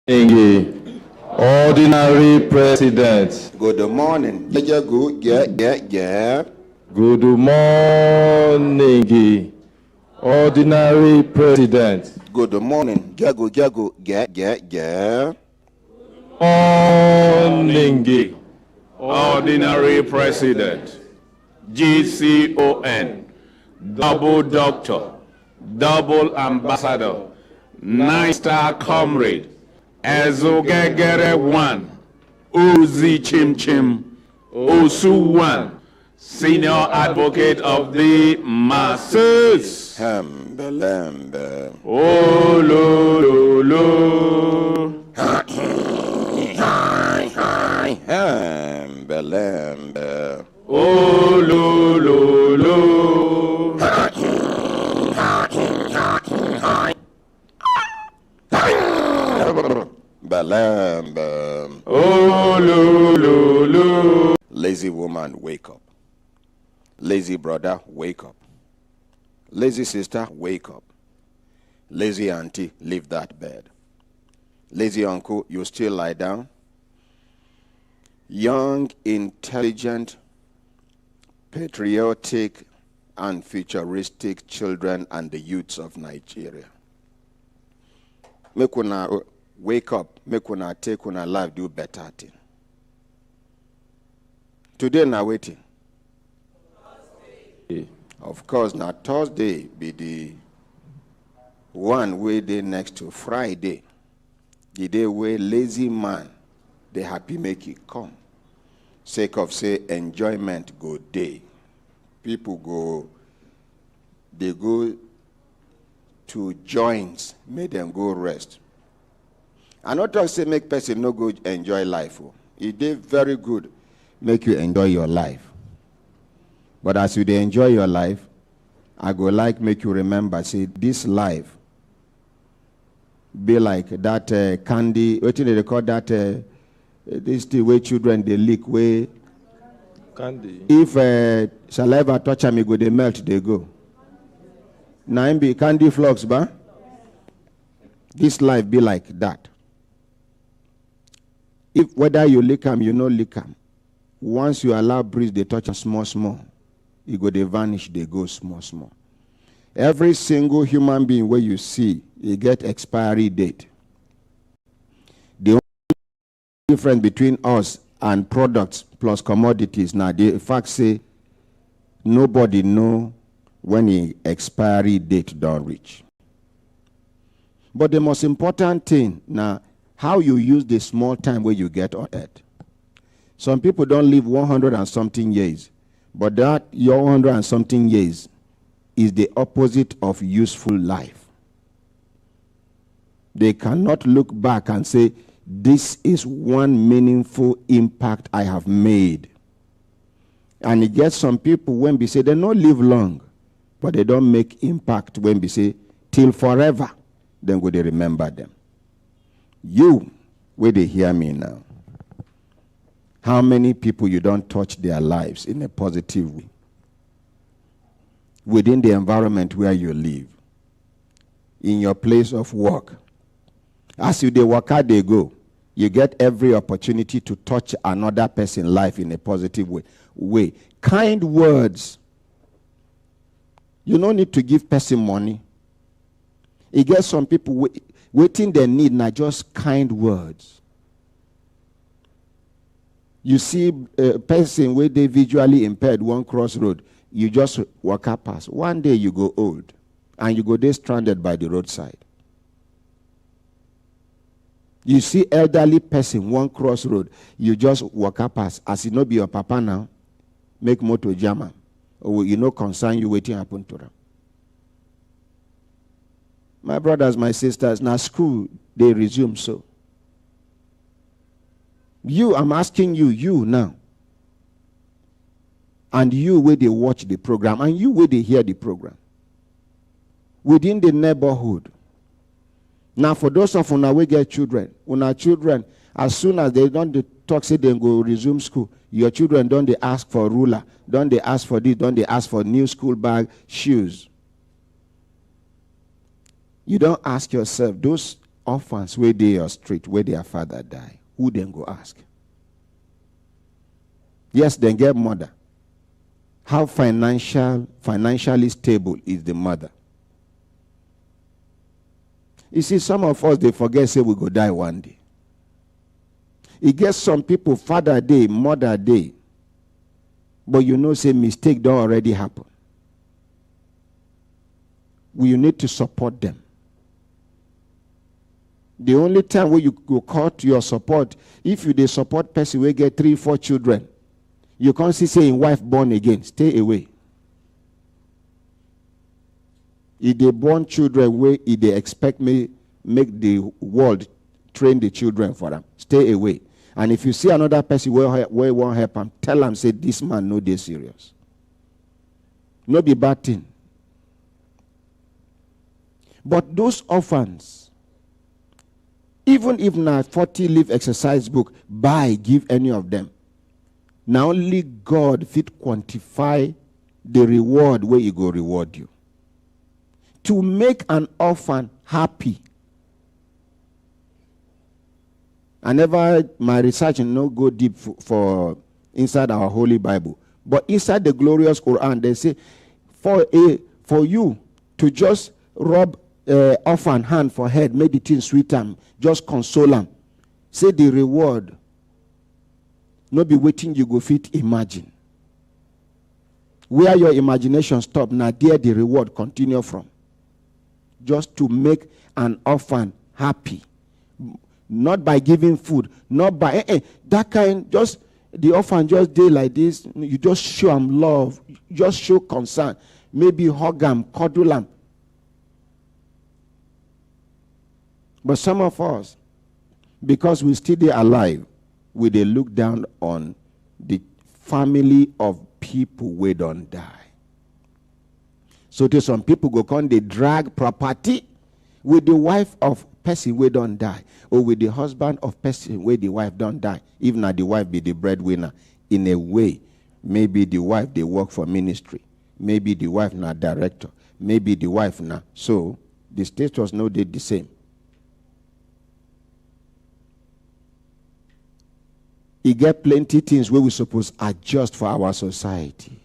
Ordinary President. Good morning. Good morning, Ordinary President. Good morning. Morning, Ordinary President, GCON, double doctor, double ambassador, 9-star comrade, Ezogegere 1, Uzi Chim Chim, Osu 1, senior advocate of the masses. Hambelembe. Oh, lo, lo, lo. Hambelembe. Oh, lo, lo, lo. Belembe. Oh, lo, lo, lo. Lazy woman, wake up. Lazy brother, wake up. Lazy sister, wake up. Lazy auntie, leave that bed. Lazy uncle, you still lie down. Young, intelligent, patriotic, and futuristic children and the youths of Nigeria. Make una wake up, make una take una life do better thing. Today na waiting. Of course, now Thursday be the one way day next to Friday. The day where lazy man, they happy make it come. Sake of say enjoyment go day. People go, they go to joints, make them go rest. I not just say make person no go enjoy life. It dey very good, make you enjoy your life. But as you dey enjoy your life, I go like make you remember, say this life be like that candy, what do they call that, this thing where children they lick, where candy. If saliva touch them, go they melt, they go. Now be candy flocks, ba? This life be like that. If whether you lick them, you no lick them. Once you allow breeze, they touch them small. You go, they vanish, they go small. Every single human being where you see, you get expiry date. The only difference between us and products plus commodities, now the fact say, nobody know when the expiry date don't reach. But the most important thing, now, how you use the small time where you get on earth. Some people don't live 100 and something years. But that your 100 and something years is the opposite of useful life. They cannot look back and say, this is one meaningful impact I have made. And it gets some people when we say they don't live long, but they don't make impact when we say till forever, then go they remember them. You, where they hear me now, how many people you don't touch their lives in a positive way? Within the environment where you live, in your place of work. As you they work out, they go. You get every opportunity to touch another person's life in a positive way. Kind words. You don't need to give person money. You get some people waiting their need, not just kind words. You see a person where they visually impaired one crossroad, you just walk up past. One day you go old, and you go there stranded by the roadside. You see elderly person, one crossroad, you just walk up past. As it not be your papa now, make motor jam, or you know concern you waiting happen to them. My brothers, my sisters, now school, they resume so. You, I'm asking you now. And you where they watch the program, and you where they hear the program. Within the neighborhood. Now for those of una we get children, as soon as they don't talk, say they go resume school, your children don't they ask for ruler, don't they ask for this, don't they ask for new school bag, shoes. You don't ask yourself, those orphans where they are street, where their father die, who then go ask? Yes, then get mother. How financially stable is the mother? You see, some of us, they forget, say we go die one day. It gets some people, father day, mother day. But you know, say mistake don't already happen. We need to support them. The only time where you go cut your support, if you dey support person wey get 3-4 children, you can't see saying wife born again. Stay away. If they born children where if they expect me make the world train the children for them, stay away. And if you see another person where won't help them, tell them, say, this man no dey serious. No be bad thing. But those orphans, even if na 40 live exercise book, buy, give any of them. Now only God fit quantify the reward where he go reward you. To make an orphan happy. My research no go deep for inside our Holy Bible. But inside the glorious Quran, they say, for you to just rub orphan hand for head, make the thing sweet them, just console them. Say the reward, no be waiting you go fit imagine. Where your imagination stop, now there the reward continue from. Just to make an orphan happy. Not by giving food, not by that kind, just the orphan just day like this, you just show them love, just show concern, maybe hug them, cuddle them. But some of us, because we still there alive, we they look down on the family of people we don't die. So to some people go come, they drag property with the wife of person we don't die, or with the husband of person where the wife don't die, even now the wife be the breadwinner. In a way, maybe the wife they work for ministry, maybe the wife not director, maybe the wife now. So the status no did the same. It get plenty things where we suppose adjust for our society.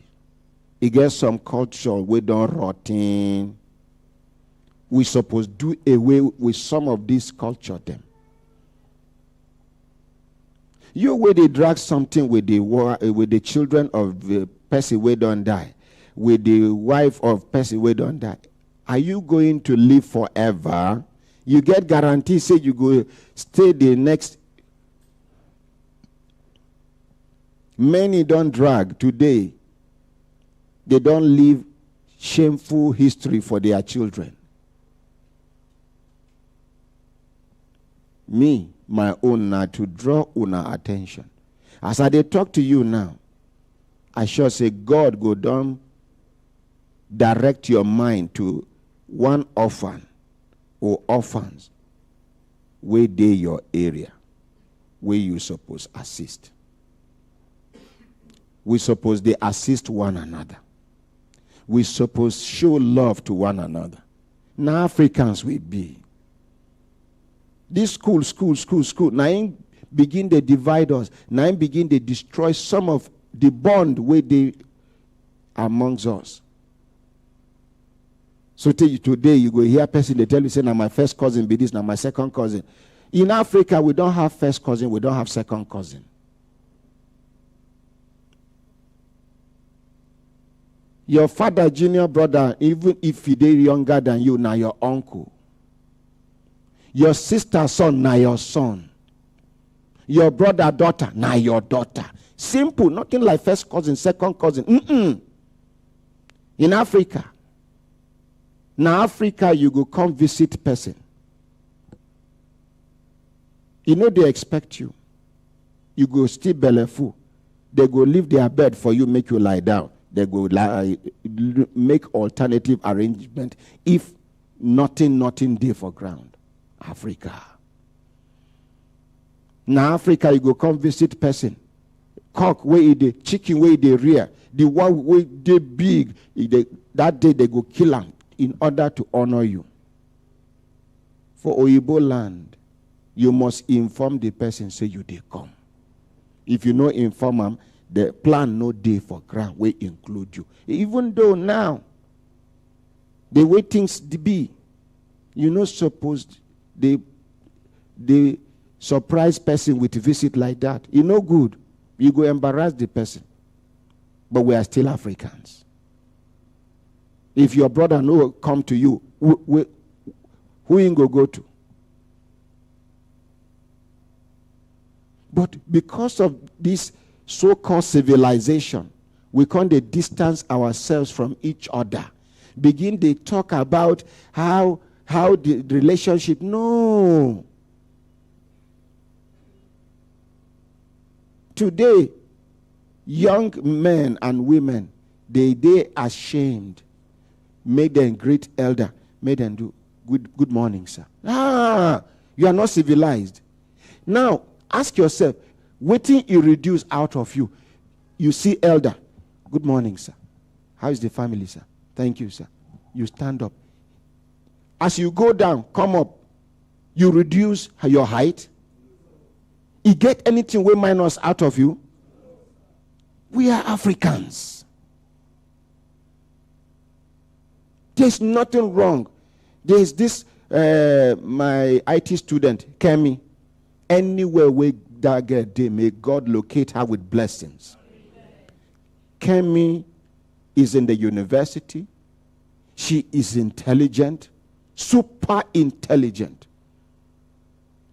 It gets some culture we don't rotten. We suppose do away with some of this culture them. You where they drag something with the children of the person we don't die, with the wife of person we don't die. Are you going to live forever? You get guarantee, say you go stay the next. Many don't drag today. They don't leave shameful history for their children. Me, my own now, to draw una attention. As I dey talk to you now, I sure say God go down, direct your mind to one orphan or orphans where they your area, where you suppose assist. We suppose they assist one another. We suppose show love to one another. Now Africans we be. This school. Now begin to divide us. Now begin to destroy some of the bond where they amongst us. So today you go hear a person, they tell you, say, now my first cousin be this, now my second cousin. In Africa, we don't have first cousin, we don't have second cousin. Your father, junior brother, even if he is younger than you, now your uncle. Your sister, son, now your son. Your brother, daughter, now your daughter. Simple, nothing like first cousin, second cousin. In Africa. Now Africa, you go come visit person. You know they expect you. You go still belly full. They go leave their bed for you, make you lie down. They go make alternative arrangement if nothing there for ground. Africa. Now Africa, you go come visit person. Cock where they chicken where they rear. The one where they big. That day they go kill them in order to honor you. For Oyibo land, you must inform the person, say you dey come. If you no inform them, the plan no day for ground will include you. Even though now, the way things be, you not supposed the surprise person with a visit like that. You no good. You go embarrass the person. But we are still Africans. If your brother no come to you, who you go to? But because of this so-called civilization, we can't distance ourselves from each other. Begin to talk about how the relationship. No. Today, young men and women, they ashamed. Make them greet elder. Make them do good morning, sir. You are not civilized. Now, ask yourself, waiting you reduce out of you. You see elder. Good morning, sir. How is the family, sir? Thank you, sir. You stand up. As you go down, come up. You reduce your height. You get anything way minus out of you. We are Africans. There's nothing wrong. There's this, my IT student, Kemi. Anywhere where that girl day, may God locate her with blessings. Kemi is in the university. She is intelligent, super intelligent.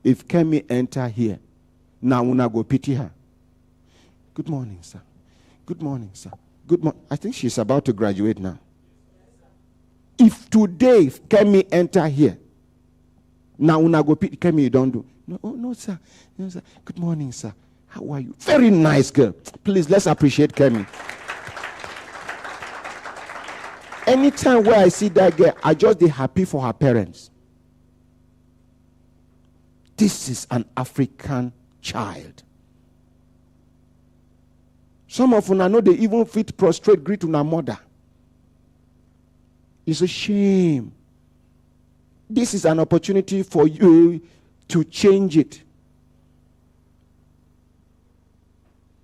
If Kemi enter here, now una go pity her. Good morning, sir. Good morning, sir. Good morning. I think she's about to graduate now. If today Kemi enter here, now una go pity Kemi, you don't do. No, oh, no, sir. No, sir. Good morning, sir. How are you? Very nice girl. Please, let's appreciate Kemi. Anytime where I see that girl, I just be happy for her parents. This is an African child. Some of you know they even fit prostrate greet to their mother. It's a shame. This is an opportunity for you to change it.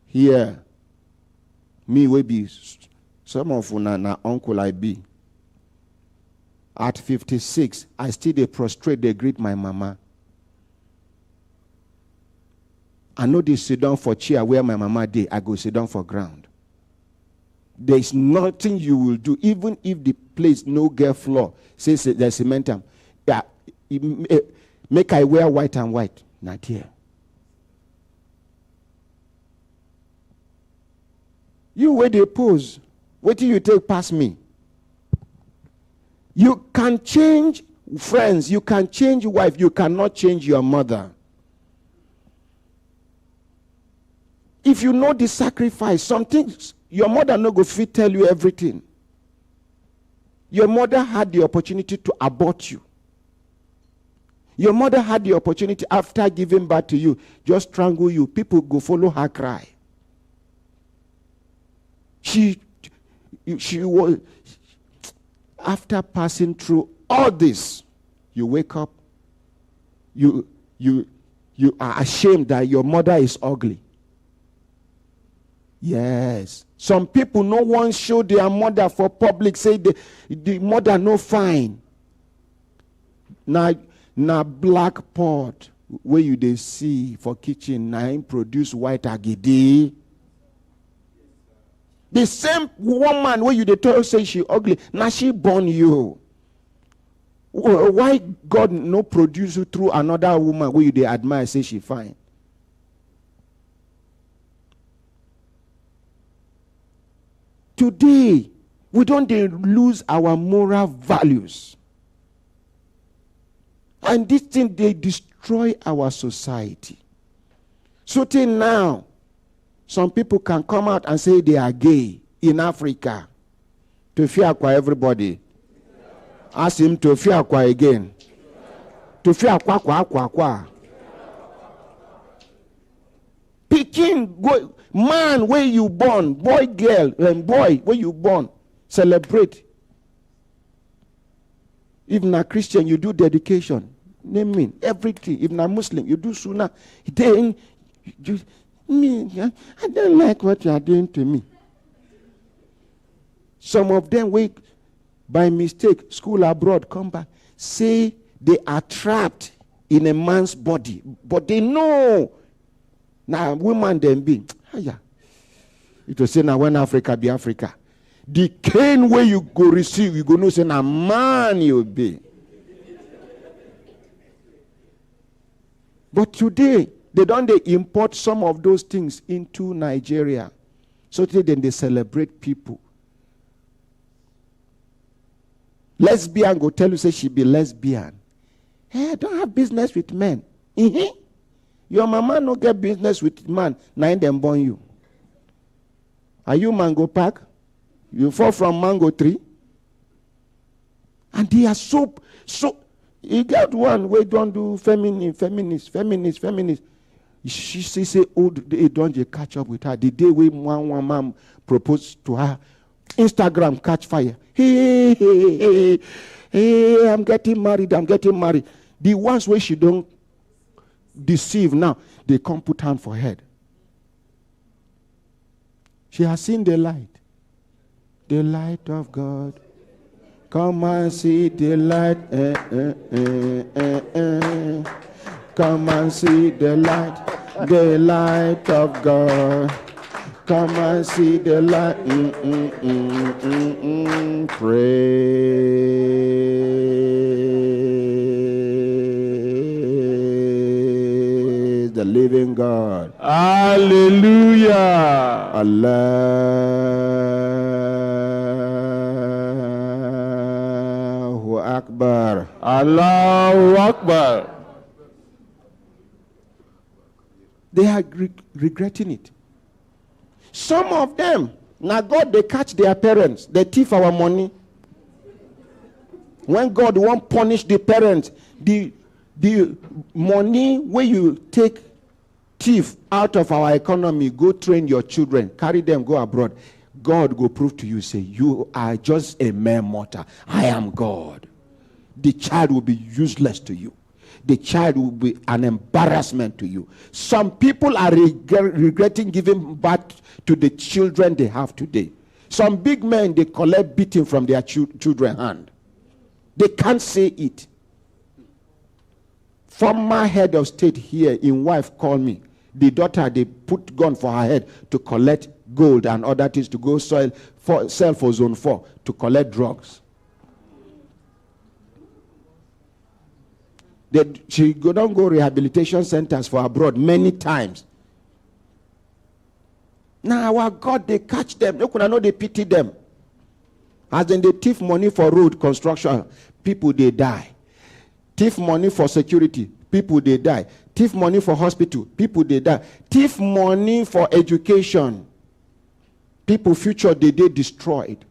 Here, me will be, some of you na uncle I be. At 56, I still they prostrate, they greet my mama. I know they sit down for chair where my mama did. I go sit down for ground. There is nothing you will do, even if the place no get floor. Says there's cementum. Yeah, make I wear white and white. Not here. You where they pose. What do you take past me? You can change friends. You can change wife. You cannot change your mother. If you know the sacrifice, some things, your mother no go fit tell you everything. Your mother had the opportunity to abort you. Your mother had the opportunity after giving birth to you, just strangle you. People go follow her cry. She was, after passing through all this, you wake up, you are ashamed that your mother is ugly. Yes. Some people no one show their mother for public, say the mother no fine. Now black pot where you they see for kitchen, now produce white agidi. The same woman where you they tell say she ugly, now she born you. Why God no produce you through another woman where you they admire say she fine? Today, we don't lose our moral values. And this thing, they destroy our society. So till now, some people can come out and say they are gay in Africa. To fear everybody. Ask him to fear again. To fear kwa. Picking go. Man, where you born, boy, girl, and boy, where you born, celebrate. If not Christian, you do dedication. naming everything. If not Muslim, you do sunnah. Then I don't like what you are doing to me. Some of them wait by mistake, school abroad, come back, say they are trapped in a man's body, but they know. Now, woman then be, it will say now when Africa be Africa, the cane where you go receive, you go know say now man you be. But today, they import some of those things into Nigeria. So today then they celebrate people. Lesbian go tell you say she be lesbian. Hey, I don't have business with men. Your mama no get business with man, now them born you. Are you mango pack? You fall from mango tree? And they are so you get one way don't do feminist. She say, oh, they don't catch up with her. The day when one man proposed to her, Instagram catch fire. Hey, I'm getting married. The ones where she don't deceive now, they come put hand for head. She has seen the light of God. Come and see the light. Come and see the light of God. Come and see the light. Praise the living God. Hallelujah. Allahu Akbar. Allahu Akbar. They are regretting it. Some of them, now God, they catch their parents. They thief our money. When God won't punish the parents, the money where you take thief out of our economy, go train your children, carry them, go abroad. God will prove to you, say, you are just a mere mortal. I am God. The child will be useless to you. The child will be an embarrassment to you. Some people are regretting giving birth to the children they have today. Some big men, they collect beating from their children's hand. They can't say it. Former head of state here in wife called me. The daughter, they put gun for her head to collect gold and other things to go sell for zone 4 to collect drugs. She don't go rehabilitation centers for abroad many times. Now our God, they catch them. They could not they pity them. As then they thief money for road construction, people they die. Thief money for security, people they die. Thief money for hospital, people they die. Thief money for education, people future they destroyed.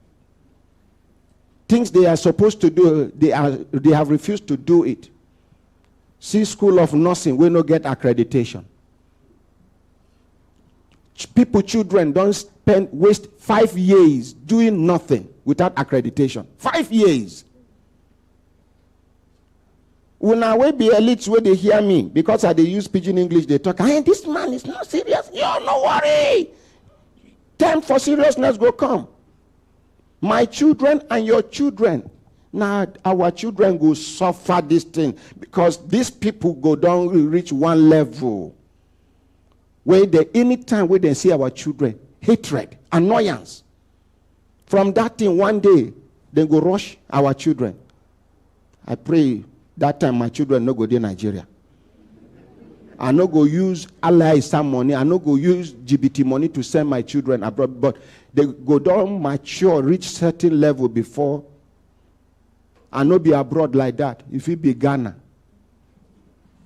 Things they are supposed to do, they have refused to do it. See, school of nursing, we no get accreditation. Children don't waste 5 years doing nothing without accreditation. 5 years. When I will be elites where they hear me, because they use pidgin English, they talk, hey, this man is not serious. Yo, no worry. Time for seriousness will come. My children and your children. Now our children will suffer this thing because these people go down, reach one level where anytime where they see our children, hatred, annoyance. From that thing, one day, they go rush our children. I pray that time my children no go to Nigeria. I no go use ally some money. I no go use GBT money to send my children abroad. But they go down mature, reach certain level before. I no be abroad like that. If you be Ghana.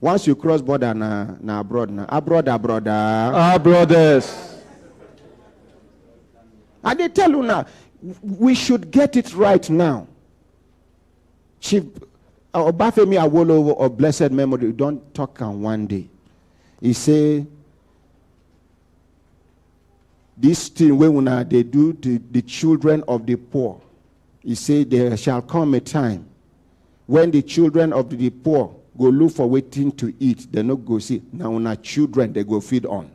Once you cross border, na abroad. Abroad. Our brothers. And they tell you now, we should get it right now. Chief Obafemi Awolowo of blessed memory, don't talk on one day. He say, this thing when they do to the children of the poor. He said, there shall come a time when the children of the poor go look for waiting to eat. They no go see. Now when our children, they go feed on.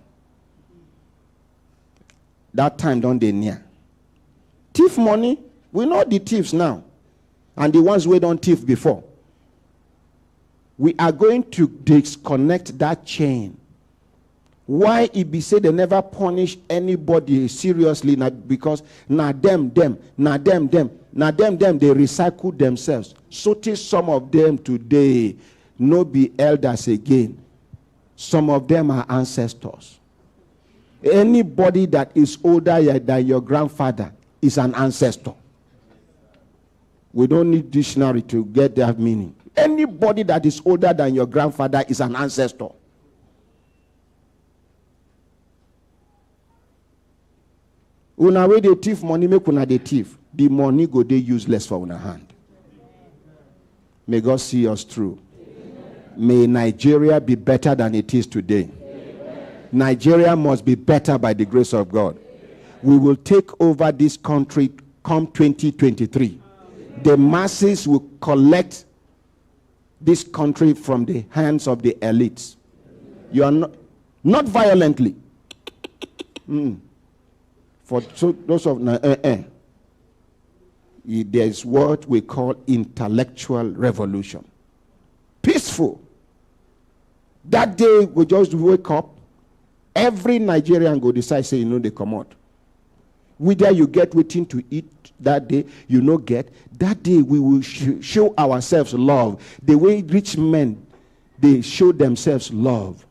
That time don't they near. Thief money, we know the thieves now. And the ones we don't thief before. We are going to disconnect that chain. Why it be said they never punish anybody seriously? Because they recycle themselves. So some of them today no be elders again. Some of them are ancestors. Anybody that is older than your grandfather is an ancestor. We don't need dictionary to get that meaning. Anybody that is older than your grandfather is an ancestor. Una wey dey thief money, make una dey thief. The money go dey useless for una hand. May God see us through. May Nigeria be better than it is today. Nigeria must be better by the grace of God. We will take over this country come 2023. The masses will collect this country from the hands of the elites. You are not violently. For those of there's what we call intellectual revolution. Peaceful. That day we just wake up. Every Nigerian go decide say they come out. Whether you get waiting to eat that day, you no get. That day we will show ourselves love. The way rich men, they show themselves love.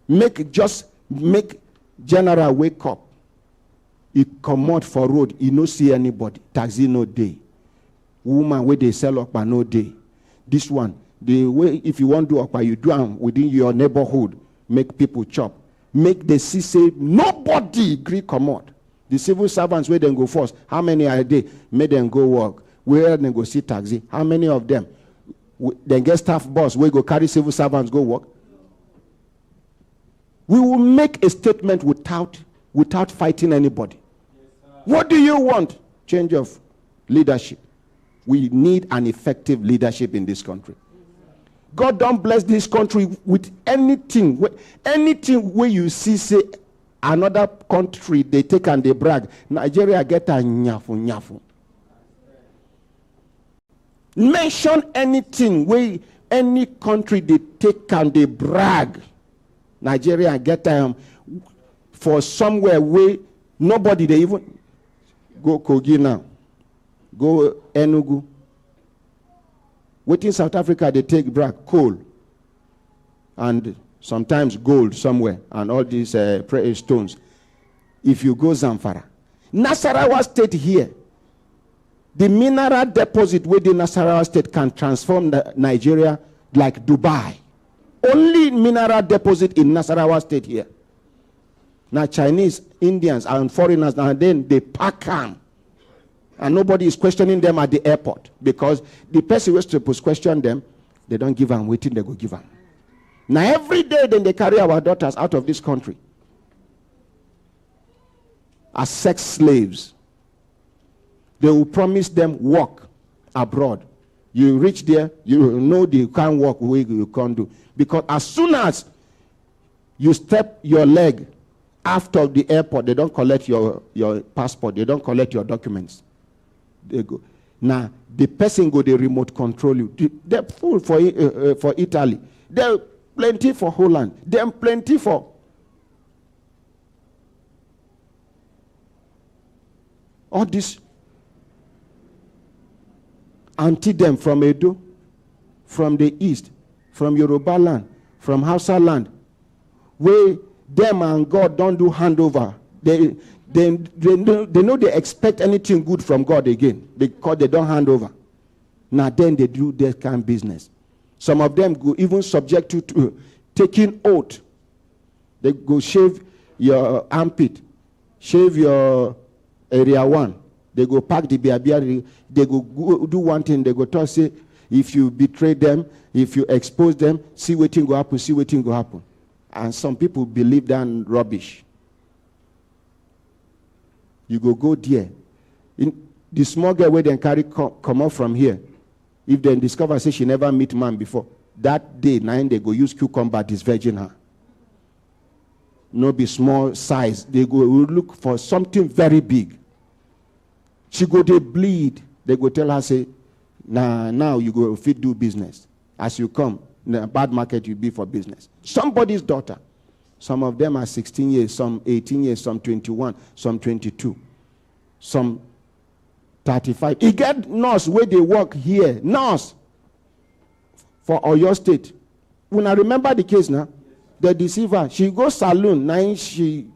Make general wake up. He come out for road, he no see anybody. Taxi no day. Woman where they sell up no day. This one, the way if you want to do up, you do them within your neighborhood. Make people chop. Make the see say nobody agree come out. The civil servants where they go first. How many are they? Make them go work. Where they go see taxi? How many of them? Then get staff boss where go carry civil servants go work. We will make a statement without fighting anybody. What do you want? Change of leadership. We need an effective leadership in this country. God don't bless this country with anything. Anything where you see say another country they take and they brag. Nigeria get a nyafu. Mention anything where any country they take and they brag. Nigeria get for somewhere where nobody they even go Kogi now, go Enugu. Within South Africa they take brag coal and sometimes gold somewhere and all these precious stones. If you go Zamfara, Nasarawa State here, the mineral deposit within Nasarawa State can transform Nigeria like Dubai. Only mineral deposit in Nasarawa State here. Now Chinese, Indians, and foreigners, and then they pack them. And nobody is questioning them at the airport. Because the person who is supposed to question them, they don't give them waiting, they go give them. Now every day then they carry our daughters out of this country as sex slaves. They will promise them work abroad. You reach there, you know you can't walk away, you can't do. Because as soon as you step your leg after the airport, they don't collect your passport, they don't collect your documents. They go. Now, the person go, they remote control you. They're full for Italy. They're plenty for Holland. They're plenty for... all this anti them from Edo, from the east, from Yoruba land, from Hausa land, where them and God don't do handover. They know they expect anything good from God again because they don't hand over. Now then they do their kind of business. Some of them go even subject to taking oath. They go shave your armpit, shave your area 1. They go pack the beer. They go do one thing. They go talk say, if you betray them, if you expose them, see what thing go happen, see what thing go happen. And some people believe that rubbish. You go there. The small girl where they carry come out from here, if they discover say she never meet man before, that day, 9 they go use cucumber disvirgin her. No be small size. They go look for something very big. She go they bleed. They go tell her say, nah, now you go fit do business. As you come, in a bad market you be for business. Somebody's daughter. Some of them are 16 years, some 18 years, some 21, some 22, some 35. He get nurse where they work here, nurse for Oyo State. When I remember the case now, the deceiver, she goes saloon, now she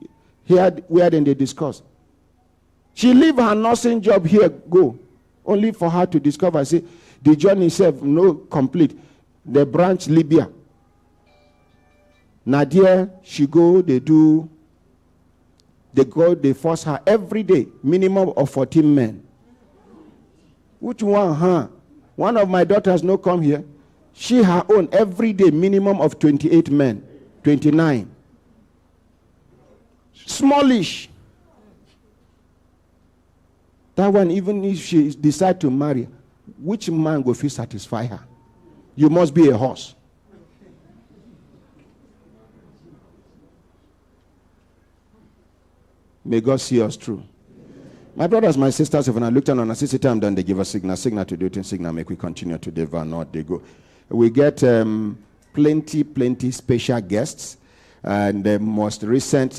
heard where then they discuss. She leave her nursing job here, go, only for her to discover, say, the journey itself no complete. The branch Libya. Nadia, she go, they force her every day, minimum of 14 men. Which one, huh? One of my daughters no come here. She her own every day, minimum of 28 men, 29. Smallish. That one, even if she decide to marry, which man will feel satisfy her? You must be a horse. May God see us through. My brothers, my sisters, if when I look down on a CC time, then they give us signal to do it in signal, make we continue to deliver, not they go. We get plenty special guests. And the most recent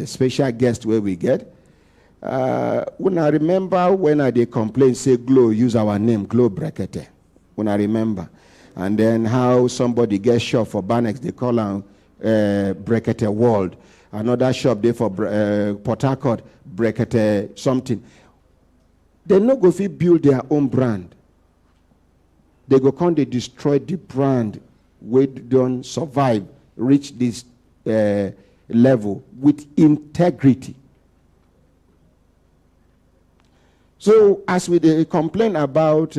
special guest where we get, when I remember when I did complain, say Glow, use our name, Glow Brekete. When I remember. And then how somebody gets shot for Banex, they call them Brekete World. Another shop there for Port Harcourt, Brekete something. They no go fit build their own brand. They go come, they destroy the brand. We don't survive, reach this level with integrity. So as we complain about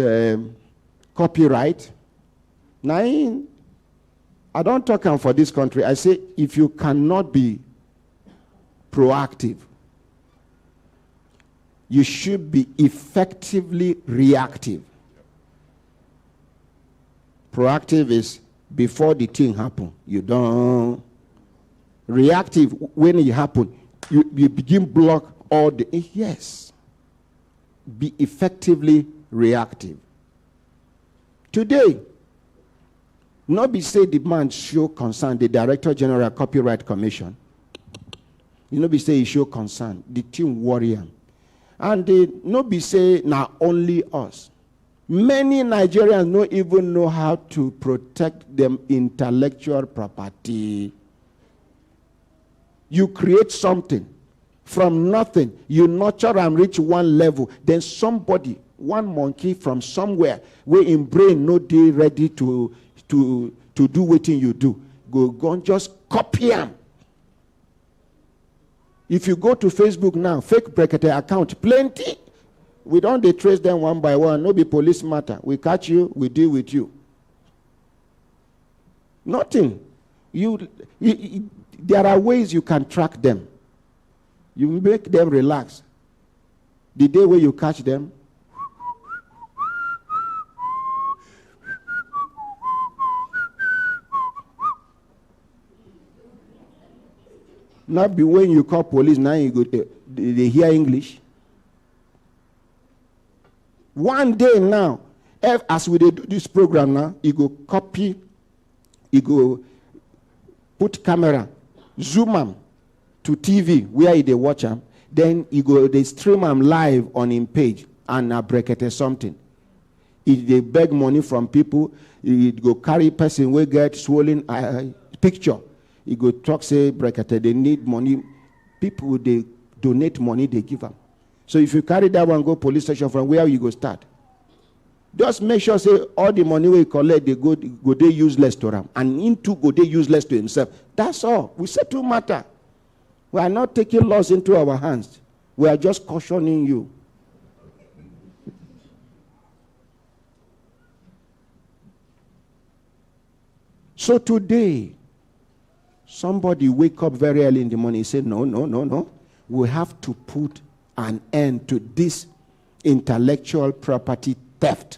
copyright, now I don't talk for this country. I say if you cannot be proactive, you should be effectively reactive. Proactive is before the thing happen. You don't. Reactive, when it happen, you begin block all the. Yes. Be effectively reactive. Today, not be say the man show concern, the Director General Copyright Commission. You know be say he show concern, the team worry him. And they no be say now only us. Many Nigerians don't even know how to protect them intellectual property. You create something from nothing, you nurture and reach one level, then somebody, one monkey from somewhere, where in brain no dey ready to do wetin you do, go and just copy them. If you go to Facebook now, fake Brekete account, plenty. We don't dey trace them one by one. No be police matter. We catch you, we deal with you. Nothing. There are ways you can track them. You make them relax. The day where you catch them, not be when you call police, now you go, they hear English. One day now, as we do this program now, you go copy, you go put camera, zoom them to TV where they watch them, then you go, they stream them live on him page and Brekete something. If they beg money from people, you go carry person will get swollen picture. You go talk, say, Brekete, they need money. People, they donate money, they give them. So if you carry that one, go police station, from where you go start? Just make sure, say, all the money we collect, they go they useless to them. And into go they useless to himself. That's all. We settle matter. We are not taking laws into our hands. We are just cautioning you. So today, somebody wake up very early in the morning and say, no. We have to put an end to this intellectual property theft.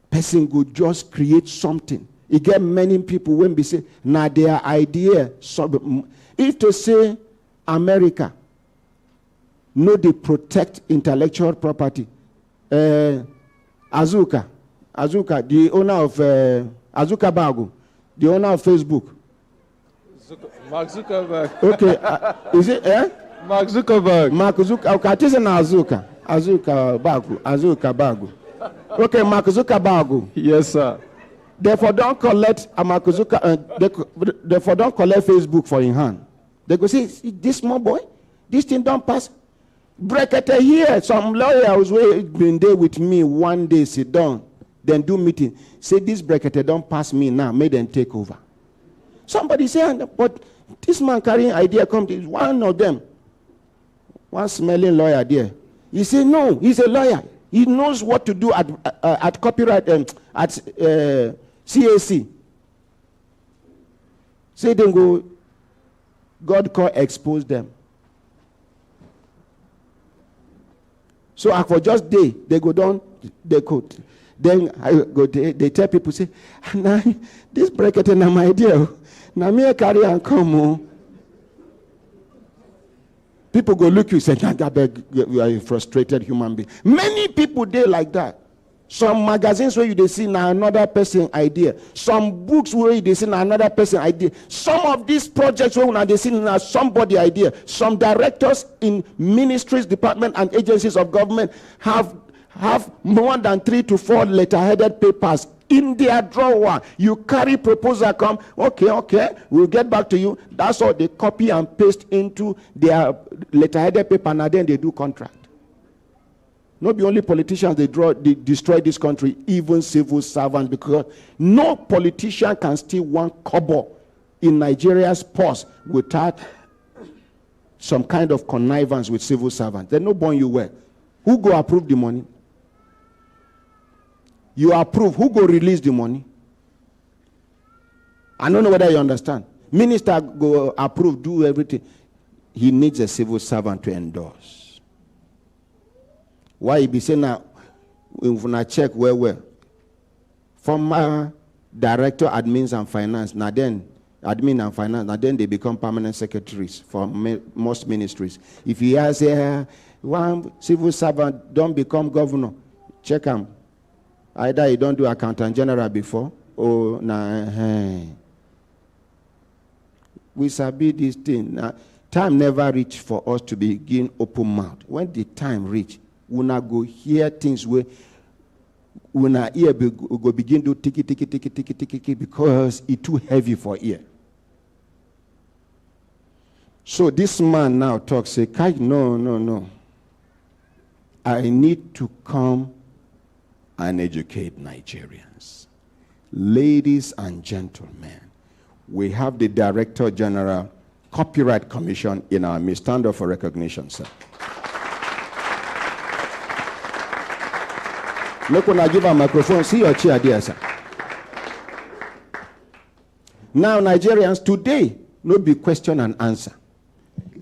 Person could just create something. You get many people when we say, now their idea. So, if to say America, no, they protect intellectual property. Azuka, the owner of Azuka Bago, the owner of Facebook. Mark Zuckerberg. Okay, is it? Mark Zuckerberg. Mark Zuckerberg. Okay, it is an Azuka. Azuka Bago. Okay, Mark Zuckerberg. Yes, sir. Therefore, don't collect Mark Zuckerberg. Therefore, don't collect Facebook for in hand. They go say, this small boy, this thing don't pass. Brekete here. Some lawyers who been there with me one day, sit down, then do meeting. Say this Brekete don't pass me now. Make them take over. Somebody say, but this man carrying idea come to one of them. One smelling lawyer there. He say no. He's a lawyer. He knows what to do at copyright at CAC. Say then go. God call expose them. So for just day they go down. They could. Then I go. They tell people say, nah, this Brekete na my idea. Now me carry and come. People go look you say, you are a frustrated human being. Many people they like that. Some magazines where you they see now another person idea. Some books where you they see now another person idea. Some of these projects where they see now somebody idea. Some directors in ministries, departments, and agencies of government have more than 3 to 4 letter-headed papers in their drawer. You carry proposal come, okay, we'll get back to you. That's all they copy and paste into their letter-headed paper, and then they do contract. Not the only politicians they destroy this country, even civil servants, because no politician can steal 1 kobo in Nigeria's purse without some kind of connivance with civil servants. They no born you well. Who go approve the money? You approve. Who go release the money? I don't know whether you understand. Minister go approve, do everything. He needs a civil servant to endorse. Why he be saying now, when I check well. Former director, admins and finance, now then, admin and finance, now then they become permanent secretaries for most ministries. If he has one civil servant don't become governor, check him. Either you don't do accountant general before, or we sabi this thing. Now, time never reach for us to begin open mouth. When the time reach, we not go hear things where we not ear go begin to ticky because it's too heavy for ear. So this man now talks, say, no. I need to come and educate Nigerians. Ladies and gentlemen, we have the Director General, Copyright Commission in our midst. Stand up for recognition, sir. Look, when I give a microphone, see your chair there, sir. Now, Nigerians, today, no be question and answer.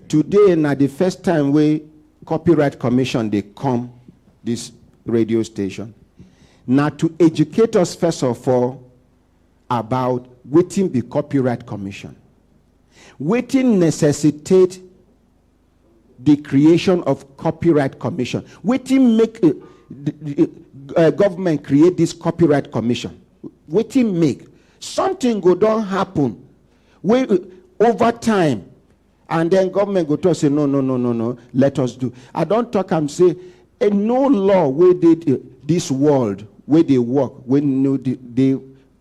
Today, now the first time we Copyright Commission, they come this radio station. Now to educate us first of all about waiting the Copyright Commission. Waiting necessitate the creation of Copyright Commission. Waiting make government create this Copyright Commission. Waiting make something go don't happen. Over time. And then government go to say, no, let us do. I don't talk and say, no law where this world, where they work, we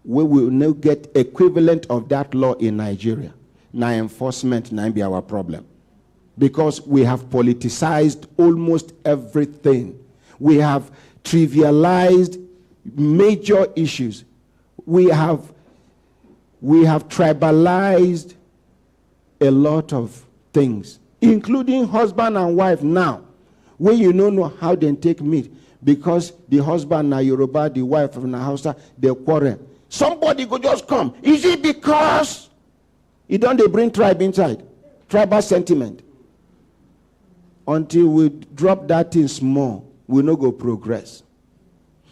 will now get equivalent of that law in Nigeria. Now enforcement now be our problem. Because we have politicized almost everything. We have trivialized major issues. We have tribalized a lot of things, including husband and wife now, where you don't know how they take meat, because the husband na Yoruba, the wife na Hausa, they quarrel. Somebody go just come. Is it because they bring tribe inside? Tribal sentiment. Until we drop that thing small, we no go progress.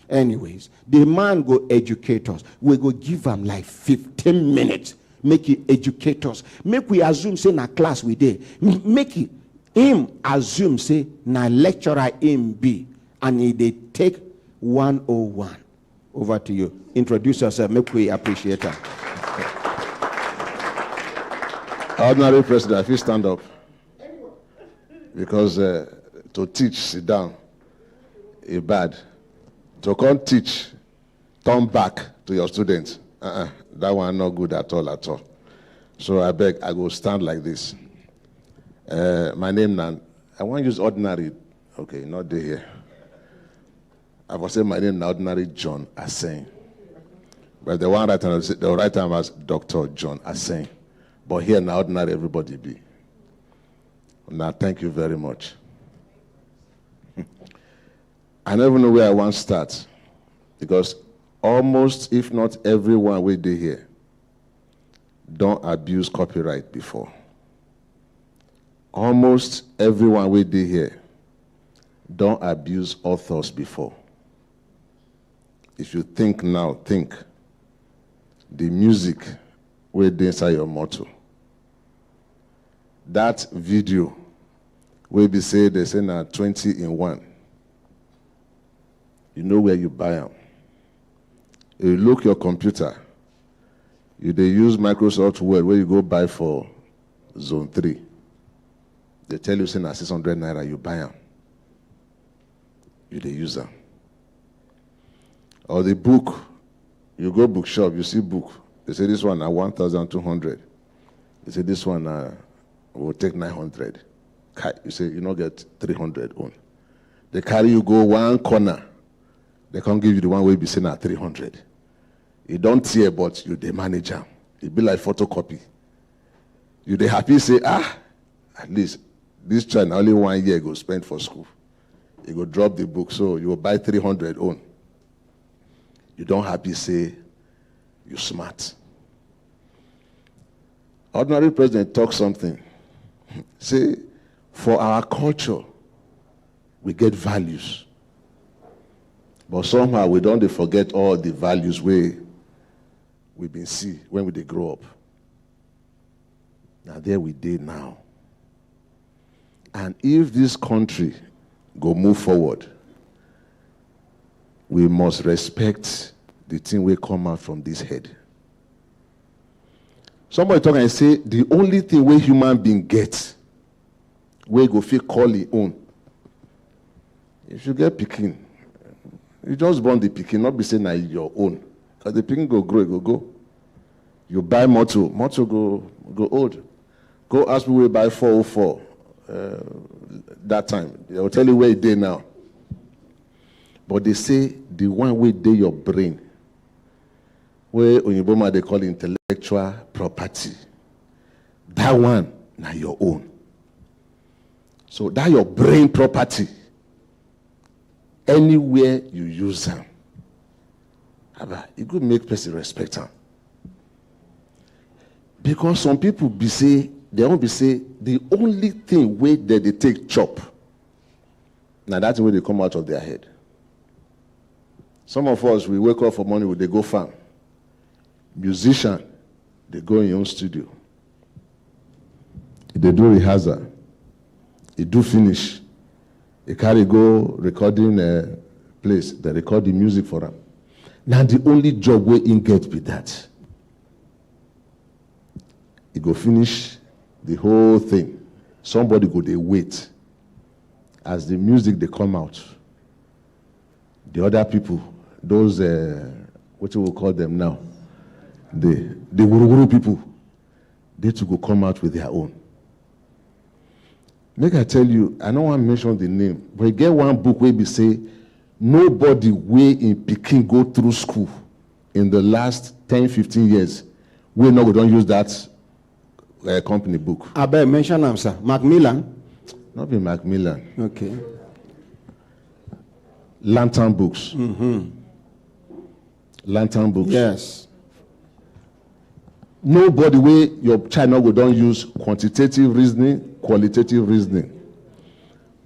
Anyways, the man go educate us. We go give him like 15 minutes. Make it educate us. Make we assume say na class we dey. Make it him assume say na lecturer him be, and he dey take 101. Over to you. Introduce yourself. Make we appreciate her. Ordinary president, if you stand up, because to teach, sit down, is bad. To come teach, turn back to your students. That one not good at all, at all. So I beg, I go stand like this. My name now, I want to use ordinary. Okay, not there here. I will say my name now, ordinary John Asen. But the one right time, the right time was Dr. John Asen. But here now, ordinary everybody be. Now, thank you very much. I never know where I want to start, because almost, if not everyone we did here, don't abuse copyright before. Almost everyone we did here don't abuse authors before. If you think now, think. The music we did inside your motto. That video will be said, they say now 20 in 1. You know where you buy them. You look your computer, they use Microsoft Word where you go buy for Zone 3. They tell you, say, na 600 naira, you buy them. They use them. Or the book, you go bookshop, you see book. They say this one at 1,200. They say this one will take 900. You say you don't get 300 on. They carry you go one corner. They can't give you the one where you be saying at 300. You don't tear, but you the manager. It be like photocopy. You the happy say, at least this child only 1 year go spend for school. You go drop the book, so you will buy 300 on. You don't happy say you smart. Ordinary president talk something. Say, for our culture, we get values. But somehow we don't forget all the values we've been see when we grow up. Now there we did now. And if this country go move forward, we must respect the thing we come out from this head. Somebody talk and say, the only thing we human being get, we go feel call it own. If you get picking, you just born the picking, not be saying that your own. Because the picking go grow, it go. You buy motor go old. Go ask me where you buy 404 that time. They will tell you where it is now. But they say the one where they your brain, where Onyiboma they call intellectual property. That one, now your own. So that your brain property, anywhere you use them, it could make person respect them. Because some people be say, they won't be say, the only thing where they take chop, now that's where they come out of their head. Some of us, we wake up for morning, they go farm. Musician, they go in your own studio. They do rehearsal. They do finish. They carry go recording place. They record the music for them. Now the only job we in get be that. He go finish the whole thing. Somebody go they wait. As the music they come out, the other people, those what you will call them now, the Wuruguru people, they to go come out with their own. Make I tell you, I don't want to mention the name, but you get one book where we say, nobody way in Peking go through school in the last 10, 15 years. We don't use that company book. I better mention them, sir. Macmillan? Not be Macmillan. Okay. Lantern books. Mm-hmm. Lantern books. Yes. Nobody way your child not go don't use quantitative reasoning, qualitative reasoning.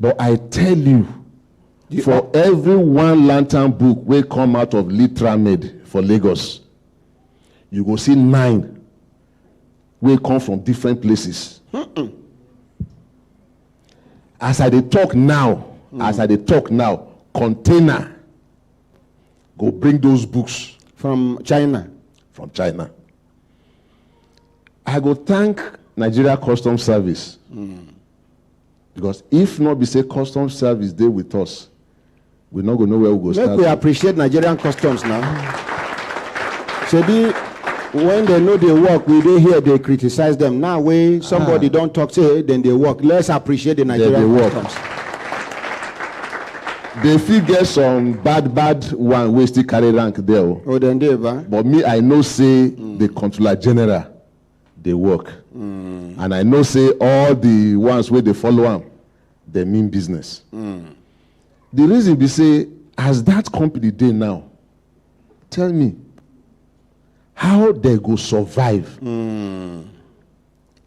But I tell you, for every one lantern book will come out of literal made for Lagos, you go see 9 will come from different places. As I dey talk now, container go bring those books From China. from China. I go thank Nigeria Customs Service. Because if not be say Customs Service dey with us, we not go know where we go Make start. we appreciate Nigerian customs now. Shebi, when they know they work, we dey here, they criticize them. Now when somebody don't talk, say, then they work. Let's appreciate the Nigerian work. customs. They fit get some bad one wey still carry rank there. Oh, then they, But me, I know say the Controller General, they work. And I know say all the ones where they follow am, they mean business. The reason be say, as that company dey now, tell me, how they go survive?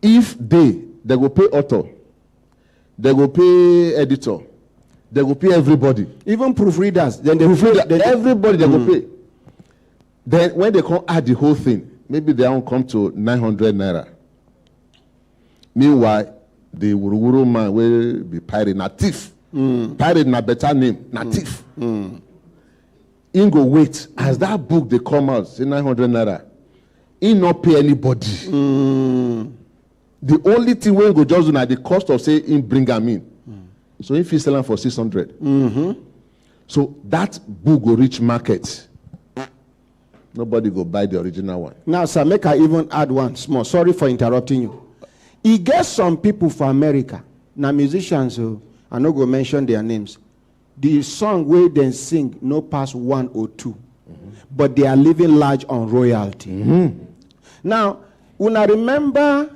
If they go pay author, they go pay editor, they go pay everybody. even proofreaders, then they Everybody they go pay. Then when they come add the whole thing, maybe they won't come to 900 naira. Meanwhile, the Wuru man will be pirate, na thief. Pirate na better name, na thief. He go wait as that book they come out, say 900 naira. He not pay anybody. The only thing we go just do na the cost of say him bring am in. So if he sell am for 600. So that book go reach market. Nobody go buy the original one. Now, sir, make I even add one small. Sorry for interrupting you. He gets some people for America. Now, musicians, I no go mention their names. The song where they sing no pass 1 or 2. But they are living large on royalty. Now, when I remember,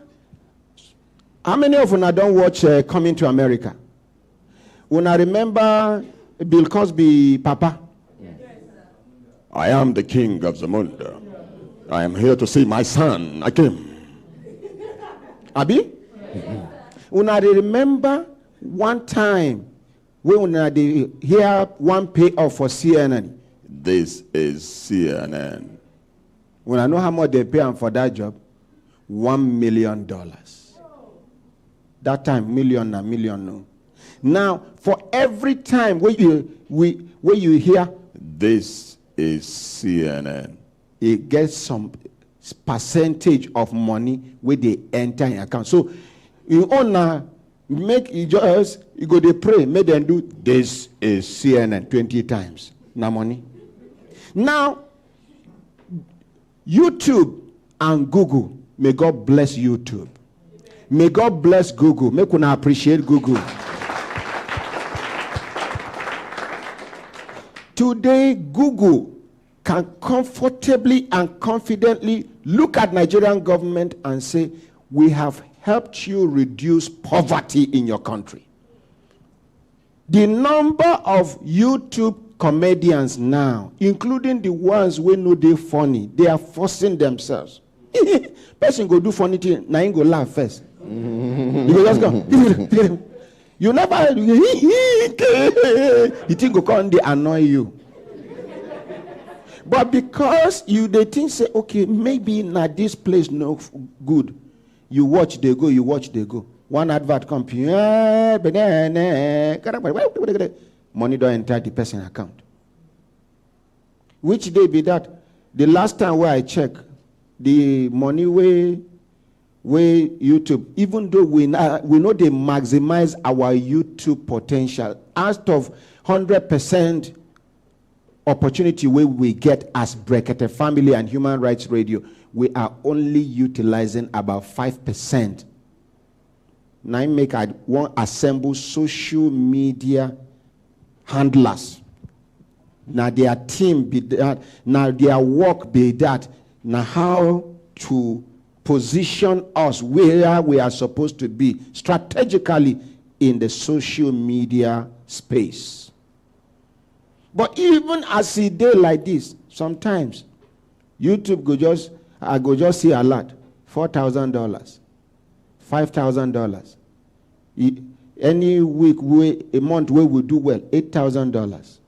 how many of you don't watch Coming to America? When I remember Bill Cosby, Papa. I am the king of the mundo. I am here to see my son again. Abi? When I remember one time when I hear one payoff for CNN. This is CNN. When I know how much they pay him for that job, $1 million. That time, million no. Now, for every time where you hear this is CNN, it gets some percentage of money where they enter in account. So you own make you just you go to pray, make them do this is CNN 20 times. Now money. Now YouTube and Google, may God bless YouTube. May God bless Google. Make una appreciate Google. Today, Google can comfortably and confidently look at Nigerian government and say, we have helped you reduce poverty in your country. The number of YouTube comedians now, including the ones who know they're funny, they are forcing themselves. Person go do funny thing, now he go laugh first. You go just go. You never, you think go come, they annoy you. But because they think, say, okay, maybe not this place no good. You watch, they go, you watch, they go. One advert come, money don't enter the person account. Which day be that? The last time where I check, the money way YouTube, even though we know they maximize our YouTube potential, out of 100% opportunity where we get as Brekete Family and Human Rights Radio, we are only utilizing about 5%. Now I want to assemble social media handlers. Now their team be that, now their work be that, now how to position us where we are supposed to be strategically in the social media space. But even as a day like this, sometimes YouTube I go just see a lot, $4,000, $5,000. Any week, a month where we do well, $8,000.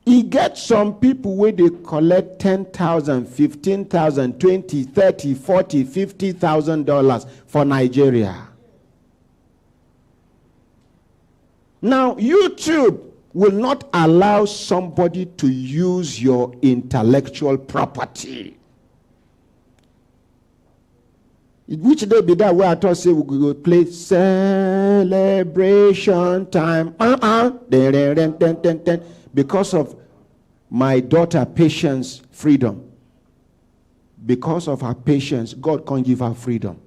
He gets some people where they collect $10,000, $15,000, $20,000, $30,000, $40,000, $50,000 for Nigeria. Now, YouTube will not allow somebody to use your intellectual property. Which day be that where I thought say we could play celebration time? Because of my daughter Patience freedom. Because of her patience, God can't give her freedom.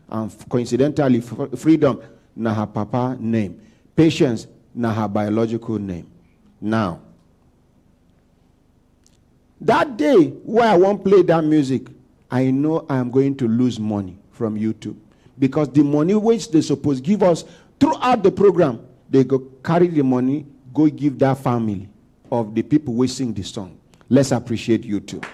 And coincidentally, freedom na her papa name. Patience na her biological name. Now, that day where I won't play that music, I know I am going to lose money from YouTube. Because the money which they supposed give us throughout the program, they go carry the money, go give that family of the people who sing the song. Let's appreciate YouTube.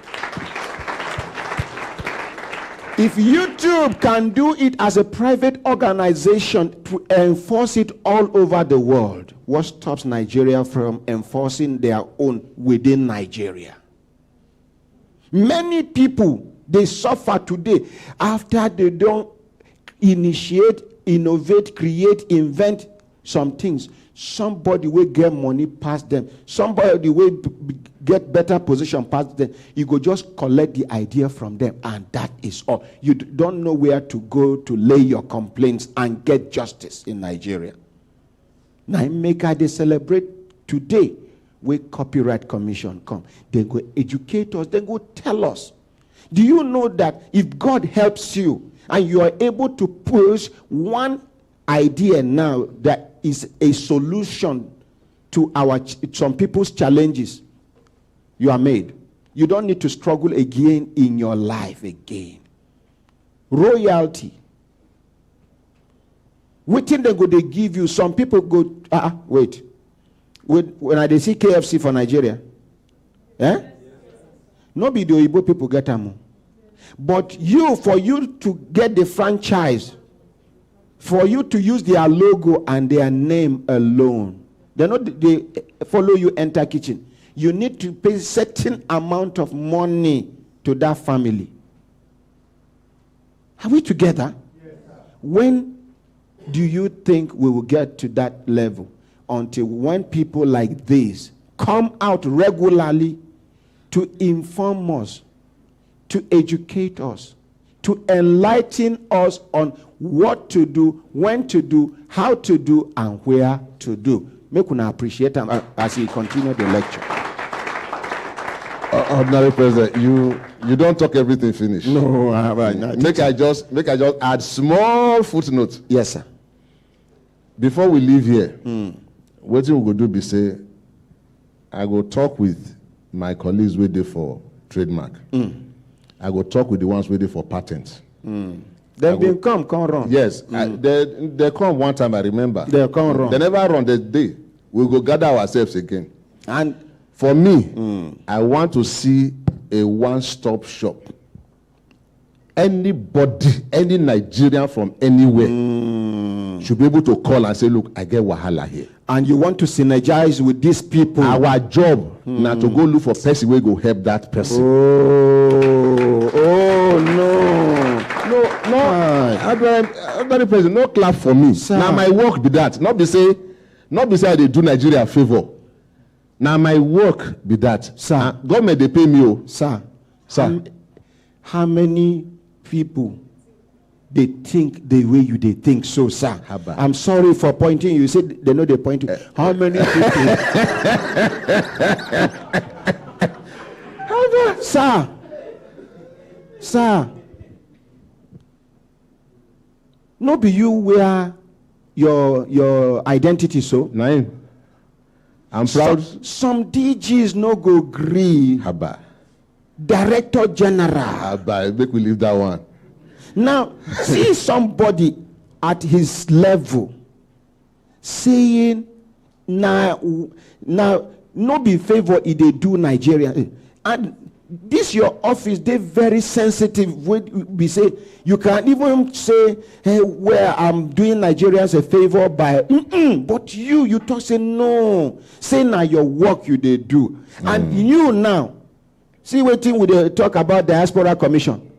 If YouTube can do it as a private organization to enforce it all over the world, what stops Nigeria from enforcing their own within Nigeria? Many people, they suffer today after they don't initiate, innovate, create, invent some things. Somebody will get money past them. Somebody will get better position past them. You go just collect the idea from them, and that is all. You don't know where to go to lay your complaints and get justice in Nigeria. Now, they celebrate today where Copyright Commission come. They go educate us. They go tell us. Do you know that if God helps you and you are able to push one idea now that is a solution to some people's challenges, you are made. You don't need to struggle again in your life again. Royalty. Waiting they go, they give you. Some people go, wait. When they see KFC for Nigeria, nobody the Igbo people get them. But for you to get the franchise, for you to use their logo and their name alone, they follow you enter kitchen. You need to pay certain amount of money to that family. Are we together? Yes, when do you think we will get to that level? Until when people like this come out regularly to inform us, to educate us, to enlighten us on what to do, when to do, how to do, and where to do. Make una appreciate them as we continue the lecture. Ordinary President, you don't talk everything finished. No, not. Make I just add small footnote. Yes, sir. Before we leave here, what we go do be say, I go talk with my colleagues waiting for trademark. I go talk with the ones waiting for patents. They been come wrong. Yes, they come one time. I remember. They come wrong. They never run the day. We go gather ourselves again. And for me, I want to see a one-stop shop. Anybody, any Nigerian from anywhere should be able to call and say, look, I get wahala here. And you want to synergize with these people. Our job now to go look for person where go help that person. Oh no. Ordinary President, no clap for me. Sir. Now my work be that. Not be say they do Nigeria a favor. Now my work be that. Sir. Government they pay me. Sir. How many people they think the way you they think so, sir? I'm sorry for pointing. You said they know they point to. How many people? Sir. No be you wear your identity so. Naim. I'm proud. Some DGs no go agree. Haba. Director General. Haba, make we leave that one. Now, see somebody at his level saying, now, no be favor if they do Nigeria. And this your office, they very sensitive. We say you can even say, hey, where I'm doing Nigerians a favor by, but you talk say no. Say now your work you they do, and you now see what thing we dey talk about diaspora commission.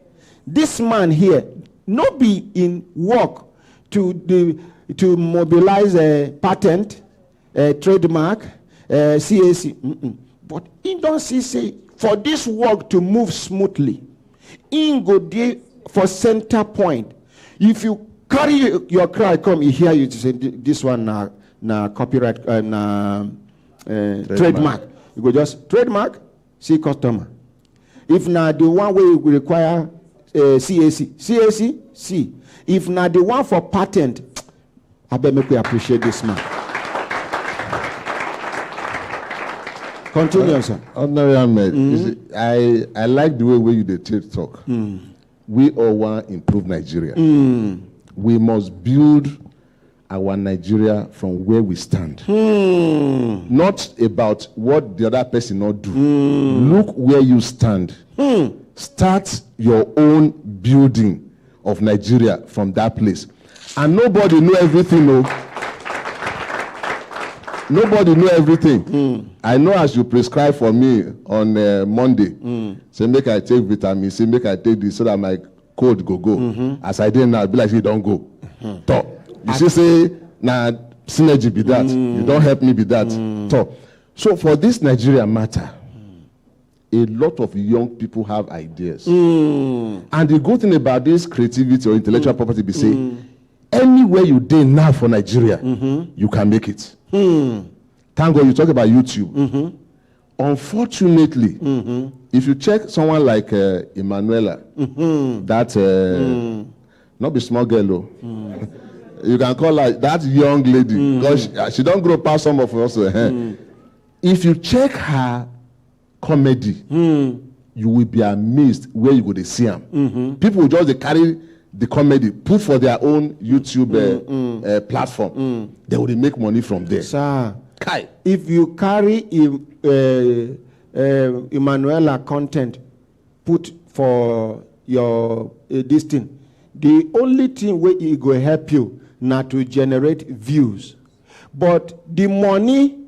This man here not be in work to mobilize a patent, a trademark, CAC. But he don't say for this work to move smoothly, in go there for center point. If you carry your car, come, you hear you say this one na copyright, trademark. You go just trademark, see customer. If na the one way we require CAC, see. If na the one for patent, I bet make we appreciate this man. Continue, sir. Honorary Ahmed, you see, I like the way you dey take talk. We all want to improve Nigeria. We must build our Nigeria from where we stand. Not about what the other person not do. Look where you stand. Start your own building of Nigeria from that place. And nobody know everything, no. Nobody know everything. I know as you prescribe for me on Monday, say make I take vitamin C, make I take this so that my cold go. As I did now, be like you don't go. Talk. You see, say now synergy be that. You don't help me be that. Talk. So for this Nigeria matter, a lot of young people have ideas. And the good thing about this creativity or intellectual property be say, anywhere you dey now for Nigeria, you can make it. Thank God you talk about YouTube. Unfortunately, if you check someone like Emanuela, that not be small girl, you can call her that young lady because she don't grow past some of us. If you check her comedy, you will be amazed where you go to see them. People will just carry the comedy, put for their own YouTube platform. They will make money from there. Sir, Kai. if you carry Emanuela content, put for your this thing, the only thing where it will help you not to generate views, but the money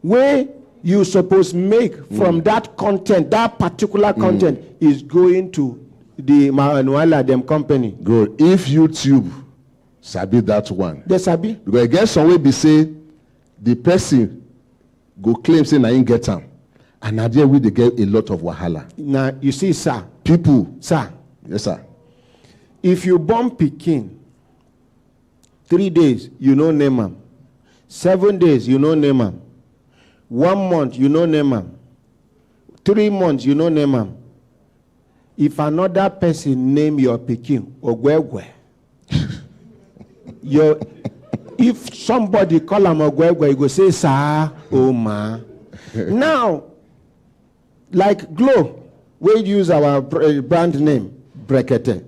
where you supposed make from that content, that particular content, is going to the Emanuela them company. Good. If YouTube sabi that one, They sabi. because I guess some way be say the person go claim say na him get am, and na there we dey get a lot of wahala. Now you see, sir, People, sir, yes sir. if you born pikin, 3 days you no name am, 7 days you no name am, 1 month you no name am, 3 months you no name am. If another person name your pikin Ogwegwe, if somebody call him Ogwegwe, you go say sir, oh ma. Now, like Glow, we use our brand name Brekete.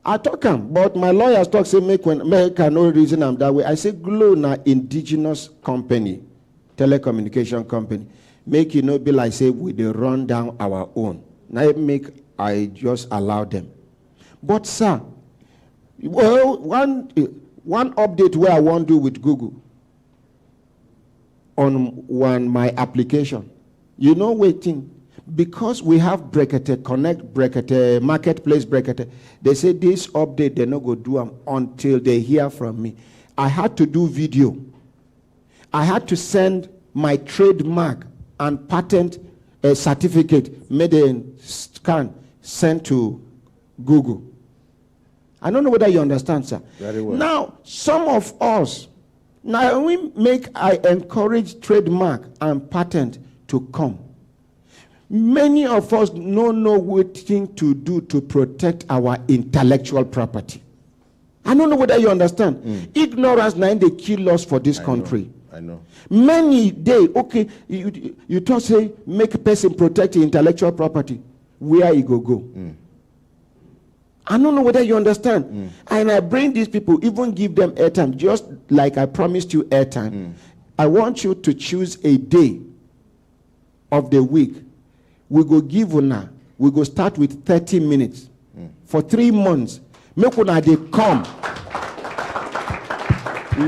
I talk him, but my lawyers talk say make I no reason I'm that way. I say Glow na indigenous company, telecommunication company. Make it not be like say we dey run down our own. Now I just allow them. But sir, well, one update where I want to do with Google on my application. You know waiting. Because we have Brekete Connect, Brekete Marketplace, Brekete, they say this update they not go do them until they hear from me. I had to do video. I had to send my trademark and patent certificate, made in scan, sent to Google. I don't know whether you understand, sir. Very well. Now, some of us, now I encourage trademark and patent to come. Many of us don't know what thing to do to protect our intellectual property. I don't know whether you understand. Ignorance now they kill us for this country. I know. Many day, okay, you talk say make a person protect intellectual property. Where you go? I don't know whether you understand. And I bring these people, even give them airtime, just like I promised you airtime. I want you to choose a day of the week we go give una, we go start with 30 minutes. For 3 months, make una they come.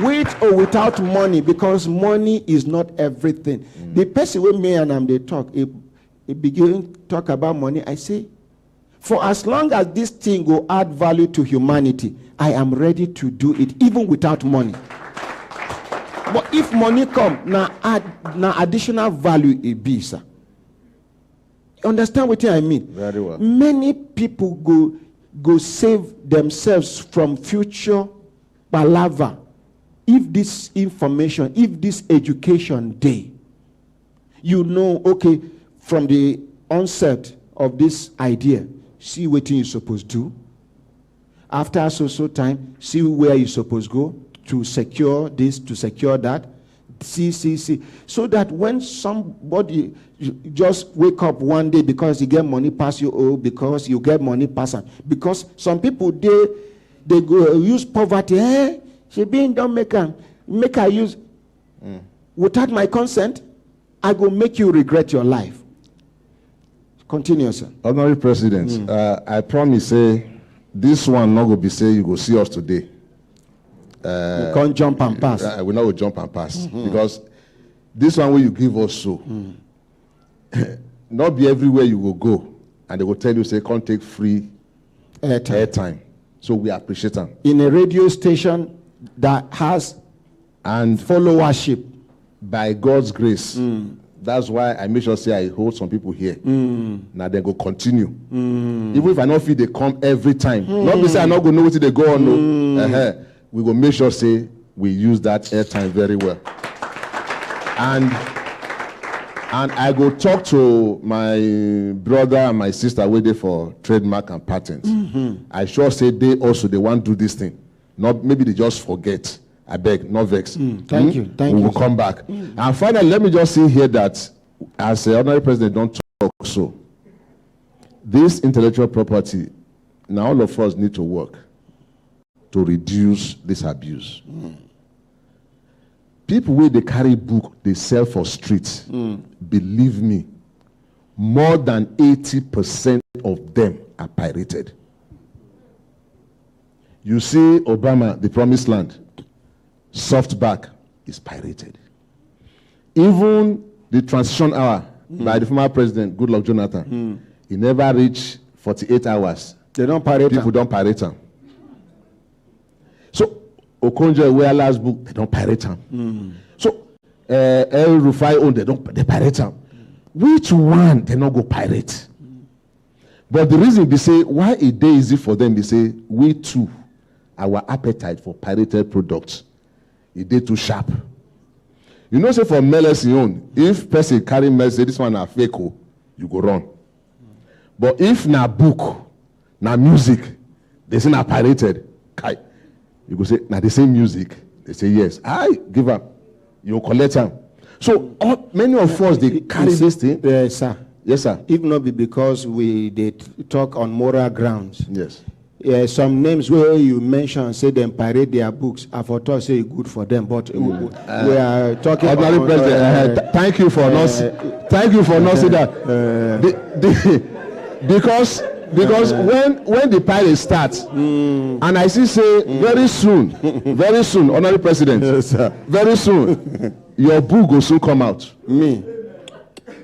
With or without money, because money is not everything. The person with me and they talk, he begin talk about money. I say, for as long as this thing will add value to humanity, I am ready to do it, even without money. But if money come, now additional value it be, sir. Understand what I mean? Very well. Many people go save themselves from future palaver. If this information, if this education day, you know, okay, from the onset of this idea, see what you supposed to do. After so time, see where you supposed to go to secure this, to secure that. See. So that when somebody just wake up one day because you get money pass you, or because you get money pass them. Because some people, they go use poverty. She being don't make her use without my consent. I go make you regret your life. Continue, sir. Honorary President, I promise say this one not go be say you go see us today. You can't jump and pass. We not go jump and pass because this one where you give us so not be everywhere you will go and they will tell you say can't take free airtime. So we appreciate them. In a radio station that has and followership, by God's grace, that's why I make sure say I hold some people here. Now they go continue. Even if I not feel they come every time. Not be say I not go know what they go on. No. We go make sure say we use that airtime very well. And I go talk to my brother and my sister waiting for trademark and patents. I sure say they want to do this thing. Not maybe they just forget. I beg, no vex. Thank you. We will come back. And finally, let me just say here that as the Honorary President don't talk so, this intellectual property, now all of us need to work to reduce this abuse. People where they carry book, they sell for streets. Believe me, more than 80% of them are pirated. You see Obama, the promised land, softback is pirated. Even the transition hour by the former president, Goodluck Jonathan, he never reached 48 hours. They don't pirate. People don't pirate him. So, Okonjo Iweala's book, they don't pirate him. So, El Rufai own, they pirate him. Which one they not go pirate? But the reason they say, why it day easy for them, they say, we too, our appetite for pirated products, it day too sharp. You know, say for medicine own, if person carry medicine, this one a fake, you go run. But if na book, na music, they say na pirated, you go say, na the same music. They say yes. I give up. You collect them. So many of us, they carry this thing. Yes, sir. Yes, sir. If not be because they talk on moral grounds. Yes. Some names where you mention, say them pirate their books. I thought say it's good for them, but we are talking about President. Thank you for not. Thank you for not saying that. Because when the pirate starts, and I see say very soon, Honorary President, yes, sir. Very soon, your book will soon come out. Me.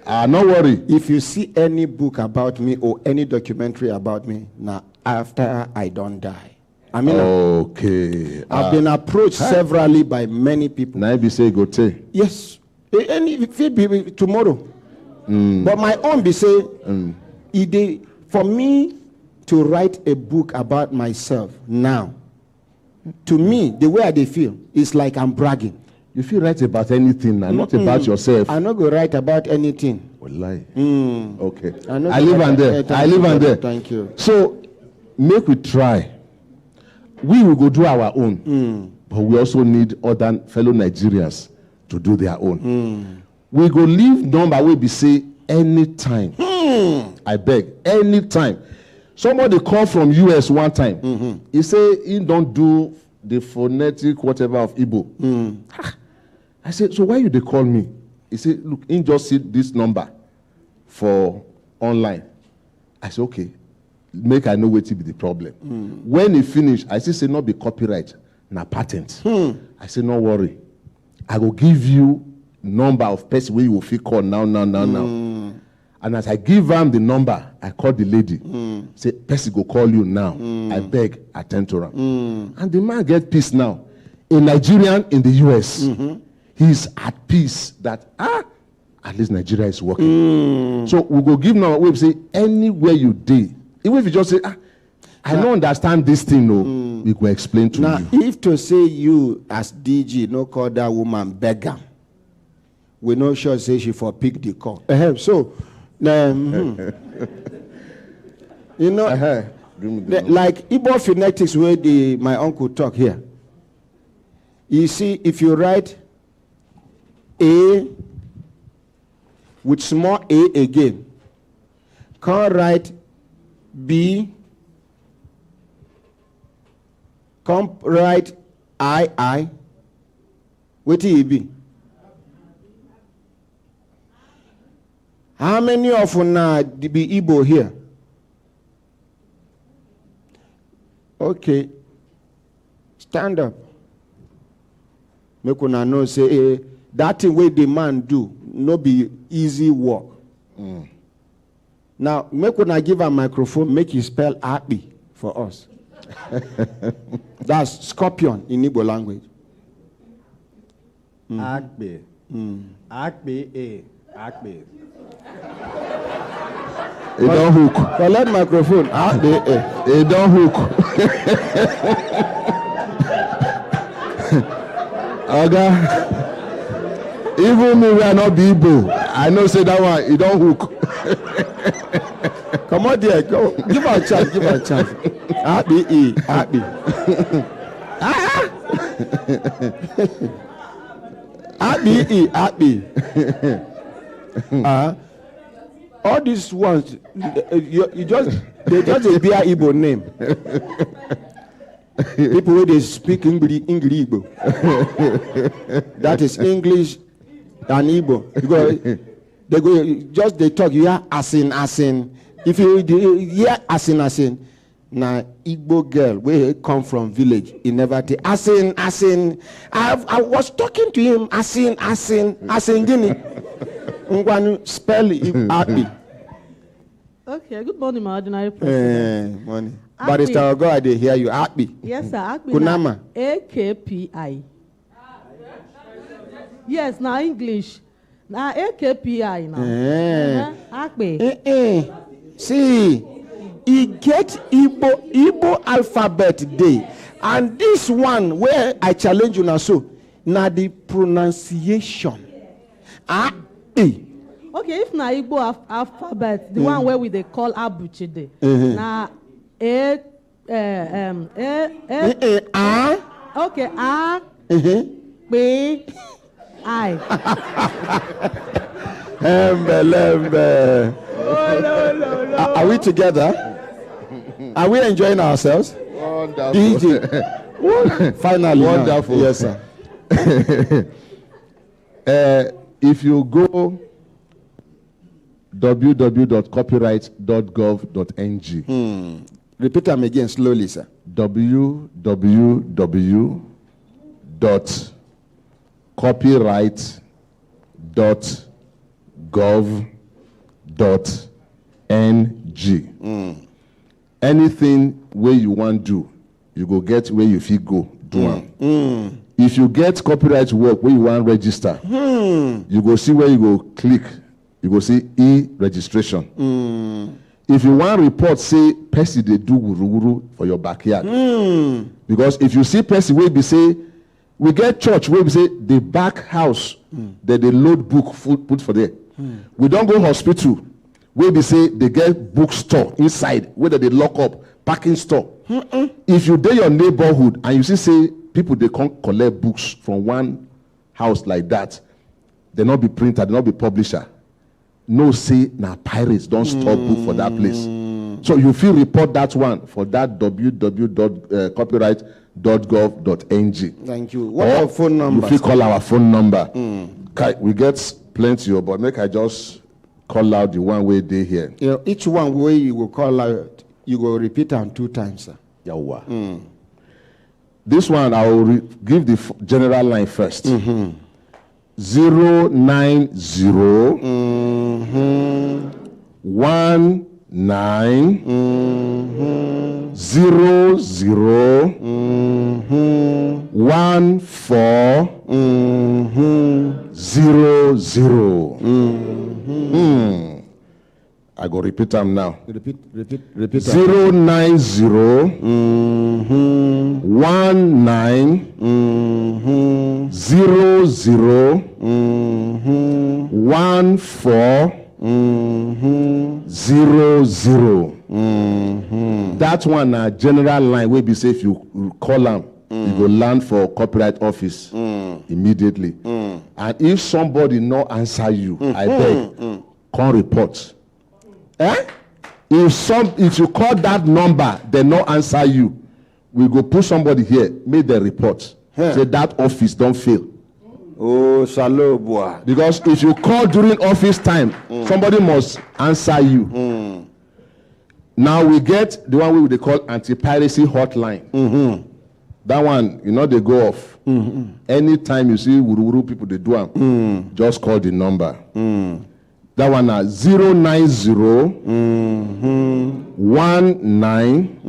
No worry. If you see any book about me or any documentary about me, now after I don't die. I mean, okay. I've been approached severally by many people. Now be say go take. Yes. And if it be tomorrow. But my own be say, for me to write a book about myself now, to me, the way I feel, is like I'm bragging. You feel write about anything now, not about yourself. I'm not going to write about anything. Wallahi. Okay. I live on there. I live on there. Thank you. So, make we try. We will go do our own. But we also need other fellow Nigerians to do their own. We go leave number we be say anytime. I beg, anytime. Somebody call from US one time. He say he don't do the phonetic whatever of Igbo. I said, so why you they call me? He said, look, he just see this number for online. I say, okay, make I know what be the problem. When he finish, I still say not be copyright, na patent. I say, no worry. I will give you number of person where you will feel call now. And as I give him the number, I call the lady. Say, person go call you now. I beg, attend to him. And the man get peace now. A Nigerian in the US, he's at peace that, at least Nigeria is working. So we go give now, we say, anywhere you did, even if you just say, I don't understand this thing, no, we will explain to now, you. if to say you as DG, no call that woman beggar, we no sure say she for pick the call. So, you know, like Igbo phonetics where my uncle talk here. You see, if you write A with small a again, can't write B, can't write I, what will it be? How many of you now be Igbo here? Okay, stand up. Make una know say that thing where the man do no be easy work. Now make una give a microphone, make you spell happy for us. That's scorpion in Igbo language. Akbe. Akbe. Akbe. It don't hook. Collect microphone. It don't hook. Okay. Even me, we are not be Igbo. I know say that one, it don't hook. Come on there, go. Give her a chance, give her a chance. Happy. Happy. All these ones, they just a bare Igbo name. People who they speak English Igbo. That is English and Igbo. Because they talk, you hear asin. If you hear asin, na Igbo girl where he come from village, he never take asin. I was talking to him, asin gini. Ngwanu spell happy. Okay, good morning, my ordinary president. Morning. Barrister Ogo, I hear you happy. Yes, sir. Happy. Kunama. AKPI. Yes, now English. Now AKPI now. Happy. See, he get Igbo alphabet day. And this one where I challenge you now, so now the pronunciation. Okay, if na Igbo alphabet, the one where we they call Abuchide. Na okay, B, I. Are we together? Are we enjoying ourselves? Wonderful. DJ. Finally. Wonderful. Now. Yes, sir. If you go www.copyright.gov.ng. Repeat them again slowly, sir. www.copyright.gov.ng. Anything where you want to do, you go get where you feel go do them. If you get copyright work where you want to register, you go see where you go click. You go see e-registration. If you want report, say person they do wuru for your backyard. Because if you see person where be say we get church where we say the back house that they load book put for there. We don't go hospital where we say they get bookstore inside where they lock up parking store. If you dey your neighborhood and you say people they can't collect books from one house like that, they not be printer, they not be publisher. No say na pirates don't store book for that place. So you feel report that one for that www.copyright.gov.ng. Thank you. What our phone number? You feel call our phone number. We get plenty, but make I just call out the one way they here. You know, each one way you will call out, you will repeat them 2 times, sir. Yahweh. This one I will give the general line first. 090 19 00 1400. I go repeat them now. Repeat. 090 19 00 1400. That one na general line wey be say if you call am, you go land for copyright office immediately. And if somebody no answer you, I beg, come report. If you call that number, they no answer you, we go put somebody here, make the report. Say that office don't fail. Oh, shalom, boy. Because if you call during office time, somebody must answer you. Now we get the one we call anti-piracy hotline. That one, they go off. Anytime you see wuru people, they do them. Just call the number. That one is 090 19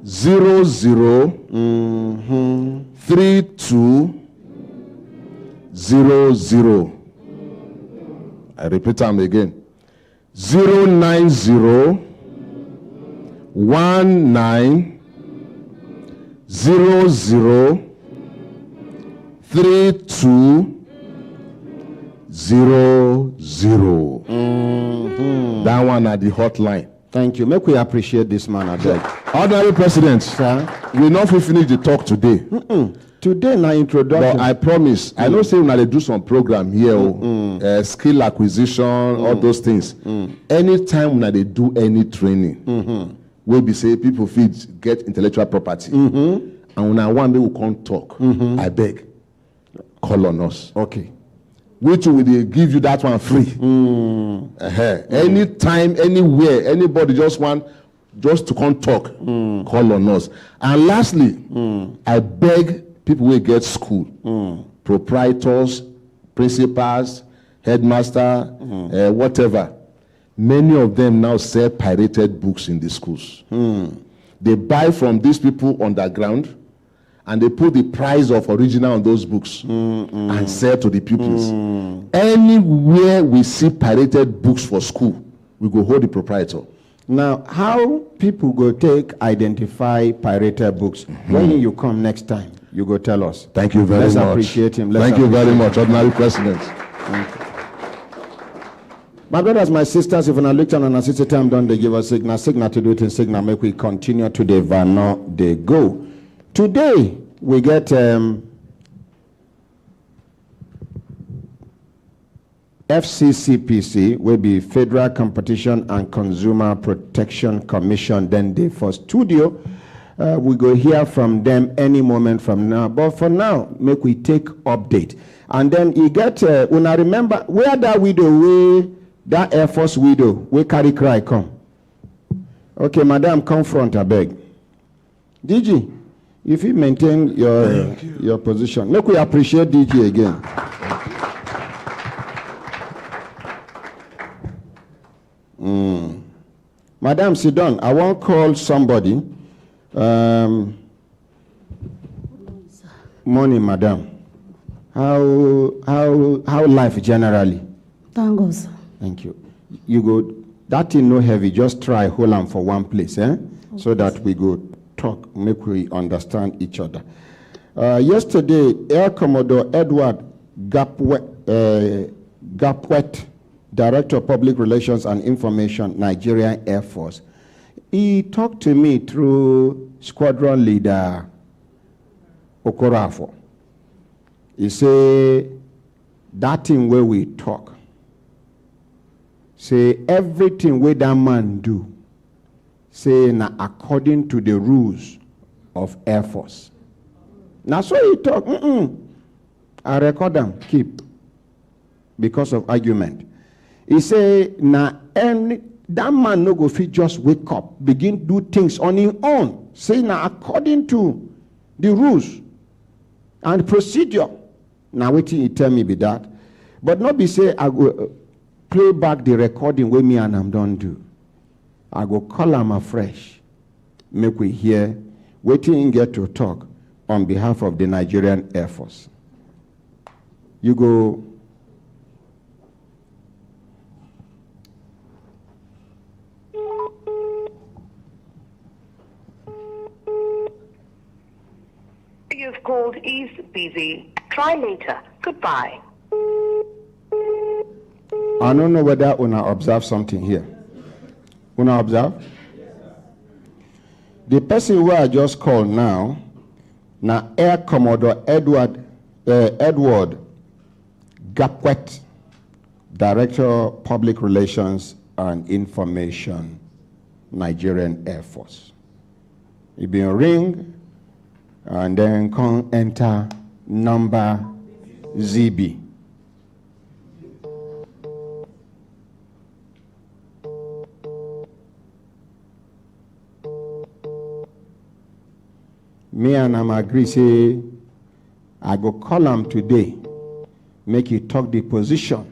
00 3200. I repeat them again. 090 19 00 3200. That one at the hotline. Thank you. Make we appreciate this man, I beg. Ordinary President, sir, we not finish the talk today. Today, na introduction. But I promise, I know say when they do some program here, skill acquisition, all those things. Anytime when they do any training, we be say people feed get intellectual property, and when I want we will come talk, I beg, call on us. Okay. Which will they give you that one free? Anytime, anywhere, anybody just to come talk, call on us. And lastly, I beg people who get school, proprietors, principals, headmaster, whatever. Many of them now sell pirated books in the schools. They buy from these people underground, and they put the price of original on those books and sell to the pupils. Anywhere we see pirated books for school, we go hold the proprietor. Now, how people go identify pirated books? When you come next time, you go tell us. Thank you very much. Let's appreciate him. Thank you very much, Ordinary President. My brothers, my sisters, if you look down on a sister time, don't they give us signal to do it in signal, make we continue to the Vano they go. Today, we get FCCPC, will be Federal Competition and Consumer Protection Commission, then they for studio. We go hear from them any moment from now. But for now, make we take update. And then you get, when I remember, where that widow, that Air Force widow, we carry cry come. Okay, madam, confront, I beg. DG. If you maintain your position, make we appreciate DG again. Madam, sit down. I won't call somebody. Morning, madam. How life generally? Thank God, sir. Thank you. You go. That thing no heavy. Just try hold on for one place, Okay, so that we go. Talk, make we understand each other. Yesterday, Air Commodore Edward Gapwet, Director of Public Relations and Information, Nigerian Air Force, he talked to me through Squadron Leader Okorafo. He say that thing where we talk, say everything where that man do, say na according to the rules of Air Force. Now so he talk, I record them, keep, because of argument. He say, na any that man no go fit just wake up, begin do things on his own. Say na according to the rules and procedure. Now wetin he tell me be that. But not be say I go play back the recording with me and I'm done do. I go call him afresh. Make we hear wetin he get to talk on behalf of the Nigerian Air Force. You go. You've called is busy. Try later. Goodbye. I don't know whether una observe something here. Una observe? The person who I just called now, na Air Commodore Edward Gapwet, Director Public Relations and Information, Nigerian Air Force. He been ring and then come enter number ZB. Me and him agree say I go call him today, make he talk the position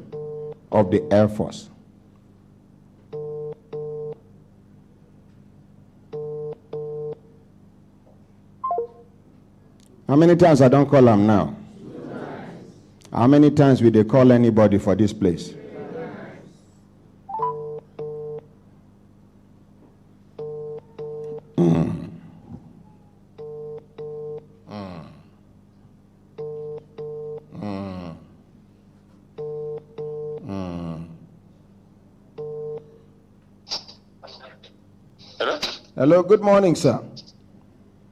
of the Air Force. How many times I don't call him now? How many times will they call anybody for this place? Hello? Hello, good morning, sir.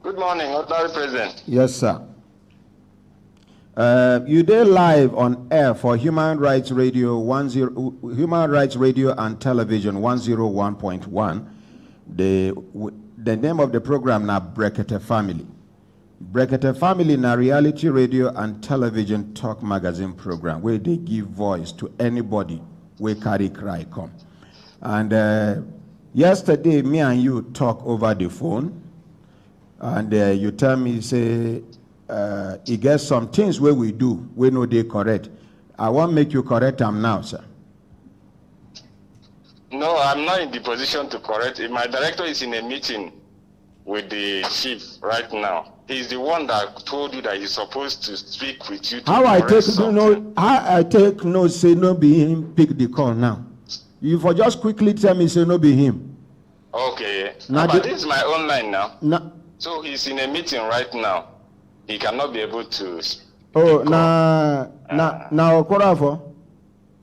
Good morning, Honorary President. Yes, sir. You did live on air for Human Rights Radio Human Rights Radio and Television 101.1. The name of the program na Brekete Family. Brekete Family na reality radio and television talk magazine program where they give voice to anybody where carry cry come. And yesterday, me and you talk over the phone, and you tell me, say, you get some things where we do, we know they correct. I want to make you correct them now, sir. No, I'm not in the position to correct it. My director is in a meeting with the chief right now. He's the one that told you that he's supposed to speak with you. How I take no, say no be him, pick the call now. You for just quickly tell me, say no be him. Okay. Now But this is my own line now. So he's in a meeting right now. He cannot be able to. Oh, now Okorafo.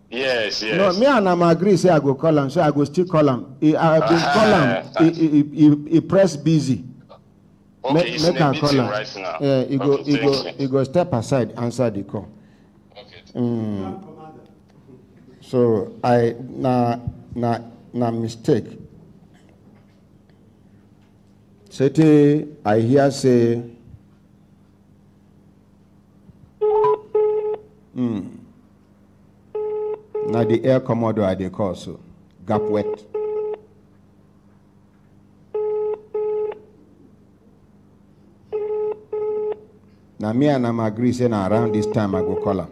Yes. No, me and him agree. Say I go call him. So I go still call him. I been call him. He press busy. Okay, he's in a meeting right now. He go step aside, answer the call. Okay. So I na mistake. Say I hear say. Now the Air Commodore they call so gap wet. Now me and him agree saying around this time I go call him.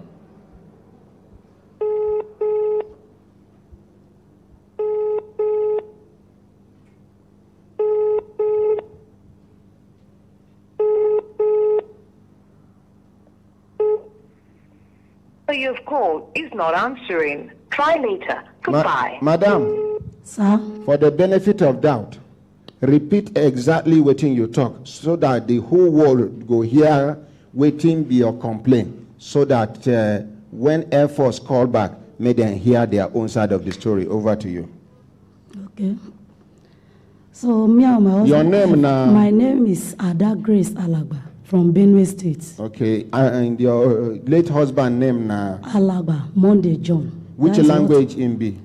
You've called is not answering. Try later. Goodbye. Madam, Sir? for the benefit of doubt, repeat exactly what you talk so that the whole world go hear waiting be your complaint so that when Air Force call back, may them hear their own side of the story. Over to you. Okay. So, me and my husband. Your name now? My name is Ada Grace Alagba from Benue State. Okay, and your late husband name now? Alagba, Monday John. Which That's language in be?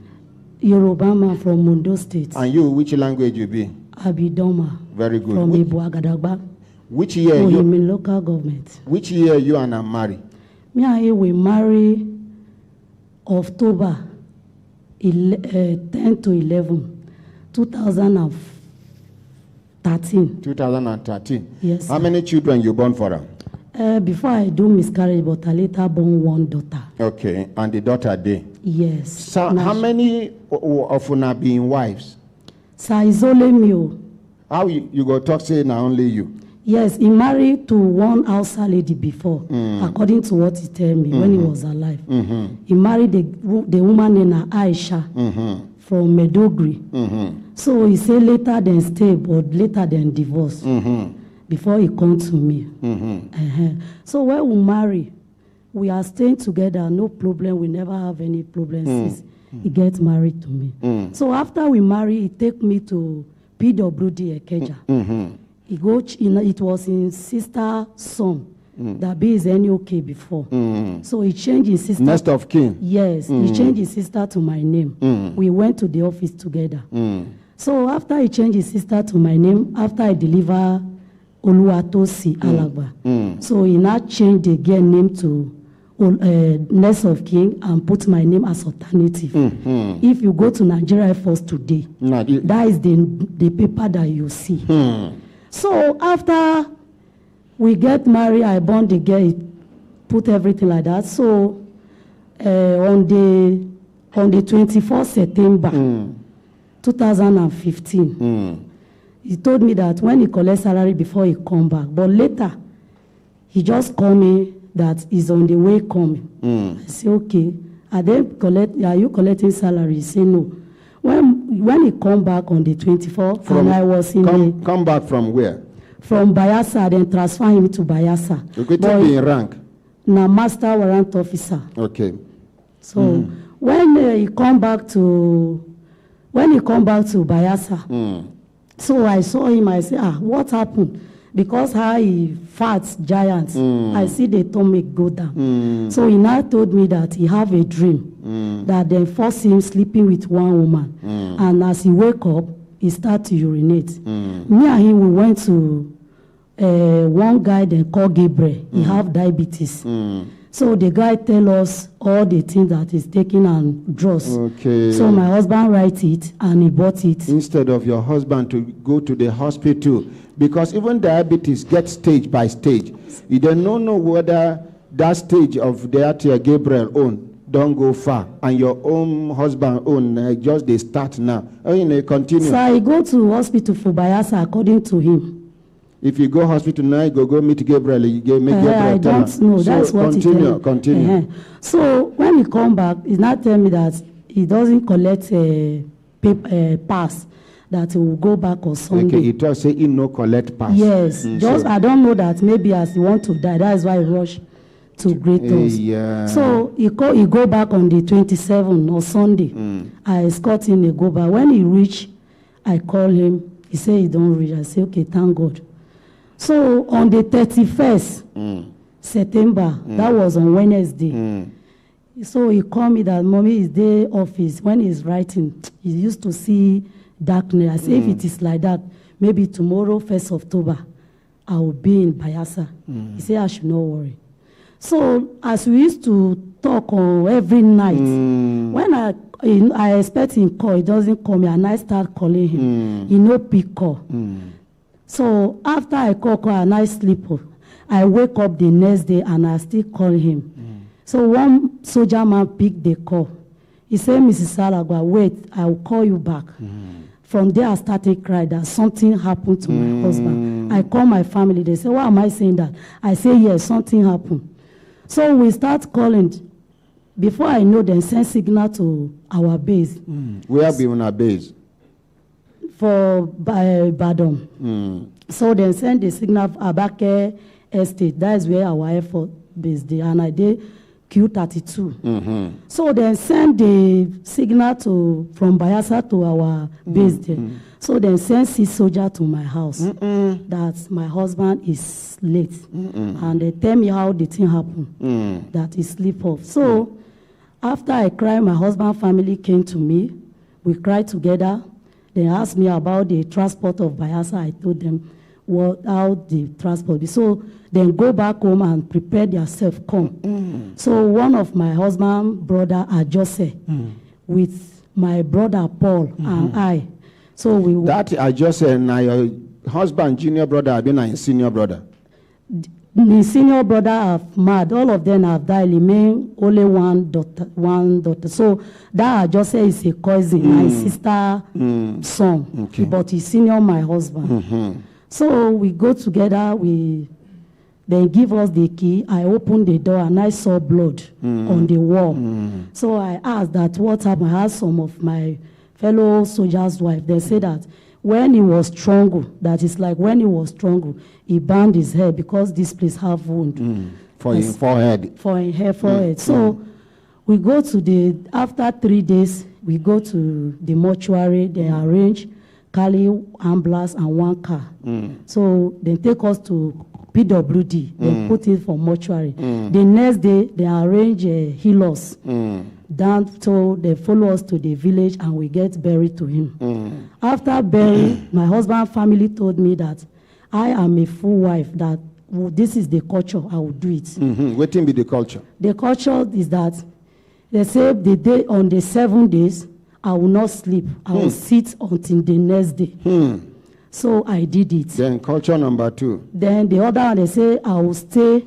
Yoruba man from Mondo State. And you, which language you be? Abidoma. Very good. From Ibuagadagba. Which year you? In local government. Which year you and I marry? Me and he we marry October 10 to 11, 2013. 2013. Yes. How sir. many children you born for her? Before I do miscarriage, but I later born one daughter. Okay, and the daughter day. Yes. So Now how many of una being wives? Sir, it's only me. How you go talk say now only you? Yes, he married to one outside lady before, according to what he tell me when he was alive. He married the woman named Aisha from Medogri. So he said later than stay, but later than divorce. Before he come to me. So when we marry, we are staying together, no problem. We never have any problem since he gets married to me. So after we marry, he take me to PWD Ekeja. He go, it was his sister's son that be his NOK before. So he changed his sister. Next of kin. Yes, he changed his sister to my name. We went to the office together. So after he changed his sister to my name, after I deliver Oluwatosi Alagba, so he now changed the girl name to Next of King and put my name as alternative. If you go to Nigeria Force today, that is the paper that you see. So after we get married, I born the girl, put everything like that. So on the 24th September 2015, he told me that when he collect salary before he come back, but later he just called me that he's on the way coming. I say okay. Are you collecting salary? He say no. When he come back on the 24th, and I was in come back from where? From Bayelsa, then transfer him to Bayelsa. Okay, to be in rank. Now master warrant officer. Okay. So when he come back to Bayelsa, so I saw him. I say, what happened? Because how he fat giant, I see the stomach go down. So he now told me that he have a dream that they force him sleeping with one woman, and as he wake up, he start to urinate. Me and him, we went to one guy they call Gabriel. He have diabetes. So the guy tell us all the things that he's taking and drugs. Okay. So my husband write it and he bought it. Instead of your husband to go to the hospital, because even diabetes gets stage by stage. You don't know whether that stage of the Gabriel own don't go far, and your own husband own just they start now. Continue. So I go to hospital for Bayelsa according to him. If you go hospital now, you go meet Gabriel. You go meet Gabriel. I don't know. That's what he tell me. Continue. So when he come back, he's not telling me that he doesn't collect a pass, that he will go back on Sunday. Okay, he just say he no collect pass. Yes, just I don't know that maybe as he want to die, that is why he rush to greet us. Yeah. So he go back on the 27th or Sunday. I escort him to go back. When he reach, I call him. He say he don't reach. I say okay, thank God. So on the 31st September, that was on Wednesday. So he called me that mommy is there office. When he's writing, he used to see darkness. I say if it is like that, maybe tomorrow, 1st October, I will be in Bayelsa. He said I should not worry. So as we used to talk every night, when I expect him call, he doesn't call me, and I start calling him. He no pick call. So after I call and I sleep off, I wake up the next day and I still call him. So one soldier man picked the call. He said, Mrs. Salagwa, wait, I will call you back. From there, I started crying that something happened to my husband. I call my family. They say, why am I saying that? I say, yes, something happened. So we start calling. Before I know, they send signal to our base. Where be on our base? For Badon. So they send the signal to Abake Estate. That is where our Air Force base is. And I did Q32. So they send the signal from Bayelsa to our base there. So they send 6 soldiers to my house that my husband is late. And they tell me how the thing happened, that he sleep off. So after I cried, my husband's family came to me. We cried together. They asked me about the transport of Bayelsa. I told them how the transport be. So then go back home and prepare themselves, come. So one of my husband's brother, Ajose, with my brother Paul and I. So we That I just said, now your husband, junior brother, I've been a senior brother. the senior brother have mad. All of them have died. Remain only one daughter. So that I just say is a cousin, my sister son. Okay. But he's senior my husband. So we go together. We then give us the key. I opened the door and I saw blood on the wall. So I asked that what happened. I asked some of my fellow soldiers' wife. They say that when he was strangled, that is like when he was strangled, he burned his head because this place have wound. For his forehead. For his hair forehead. So we go to after 3 days, we go to the mortuary. They arrange Cali ambulance and one car. So they take us to PWD. They put it for mortuary. The next day, they arrange healers down, so they follow us to the village and we get buried to him. After burying, my husband's family told me that I am a full wife, that this is the culture, I will do it. What be the culture? The culture is that they say on the 7 days, I will not sleep. I will sit until the next day. So I did it. Then culture number 2. Then the other one, they say I will stay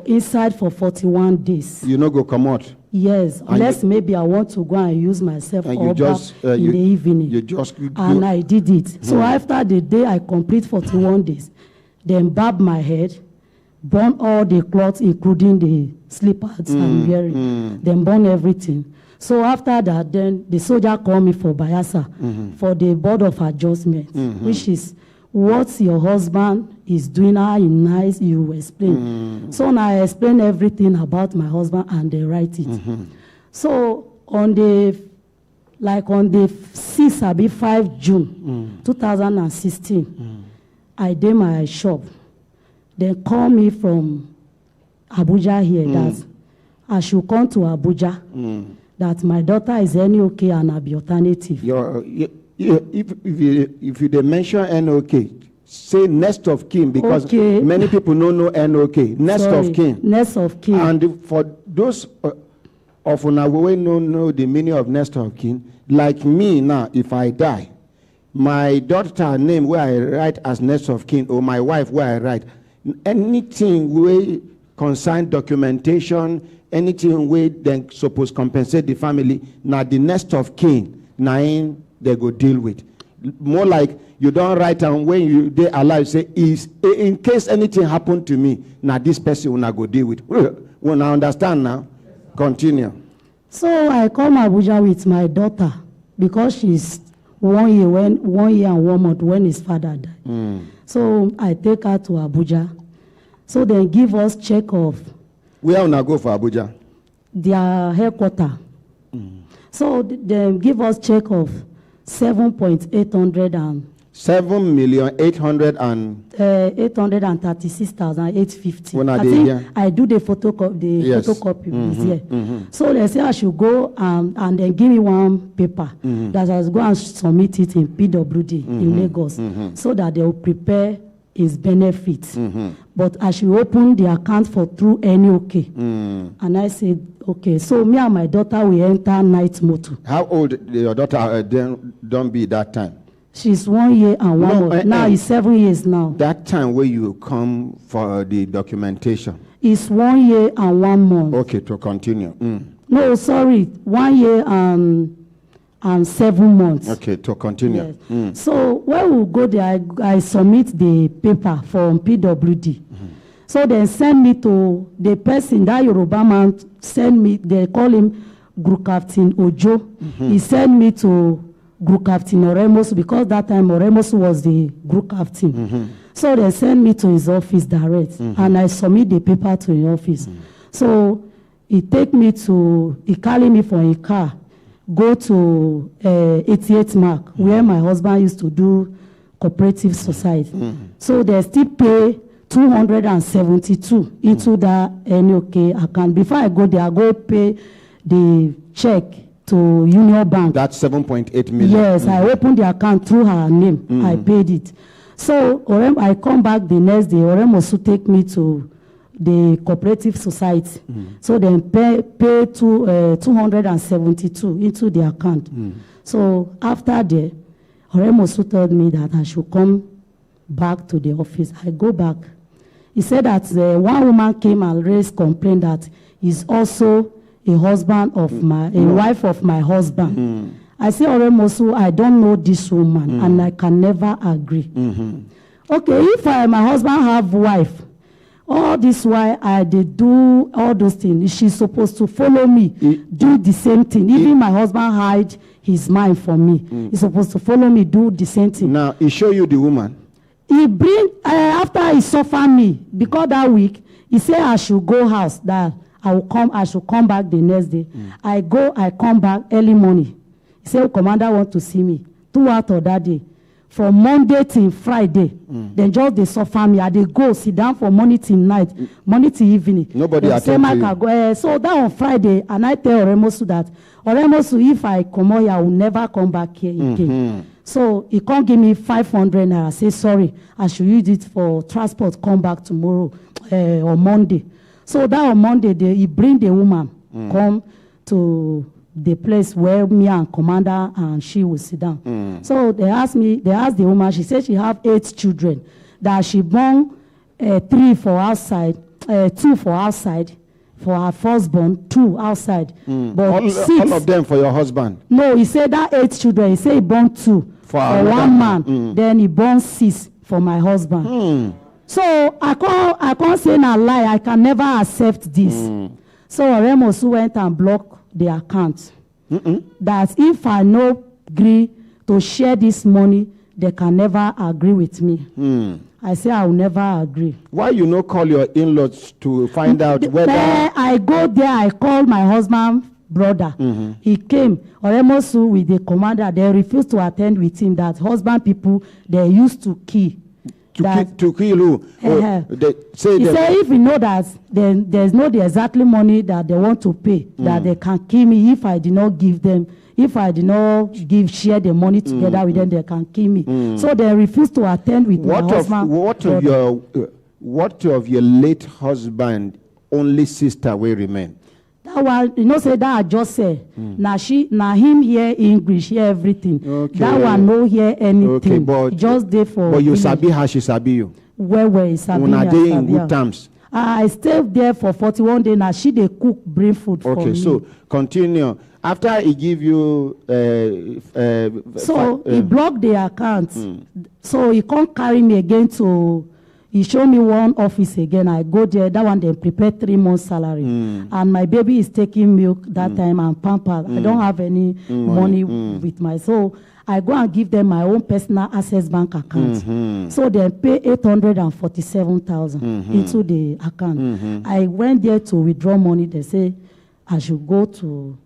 inside for 41 days. You no go come out. Yes, unless maybe I want to go and use myself And or you just, in the evening. You just And I did it. So after the day I complete 41 days, then barb my head, burn all the clothes, including the slippers I'm wearing, then burn everything. So after that, then the soldier called me for Bayelsa for the board of adjustment, which is what your husband is doing, how he nice, you explain. So now I explain everything about my husband and they write it. So on the 6th, I'll be 5 June 2016, I did my shop. They call me from Abuja here that I should come to Abuja, that my daughter is NOK and I'll be alternative. If you mention NOK, say next of kin, because many people don't know NOK. Next of kin. Next of kin. And for those of una who don't know the meaning of next of kin, like me now, if I die, my daughter name where I write as next of kin, or my wife where I write, anything where concern documentation, anything where they suppose compensate the family, now the next of kin, now they go deal with. More like you don't write down when they alive, say, in case anything happened to me, now this person will not go deal with. Will now understand now? Continue. So I come Abuja with my daughter because she's 1 year and 1 month when his father died. So I take her to Abuja. So they give us check of. Where will go for Abuja? Their headquarters. So they give us check of 7,800 and 7,836,850. I do the photocopy. Photocopy is here. So they say I should go and then give me one paper that I will go and submit it in PWD in Lagos, so that they will prepare his benefits. But I should open the account through NOK. And I said, okay. So me and my daughter we enter night motor. How old your daughter don't be that time? She's 1 year and 1 month. Now it's 7 years now. That time where you come for the documentation? It's 1 year and 1 month. Okay, to continue. No, sorry, 1 year and 7 months. Okay, to continue. Yes. So when we go there, I submit the paper from PWD. So they send me to the person, that Yoruba man send me, they call him Group Captain Ojo. He sent me to Group Captain Oremos, because that time Oremos was the group captain. So they send me to his office direct, and I submit the paper to his office. So he carry me for a car, go to 88 Mark, where my husband used to do cooperative society. So they still pay 272 into that NOK account. Before I go there, I go pay the check to Union Bank. That's 7.8 million. Yes, I opened the account through her name. I paid it. So I come back the next day. Orem also take me to the cooperative society. So then pay 272 into the account. So after that, Oremosu told me that I should come back to the office. I go back. He said that one woman came and raised complaint that he's also a husband of a wife of my husband. I say, Oremosu, I don't know this woman, and I can never agree. Okay, if my husband have wife, all this while I did do all those things, she's supposed to follow me, do the same thing. Even my husband hide his mind from me. He's supposed to follow me, do the same thing. Now, he show you the woman. He bring, after he suffer me, because that week, he said I should go house, that I should come back the next day. I come back early morning. He said, Commander want to see me. 2 hours of that day. From Monday till Friday. Then just they suffer me. They go sit down from morning till night, morning till evening. Nobody attend to you. So that on Friday, and I tell Oremosu that, Oremosu, if I come out here, I will never come back here again. So he can't give me 500 naira. I say, sorry, I should use it for transport, come back tomorrow or Monday. So that on Monday, he bring the woman, come to the place where me and Commander and she will sit down. So they asked the woman, she said she have 8 children, that she born 3 for outside, 2 for outside, for her firstborn, 2 outside. But all of them for your husband? No, he said that 8 children, he said he born 2 for one man, then he born 6 for my husband. So I can't say a lie, I can never accept this. So Oremosu went and blocked the account. That if I no agree to share this money, they can never agree with me. I say I will never agree. Why you no call your in-laws to find out whether... I go there, I call my husband brother. He came, Oremosu with the commander, they refused to attend with him, that husband people, they used to kill. To kill who? They say he said if you know that, then there's no the exactly money that they want to pay, that they can kill me if I did not give them. If I did not share the money together with them, they can kill me. So they refuse to attend with my husband. What of your late husband only sister will remain? That one, you know, say that I just say. Now him hear English, hear everything. Okay. That one no hear anything. Okay, but just there for. But you sabi how she sabi you. Where sabi me? Una dey in good terms. I stayed there for 41 days. Now she they cook, bring food for me. Okay, so continue. After he give you, so he blocked the account. So he can't carry me again to. He showed me one office again. I go there. That one they prepare 3 months salary, and my baby is taking milk that time and pamper. I don't have any money with my, so I go and give them my own personal access bank account. So they pay 847,000 into the account. I went there to withdraw money. They say I should go to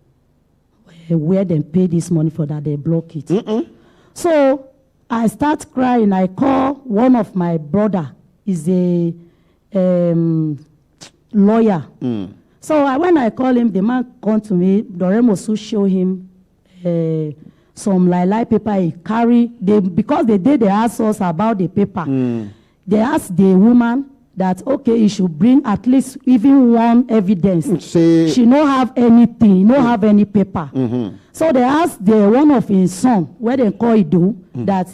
where they pay this money for that. They block it. So I start crying. I call one of my brother. Is a lawyer. So when I call him, the man come to me, Oremosu show him some lie paper he carry. Because the day they asked us about the paper, they asked the woman that, okay, he should bring at least even one evidence. She no have anything, no have any paper. So they asked one of his son, where they call Ido, that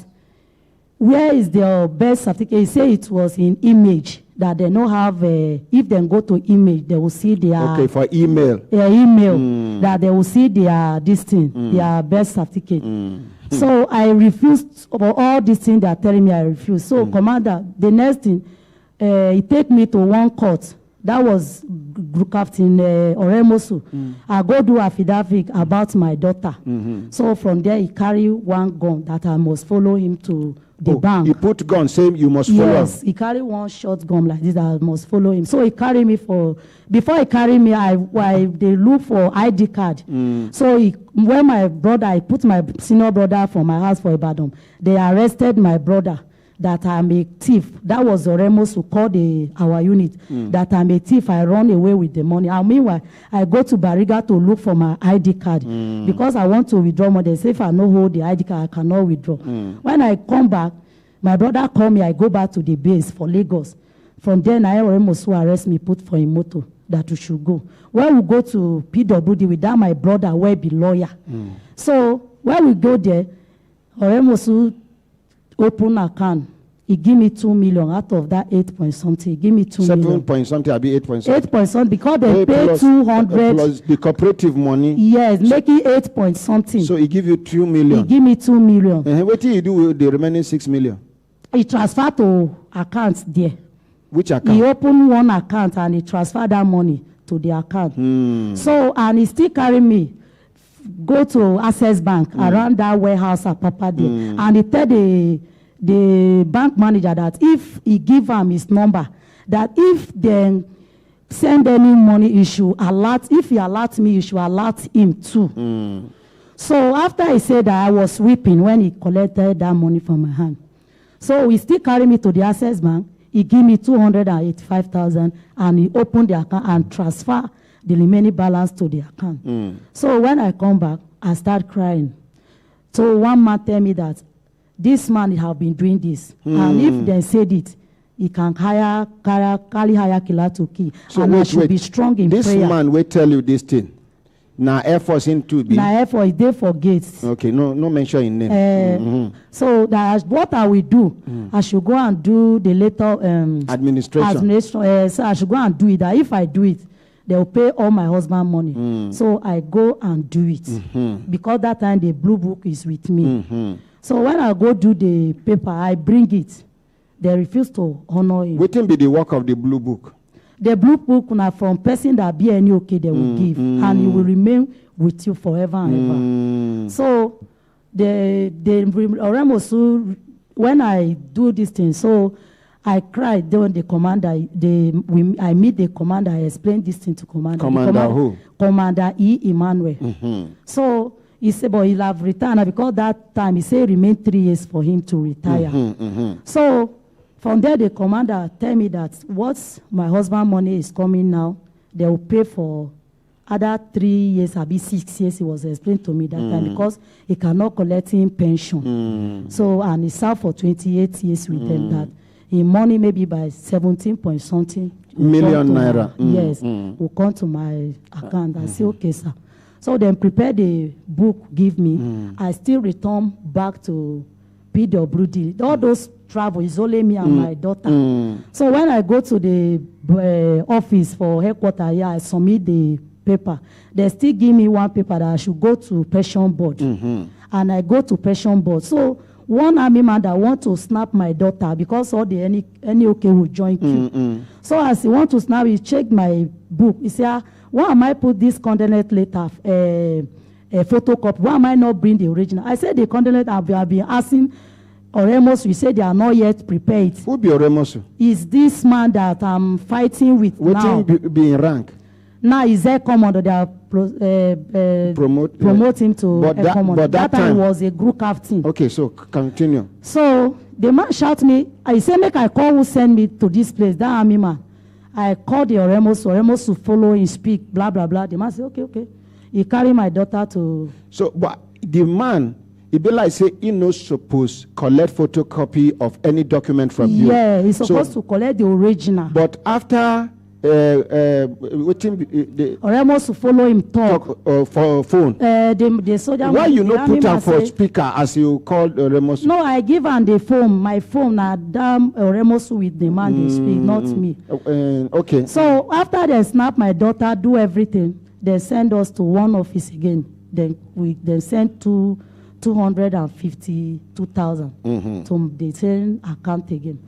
where is the birth certificate? He said it was in image, that they don't have, if they go to image, they will see their... Okay, for email. Email, that they will see their, this thing, their birth certificate. So I refused, for all these things they are telling me, I refused. So Commander, the next thing, he take me to one court. That was Group Captain Oremosu. I go do affidavit about my daughter. So from there, he carry one gun that I must follow him to the bank. He put gun, saying you must follow him. Yes, he carry one short gun like this that I must follow him. So he carry me for, before he carry me, they look for ID card. So when my brother, I put my senior brother from my house for Ibadan, they arrested my brother. That I'm a thief. That was Oremosu who called our unit. That I'm a thief. I run away with the money. And meanwhile, I go to Bariga to look for my ID card because I want to withdraw money. They say if I no hold the ID card, I cannot withdraw. When I come back, my brother called me. I go back to the base for Lagos From there, I almost arrest me, put for a motor that we should go. When we go to PWD without my brother, where be lawyer. So when we go there, almost open account. He give me 2 million out of that 8 point something. He give me 2 million. 7 point something, I'll be 8 point something. 8 point something because they pay plus, 200. Plus the cooperative money. Yes, making 8 point something. So he give you 2 million. He give me 2 million. And what do you do with the remaining 6 million? He transfer to account there. Which account? He opened one account and he transferred that money to the account. So, and he still carry me, go to Access Bank around that warehouse at Papa there. And he tell the bank manager that if he give him his number, that if they send any money, he should alert, if he alert me, he should alert him too. So after he said that, I was weeping when he collected that money from my hand. So he still carry me to the Access Bank. He give me 285,000 and he opened the account and transfer the remaining balance to the account. So when I come back, I start crying. So one man tell me that this man have been doing this. And if they said it, he can carry higher killer to kill. So and I should be strong in prayer. This man will tell you this thing. Now Air Force in 2B. Now Air Force, they forget. Okay, no mention in name. So that what I will do, I should go and do the later administration. So I should go and do it. That if I do it, they will pay all my husband money. So I go and do it. Because that time the blue book is with me. So when I go do the paper, I bring it. They refuse to honor it. What will be the work of the blue book? The blue book now from person that be any okay they will give, and it will remain with you forever and ever. So when I do this thing, so I cried during the commander. I meet the commander. I explained this thing to commander. Commander who? Commander E. Emmanuel. So he said, but he'll have retired because that time he said remain 3 years for him to retire. So from there, the commander tell me that once my husband money is coming now, they will pay for other 3 years, I'll be 6 years. He was explained to me that time because he cannot collect him pension. So, and he served for 28 years with them that his money maybe by 17 point something million naira. Yes, will come to my account. I say, okay, sir. So then prepare the book, give me. I still return back to PWD. All those travel is only me and my daughter. So when I go to the office for headquarters, I submit the paper. They still give me one paper that I should go to pension board. And I go to pension board. So one army man that want to snap my daughter because all the any okay will join you. So as he want to snap, he check my book. He say, why am I put this condemned letter, a photocopy? Why am I not bring the original? I said the condemned have been asking Oremos, we say they are not yet prepared. Who be Oremos? Is this man that I'm fighting with now? Be in rank? Now is a commander. They are promote him to a commander. That time was a group captain. Okay, so continue. So the man shout me. I say, make I call who send me to this place. That army man. I called the Oremos to follow him, speak, blah, blah, blah. The man said, okay. He carry my daughter to... So, but the man, it be like say, he not supposed collect photocopy of any document from you. Yeah, he's supposed to collect the original. But after... Oremos to follow him talk for phone. The soldier. Why you not put him for speaker as you called Oremos? No, I give him the phone. My phone now damn Oremos with the man they speak, not me. Okay. So after they snap my daughter, do everything, they send us to one office again. Then we send 252,000 to the same account again.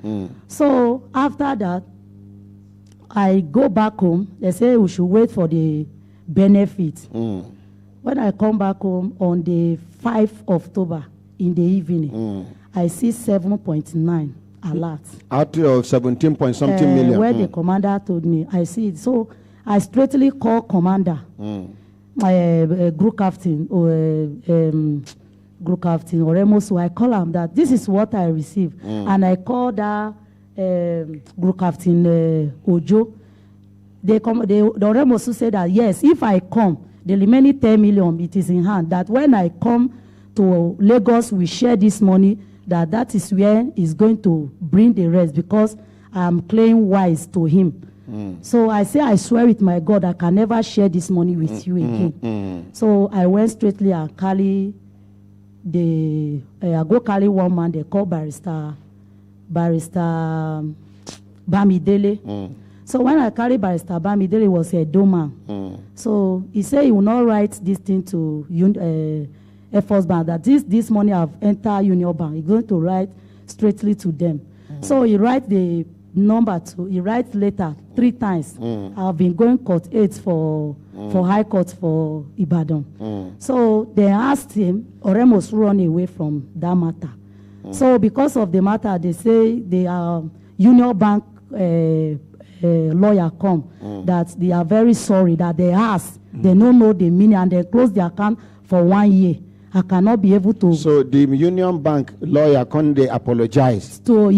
So after that, I go back home. They say we should wait for the benefit. When I come back home on the 5th of October in the evening, I see 7.9 alert. Out of 17 point something million. Where the commander told me, I see it. So I straightly call commander, group captain, Oremos. So I call him that this is what I received. And I call that group captain Ojo. The Oremos said that yes, if I come, the remaining 10 million it is in hand. That when I come to Lagos, we share this money. That is where is going to bring the rest because I'm playing wise to him. So I say, I swear with my God, I can never share this money with you again. So I went straightly and carry I go carry one man, they call Barrister Bamidele. So when I carry Barrister Bamidele, was a doorman. So he said he will not write this thing to Air Force Bank, that this money have entered Union Bank. He's going to write straightly to them. So he write the number he writes letter 3 times. I've been going court 8 for high court for Ibadan. So they asked him, Oremos run away from that matter. So because of the matter, they say the Union Bank lawyer come, that they are very sorry, that they asked, they don't know the meaning, and they close the account for 1 year. I cannot be able to. So the Union Bank lawyer, can they apologize? To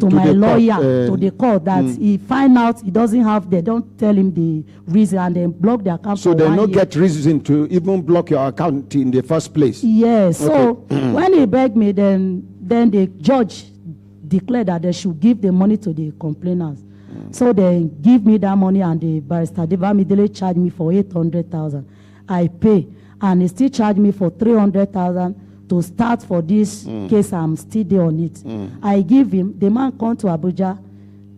my lawyer, to the court, that he find out he doesn't have, they don't tell him the reason, and they block the account so for 1 they year. don't get reason to even block your account in the first place? Yes. Okay. So when he begged me, then the judge declared that they should give the money to the complainants. So they give me that money, and the Barrister Bamidele charged me for 800,000. I pay. And he still charged me for 300,000 to start for this case. I'm still there on it. I give him, the man come to Abuja,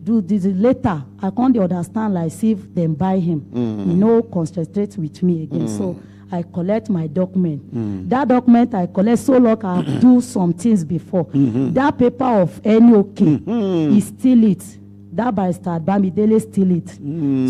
do this later. I can't understand, like, see if they buy him. He no concentrate with me again. So I collect my document. That document I collect so long, I do some things before. That paper of NOK, he steal it. That Barrister Bamidele steal it.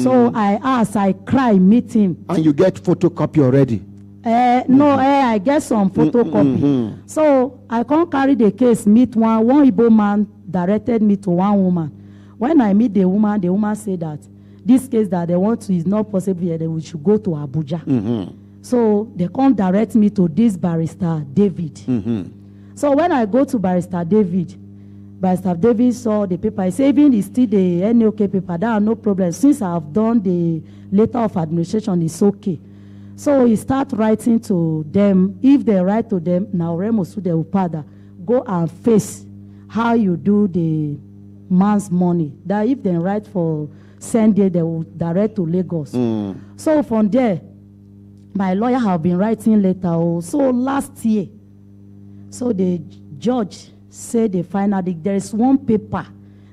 So I ask, I cry, meet him. And you get photocopy already? I get some photocopy. So I can't carry the case, meet one Igbo man directed me to one woman. When I meet the woman said that this case that they want to is not possible here, we should go to Abuja. So they can't direct me to this Barrister David. So when I go to Barrister David saw the paper. He said, even it's still the NOK paper, there are no problem. Since I have done the letter of administration, it's okay. So he start writing to them. If they write to them, now Remosu de Upada, go and face how you do the man's money. That if they write for Sunday, they will direct to Lagos. So from there, my lawyer have been writing letter. So last year, so the judge said there is one paper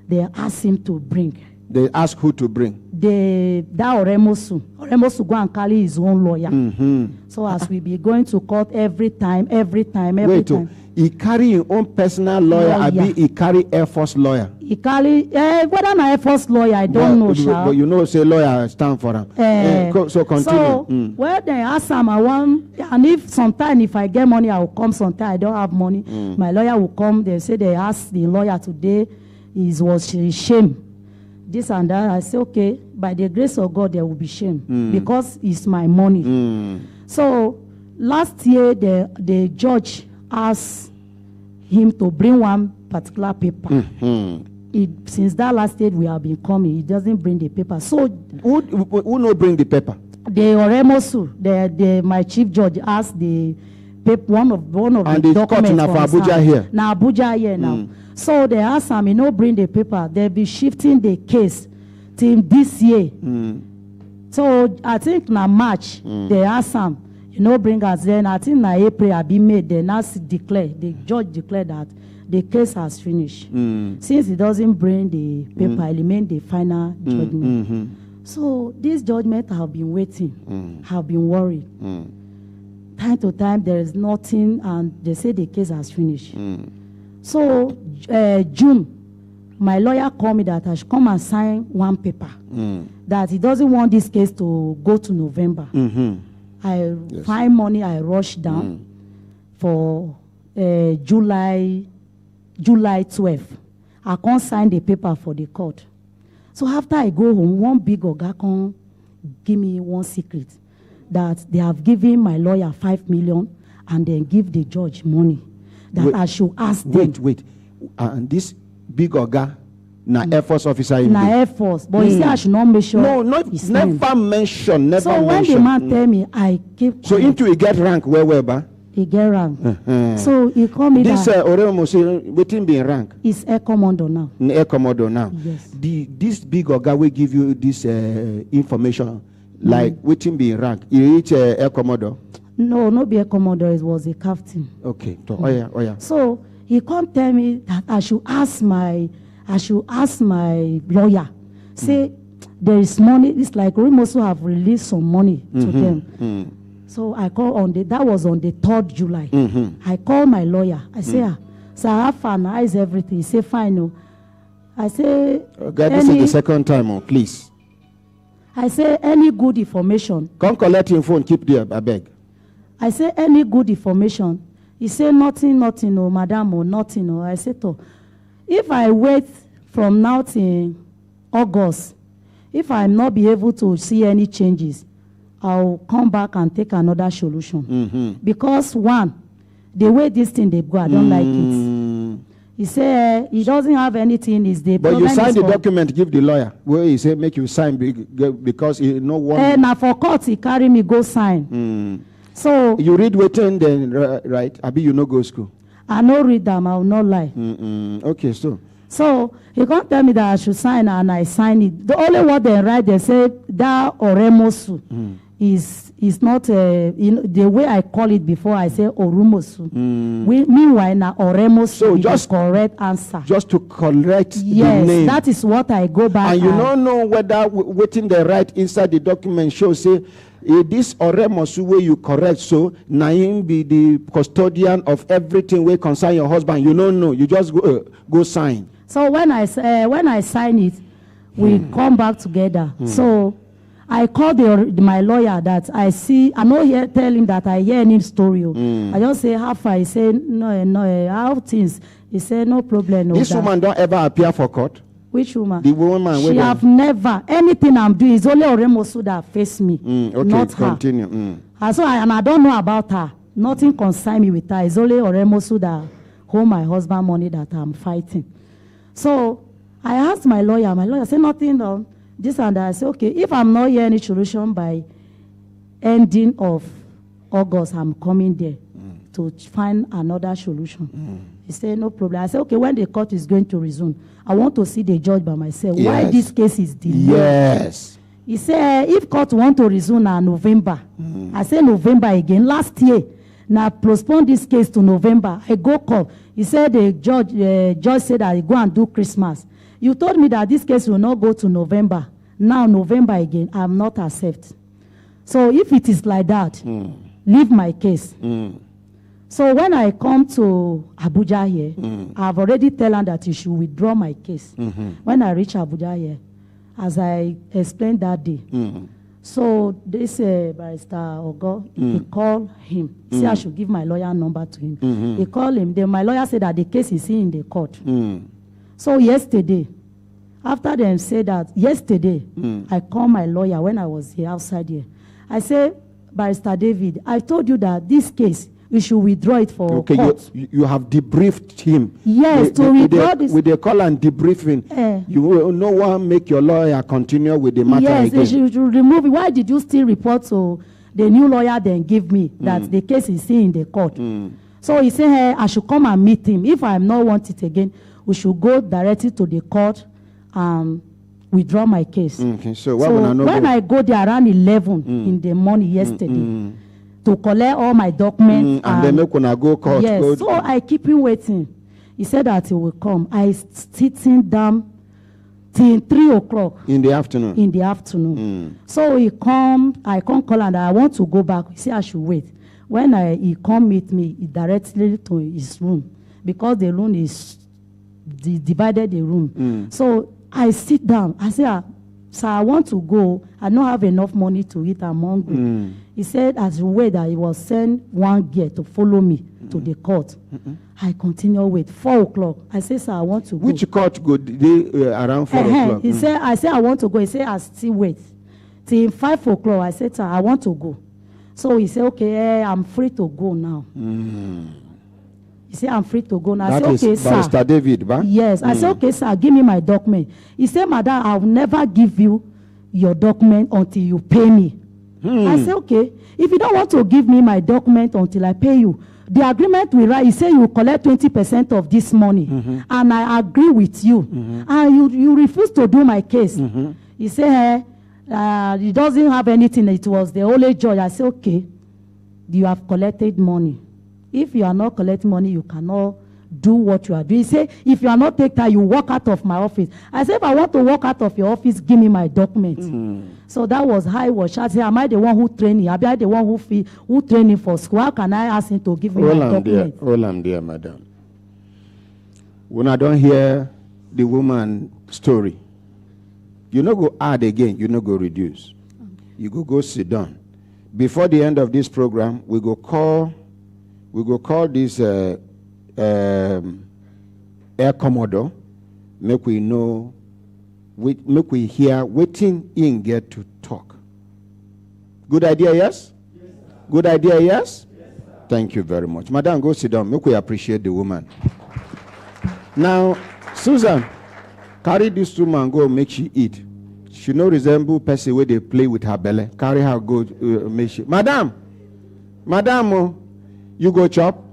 they asked him to bring. They ask who to bring? That Oremosu go and carry his own lawyer. So as we be going to court every time. He carry his own personal lawyer, he carry Air Force lawyer? He carry, whether an Air Force lawyer, I don't know, But you know, say lawyer stand for him. So continue. So, well, they ask him, and if sometime if I get money, I will come. Sometime I don't have money, my lawyer will come. They say they ask the lawyer today, was shame. This and that. I say, okay, by the grace of God, there will be shame because it's my money. So last year, the judge asked him to bring one particular paper. Since that last year, we have been coming. He doesn't bring the paper. So who no bring the paper? The Oremosu, my chief judge asked the paper, one of the documents. And the court for Abuja here. Now Abuja here now. So they asked him, bring the paper. They'll be shifting the case till this year. So I think now March, they asked him, bring us. Then I think now April I be made. Then the judge declared that the case has finished. Since he doesn't bring the paper, he made the final judgment. So this judgment have been waiting, have been worried. Time to time there is nothing, and they say the case has finished. So June, my lawyer called me that I should come and sign one paper that he doesn't want this case to go to November. I find money, I rush down for July 12. I can't sign the paper for the court. So after I go home, one big oga come give me one secret that they have given my lawyer 5 million and then give the judge money. That I should ask them. Wait. And this big oga, Air Force officer. Air Force. But he said I should not mention. No, never mention. So when the man tell me, I keep. So into he get rank where, ba? He get rank. So he call me This that Oremosu, waiting being rank. he's Air Commodore now. Air Commodore now. Yes. This big Oga will give you this information, like waiting being rank. You reach Air Commodore. No, not be Air Commodore. It was a captain. Okay. Oh yeah. So he come tell me that I should ask my lawyer. Say there is money. It's like Oremosu have released some money to them. So I call that was on the 3rd July. I call my lawyer. I say, sir, I have finalized everything. He say, fine. No. I say, this is the second time, please. I say, any good information. Come collect your phone, keep there, I beg. I say, any good information. He say, nothing, no, madam, or nothing. No. I say, if I wait from now till August, if I not be able to see any changes, I'll come back and take another solution. Because one, the way this thing they go, I don't like it. He say he doesn't have anything. Is the but you sign the document, give the lawyer. Where he say make you sign because he no one. Now for court he carry me go sign. So you read waiting then right? Abi you no go school. I no read them. I will not lie. Okay, so he can't tell me that I should sign and I sign it. The only word they write, they say that Oremosu is not the way I call it before. I say Orumosu. Meanwhile, now Oremosu is the correct answer. Just to correct the yes, name. that is what I go back. And you don't know whether waiting the right inside the document shows say this Oremosu way you correct, so Naim be the custodian of everything way concern your husband. You don't know. You just go sign. So when I sign it, we come back together. So I called my lawyer that I see. I know here tell him that I hear any story. I just say how far. He say no, how things. He said no problem. No, this woman don't ever appear for court. Which woman? The woman. She have never anything I'm doing. It's only Oremosu that face me, okay, not her. Continue. And I don't know about her. Nothing concern me with her. It's only Oremosu that hold my husband money that I'm fighting. So I asked my lawyer. My lawyer said nothing. No, this and that. I said okay. If I'm not hearing any solution by ending of August, I'm coming there to find another solution. He said no problem. I said okay. When the court is going to resume, I want to see the judge by myself. Yes. Why this case is delayed? Yes. He said if court want to resume now November. I said November again. Last year, now postpone this case to November. I go call. He said the judge said that he go and do Christmas. You told me that this case will not go to November. Now November again, I'm not accept. So if it is like that, leave my case. So when I come to Abuja here, I've already told him that he should withdraw my case. When I reach Abuja here, as I explained that day. So this barrister Ogo, he called him. Say I should give my lawyer number to him. He called him. Then my lawyer said that the case is in the court. So yesterday, after them said that, I called my lawyer when I was here outside here. I said, Barrister David, I told you that this case, you should withdraw it for court. You have debriefed him. Yes, to withdraw this. With the call and debriefing, you will no one make your lawyer continue with the matter again. Yes, they should remove it. Why did you still report to the new lawyer then give me that the case is still in the court? So he said, hey, I should come and meet him. If I am not want it again, we should go directly to the court and withdraw my case. Okay, so when I go there around 11 in the morning yesterday to collect all my documents. And then make una go court. Yes, so I keep him waiting. He said that he will come. I sitting down till 3 o'clock. In the afternoon? In the afternoon. So I come call and I want to go back. He said I should wait. When he come meet me, he directly to his room. Because the room is divided the room. So I sit down. I say, sir, I want to go. I don't have enough money to eat. I'm hungry. He said, as a way that he was send one girl to follow me to the court. I continue wait. 4 o'clock. I say, sir, I want to go. Which court go they, around 4 o'clock? He said, I said, I want to go. He said, I still wait. Till 5 o'clock, I said, sir, I want to go. So he said, okay, I'm free to go now. He said, I'm free to go now. I said, okay, sir. Barrister David, ba? Yes. I said, okay, sir, give me my document. He said, madam, I'll never give you your document until you pay me. I say, okay, if you don't want to give me my document until I pay you, the agreement we write, you say you collect 20% of this money, and I agree with you, and you refuse to do my case. You say, he doesn't have anything, it was the only judge. I say, okay, you have collected money. If you are not collecting money, you cannot do what you are doing. He say, if you are not taking that, you walk out of my office. I say, if I want to walk out of your office, give me my document. So that was how I was. I say, am I the one who trained him? Am I the one who trained him for school? How can I ask him to give me my document? Hold on there, madam. When I don't hear the woman story, you no go add again, you no go reduce. You go sit down. Before the end of this program, we go call this Air Commodore, make we know, make we hear waiting in get to talk. Good idea, yes? Good idea, yes? Thank you very much. Madam, go sit down. Make we appreciate the woman. Now, Susan, carry this woman, go make she eat. She no resemble person where they play with her belly. Carry her, go make she. Madam, you go chop.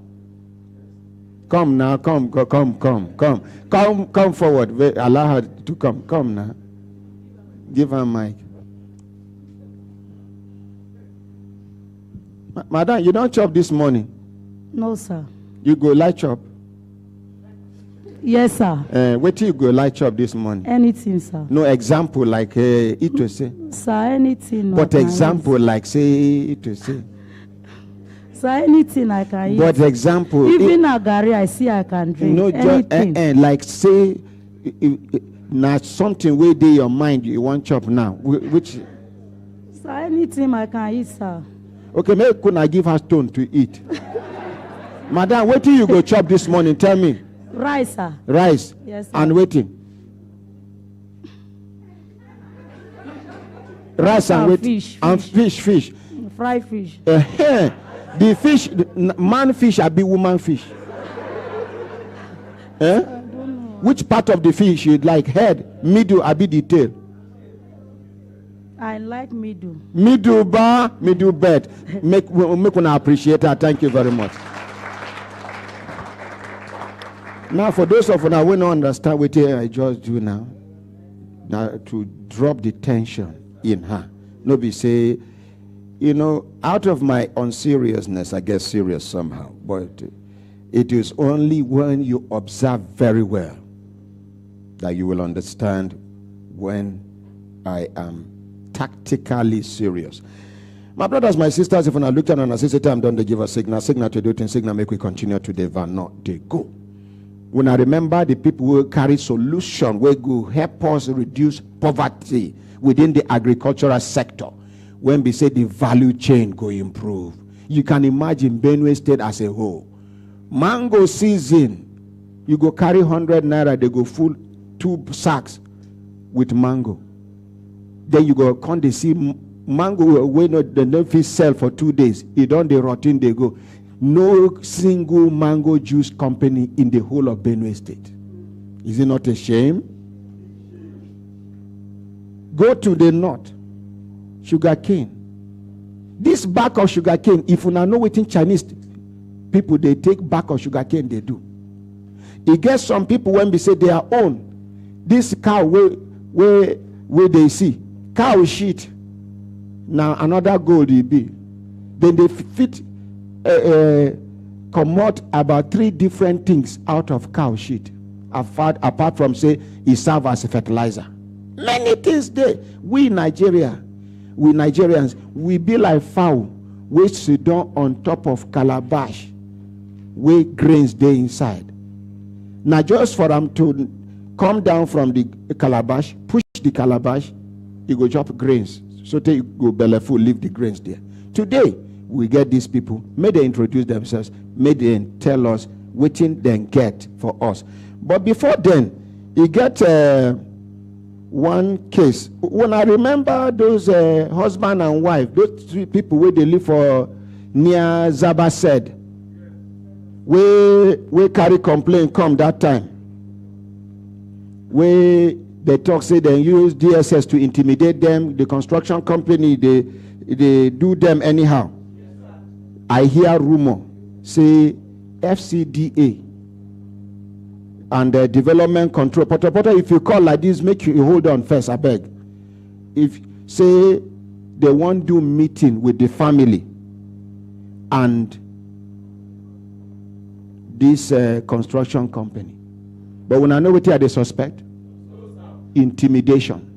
Come now, come forward. Allow her to come. Come now. Give her mic. Madam, you don't chop this morning? No, sir. You go light chop? Yes, sir. Wait till you go light chop this morning. Anything, sir. No example like it to say. Sir, anything. But example like say it to say. Sir, anything I can eat. But example. Even a gari I see I can drink. No, anything. Like say, not something where they your mind you want chop now. Which? Sir, anything I can eat, sir. Okay, maybe could I give her stone to eat? Madam, wait till you go chop this morning. Tell me. Rice, sir. Rice. Yes, sir. And waiting. Rice and waiting. And fish. Fried fish. The fish, man fish, I be woman fish. Which part of the fish you'd like? Head, middle, I be the tail. I like middle. Middle bar, middle bed. Make una appreciate her. Thank you very much. Now, for those of you who don't understand what I just do now to drop the tension in her. Nobody say, out of my unseriousness, I get serious somehow. But it is only when you observe very well that you will understand when I am tactically serious. My brothers, my sisters, if I look at and I say, I'm done, they give a signal to do things, signal make we continue to the not they go. When I remember the people who carry solution, where go help us reduce poverty within the agricultural sector. When we say the value chain go improve, you can imagine Benue State as a whole. Mango season, you go carry 100 naira, they go full 2 sacks with mango. Then you go come they see mango when they don't fit sell for 2 days. It don't they rotten they go. No single mango juice company in the whole of Benue State. Is it not a shame? Go to the north. Sugar cane. This back of sugar cane, if you know what in Chinese people, they take back of sugar cane, they do. It gets some people when we say they are own. This cow where they see. Cow shit. Now another gold it be. Then they fit come out about 3 different things out of cow shit. Apart from say it serve as a fertilizer. Many things there. We Nigerians, we be like fowl which sit down on top of calabash where grains they inside. Now just for them to come down from the calabash, push the calabash, you go chop grains. So they go belly full, leave the grains there. Today, we get these people, may they introduce themselves, may they tell us what they get for us. But before then, you get one case. When I remember those husband and wife, those 3 people where they live for near Zaba said, we carry complaint come that time. Where they talk say they use DSS to intimidate them. The construction company, they they do them anyhow. I hear rumor say FCDA and the development control. Potter, if you call like this, make you hold on first, I beg. If say they won't do meeting with the family and this construction company, but when I know what they suspect, intimidation.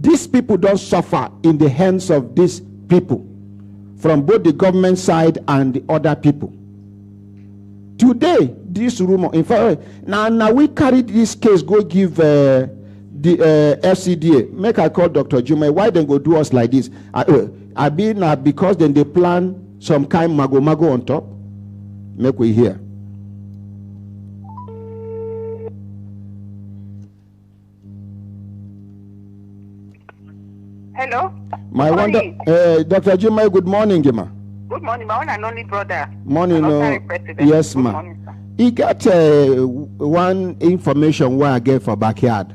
These people don't suffer in the hands of these people from both the government side and the other people. Today, this rumor, in fact, now we carried this case, go give the FCDA. Make I call Dr. Jume. Why then go do us like this? I be now because then they plan some kind mago on top. Make we hear. Hello. My wonder, Dr. Jima, good morning, Jima. Good morning, my one and only brother. Morning, yes, ma. He got one information where I get for backyard.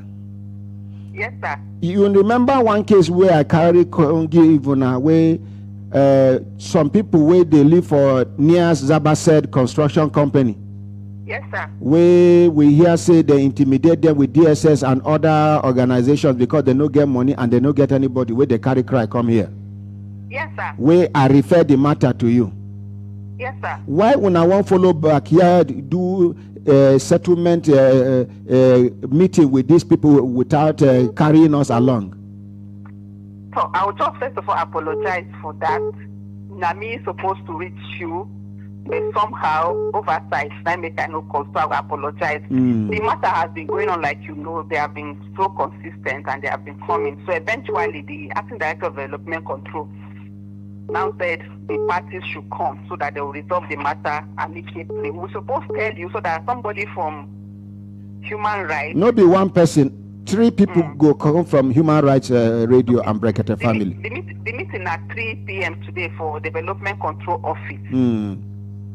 Yes, sir. You remember one case where I carry even away some people where they live for near Zabased construction company. Yes, sir. Where we hear say they intimidate them with DSS and other organizations because they no get money and they no get anybody where they carry cry come here. Yes, sir. Where I refer the matter to you. Yes, sir. Why when I want follow back here do settlement meeting with these people without carrying us along? So I would just first of all apologize for that. Nami is supposed to reach you. But somehow oversight, I make I no cause, so I apologize. The matter has been going on, like you know, they have been so consistent and they have been coming. So eventually the acting director of development control now said the parties should come so that they will resolve the matter amicably. We're supposed to tell you so that somebody from human rights. Not be one person, 3 people go come from human rights radio and Brekete family. The meeting at 3 p.m. today for development control office.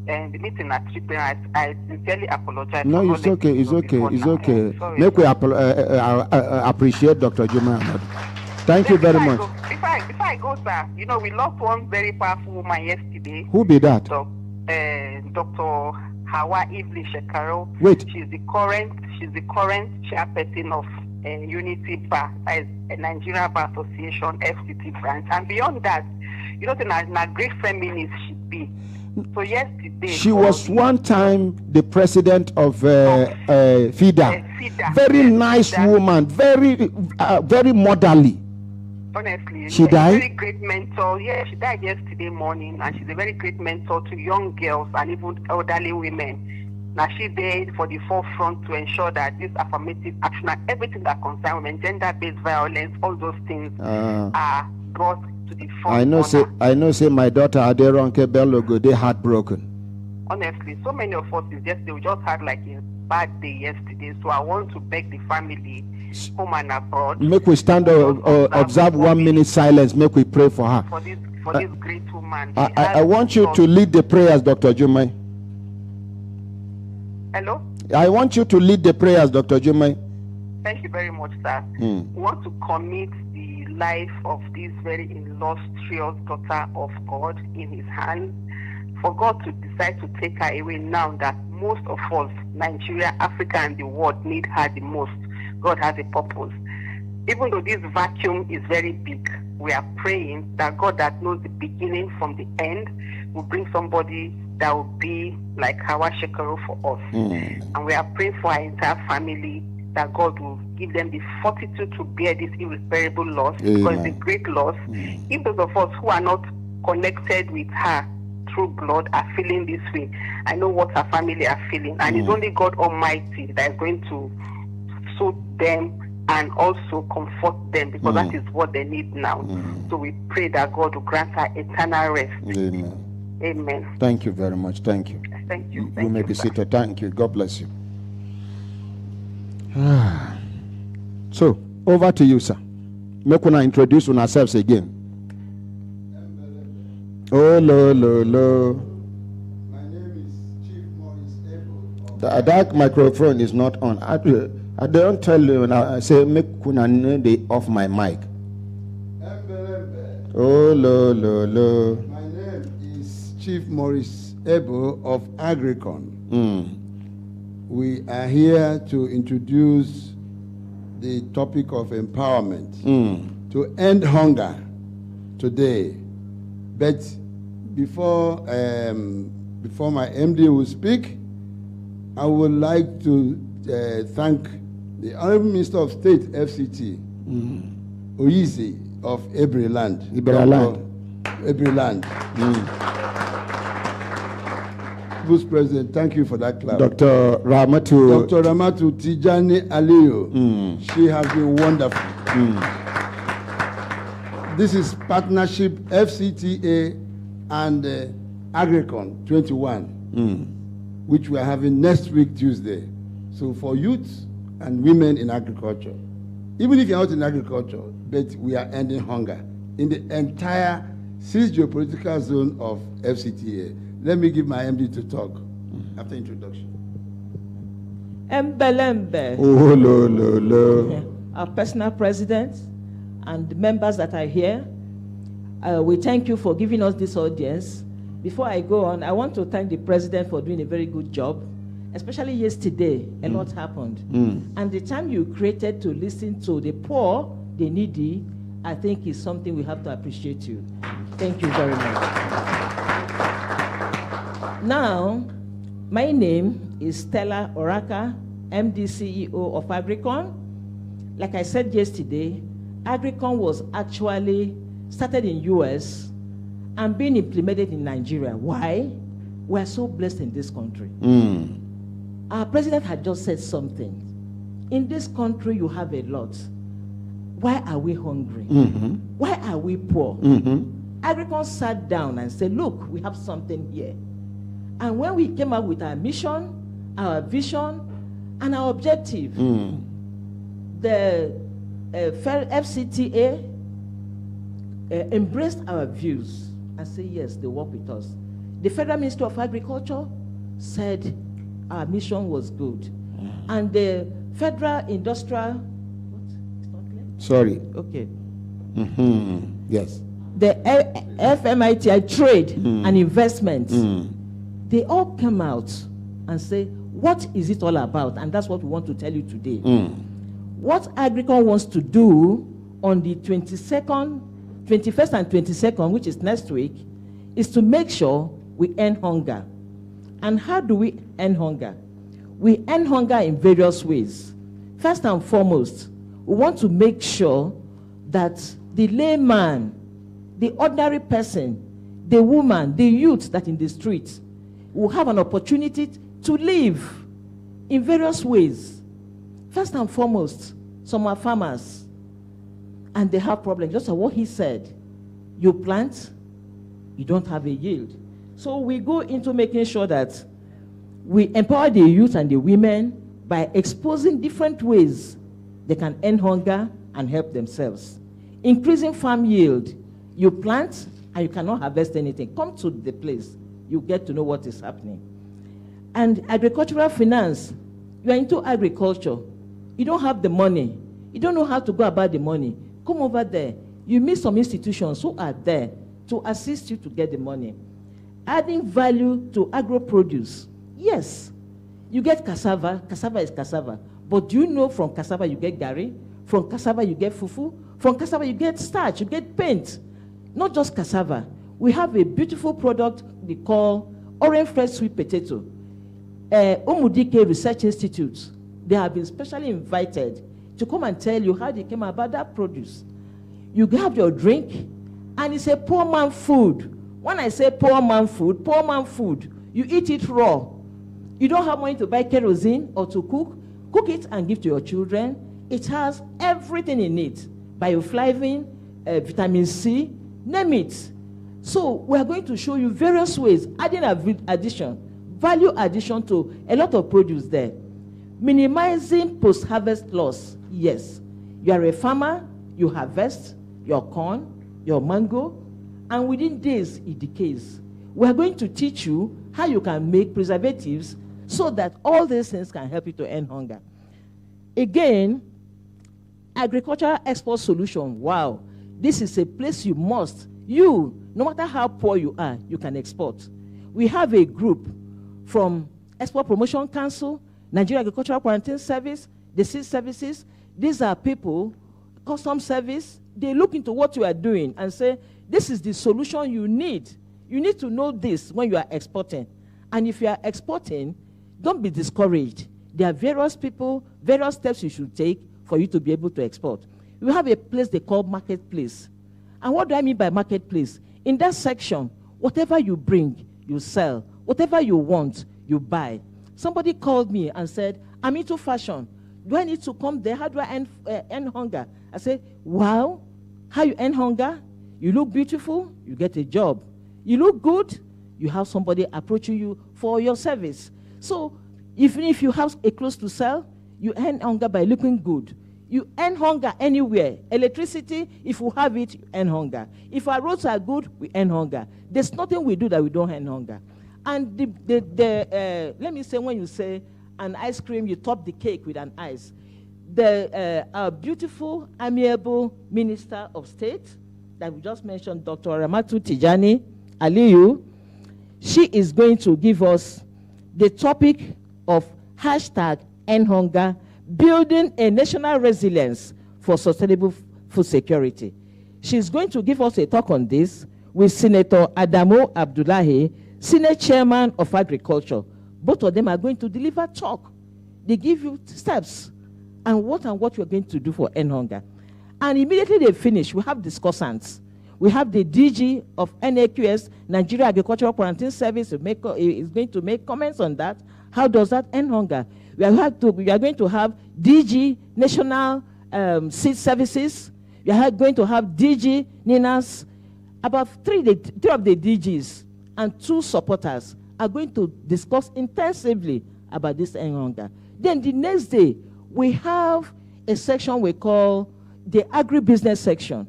And the meeting at 3 p.m. I sincerely apologize. No, it's okay. It's okay. It's okay. Make we appreciate Dr. Juma. Thank you very much. Before I go, sir, you know, we lost one very powerful woman yesterday. Who be that? Dr. Hawa Evelyn Shekaro. Wait. She's the current chairperson of Unity Bar, a Nigerian Bar Association FCT branch. And beyond that, you know, a great feminist should be. So yesterday, she was one time the president of FIDA. Very nice woman, very motherly. Honestly, she died. A very great mentor. Yeah, she died yesterday morning, and she's a very great mentor to young girls and even elderly women. Now she did for the forefront to ensure that this affirmative action and everything that concerns women, gender-based violence, all those things are brought to the front. I know. Say my daughter Aderonke Bello go they heartbroken. Honestly, so many of us is yesterday. We just had like a bad day yesterday. So I want to beg the family, home and abroad. Make we stand observe 1 minute silence. Make we pray for her. For this great woman. I want you to lead the prayers, Dr. Jumai. Hello. I want you to lead the prayers, Dr. Jumai. Thank you very much, sir. We want to commit the life of this very illustrious daughter of God in his hands. For God to decide to take her away now that most of us, Nigeria, Africa, and the world need her the most. God has a purpose. Even though this vacuum is very big, we are praying that God that knows the beginning from the end will bring somebody that will be like Hawa Shekaro for us. And we are praying for our entire family that God will give them the fortitude to bear this irreparable loss. Because it's a great loss. If those of us who are not connected with her through blood are feeling this way, I know what her family are feeling. And it's only God Almighty that is going to soothe them and also comfort them, because that is what they need now. So we pray that God will grant her eternal rest. Amen. Thank you very much. Thank you. Thank you. You may be seated. Thank you. God bless you. So, over to you, sir. Make una introduce ourselves again. Oh, lo. My name is Chief Morris Ebo. That microphone is not on. I don't tell you. I say make una the off my mic. Oh, lo, lo, lo. My name is Chief Maurice Ebo of Agricon. We are here to introduce the topic of empowerment to end hunger today. But before my MD will speak, I would like to thank the Honorable Minister of State, FCT, Oyizi of Ebriland. Ebriland. Vice President, thank you for that clap. Dr. Ramatu. Dr. Ramatu Tijani Aliyu. She has been wonderful. This is partnership FCTA and Agricon 21, which we are having next week, Tuesday. So for youth and women in agriculture, even if you're not in agriculture, but we are ending hunger in the entire 6 geopolitical zone of FCTA. Let me give my MD to talk after introduction. Embelembe, Oh, lo, lo, lo. our personal president, and the members that are here, we thank you for giving us this audience. Before I go on, I want to thank the president for doing a very good job, especially yesterday. A lot happened. And the time you created to listen to the poor, the needy, I think is something we have to appreciate you. Thank you very much. Now, my name is Stella Oraka, MD CEO of Agricon. Like I said yesterday, Agricon was actually started in US and being implemented in Nigeria. Why? We're so blessed in this country. Our president had just said something. In this country, you have a lot. Why are we hungry? Why are we poor? Agricon sat down and said, look, we have something here. And when we came up with our mission, our vision, and our objective, the FCTA embraced our views and said, yes, they work with us. The Federal Ministry of Agriculture said our mission was good. And the Federal Industrial, what? It's not clear? Sorry. Okay. Yes. The FMITI Trade and Investment, they all come out and say, what is it all about? And that's what we want to tell you today. What Agricon wants to do on the 21st and 22nd, which is next week, is to make sure we end hunger. And how do we end hunger? We end hunger in various ways. First and foremost, we want to make sure that the layman, the ordinary person, the woman, the youth that in the streets will have an opportunity to live in various ways. First and foremost, some are farmers and they have problems. Just like what he said, you plant, you don't have a yield. So we go into making sure that we empower the youth and the women by exposing different ways they can end hunger and help themselves. Increasing farm yield. You plant and you cannot harvest anything. Come to the place, you get to know what is happening. And agricultural finance, you are into agriculture. You don't have the money. You don't know how to go about the money. Come over there. You meet some institutions who are there to assist you to get the money. Adding value to agro-produce. Yes, you get cassava. Cassava is cassava. But do you know from cassava you get gari? From cassava you get fufu? From cassava you get starch, you get paint. Not just cassava. We have a beautiful product we call orange fresh sweet potato. Omudike Research Institute, they have been specially invited to come and tell you how they came about that produce. You have your drink, and it's a poor man food. When I say poor man food, you eat it raw. You don't have money to buy kerosene or to cook it and give to your children. It has everything in it, bioflavin, vitamin C, name it. So we're going to show you various ways, adding value addition to a lot of produce there. Minimizing post-harvest loss. Yes, you are a farmer, you harvest your corn, your mango, and within days it decays. We're going to teach you how you can make preservatives so that all these things can help you to end hunger. Again, agricultural export solution. Wow. this is a place you must. You, no matter how poor you are, you can export. We have a group from Export Promotion Council, Nigeria Agricultural Quarantine Service, the seed services. These are people, custom service, they look into what you are doing and say, this is the solution you need. You need to know this when you are exporting. And if you are exporting, don't be discouraged. There are various people, various steps you should take for you to be able to export. We have a place they call marketplace. And what do I mean by marketplace? In that section, whatever you bring, you sell. Whatever you want, you buy. Somebody called me and said, I'm into fashion. Do I need to come there? How do I end hunger? I said, wow, how you end hunger? You look beautiful, you get a job. You look good, you have somebody approaching you for your service. So even if you have a clothes to sell, you end hunger by looking good. You end hunger anywhere. Electricity, if we have it, you end hunger. If our roads are good, we end hunger. There's nothing we do that we don't end hunger. And let me say, when you say an ice cream, you top the cake with an ice. Our beautiful, amiable Minister of State that we just mentioned, Dr. Ramatu Tijani Aliyu, she is going to give us the topic of #End Hunger, building a national resilience for sustainable food security. She's going to give us a talk on this with Senator Adamu Abdullahi, Senate Chairman of Agriculture. Both of them are going to deliver talk. They give you steps and what you're going to do for end hunger. And immediately they finish, we have discussants. We have the DG of NAQS, Nigeria Agricultural Quarantine Service, is going to make comments on that. How does that end hunger? We are going to have DG National Seed Services. We are going to have DG NINAS. About three of the DGs and 2 supporters are going to discuss intensively about this end hunger. Then the next day, we have a section we call the agribusiness section,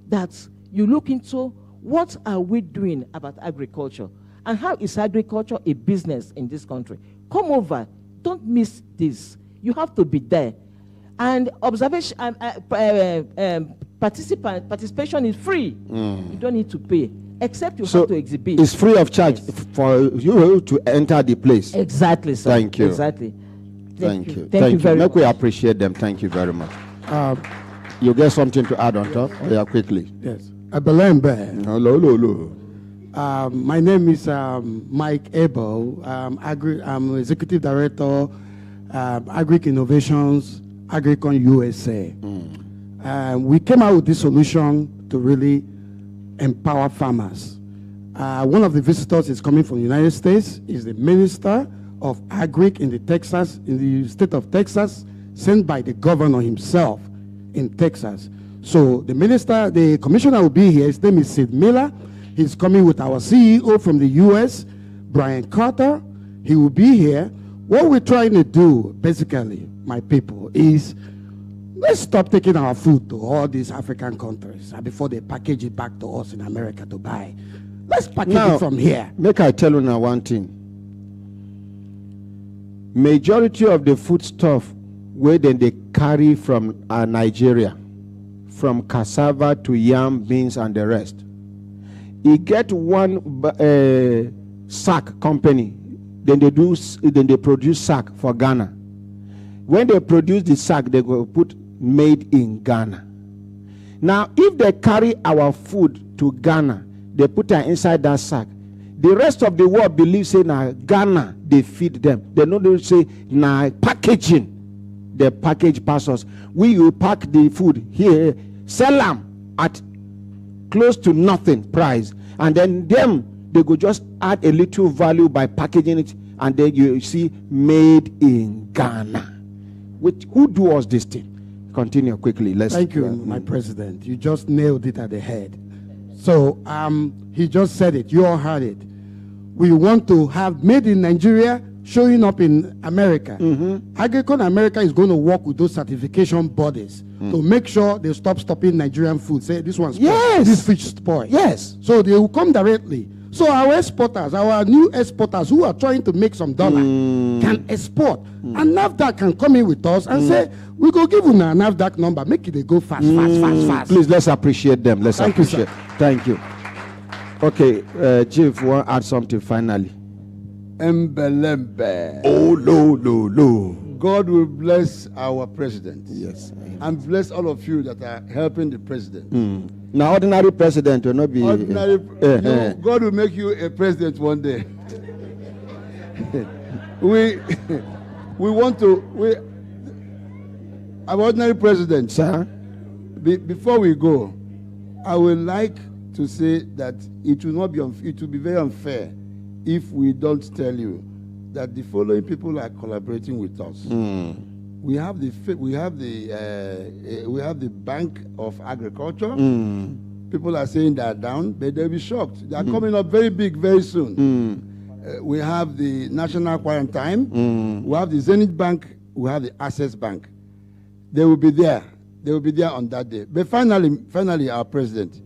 that you look into what are we doing about agriculture and how is agriculture a business in this country. Come over, don't miss this. You have to be there. And observation, participation is free. You don't need to pay, except you have to exhibit. It's free of charge for you to enter the place. Exactly, sir. Thank you. Exactly. Thank you. Thank you very much. We appreciate them. Thank you very much. You get something to add on top? Yeah, quickly. Yes. Abelembe. Hello. My name is Mike Abel. I'm Executive Director, Agric Innovations, Agricon USA. We came out with this solution to really empower farmers. One of the visitors is coming from the United States, is the Minister of Agric in the state of Texas, sent by the governor himself in Texas. So the commissioner will be here. His name is Sid Miller. He's coming with our CEO from the US, Brian Carter. He will be here. What we're trying to do, basically, my people, is let's stop taking our food to all these African countries before they package it back to us in America to buy. Let's package it from here. Make I tell you now one thing. Majority of the food stuff where then they carry from Nigeria, from cassava to yam, beans, and the rest. You get one sack company, then they produce sack for Ghana. When they produce the sack, they go put made in Ghana. Now, if they carry our food to Ghana, they put it inside that sack. The rest of the world believes say now Ghana they feed them. They don't say now packaging. The package passes. We will pack the food here, sell them at close to nothing price, and then they go just add a little value by packaging it, and then you see made in Ghana. Who do us this thing? Continue quickly. Thank you, my president. You just nailed it at the head. So he just said it. You all heard it. We want to have made in Nigeria showing up in America. Agricon America is going to work with those certification bodies to make sure they stopping Nigerian food. Say this one's spoiled, this fish spoiled. Yes. So they will come directly. So our exporters, our new exporters who are trying to make some dollar can export. And NAFDAC can come in with us and say, we go give you a NAFDAC number, make it go fast. Please, let's appreciate them. Thank you, sir. Thank you. Okay, Chief, want to add something finally? Embelembe. Oh, no. God will bless our president. Yes. And bless all of you that are helping the president. Now, ordinary president will not be... God will make you a president one day. we want to... our ordinary president, sir. Before we go, I would like to say that it will not be it will be very unfair if we don't tell you that the following people are collaborating with us. We have the Bank of Agriculture. People are saying they are down, but they'll be shocked. They are coming up very big very soon. We have the National Quarantine. We have the Zenith Bank. We have the Access Bank. They will be there. They will be there on that day. But finally, our president,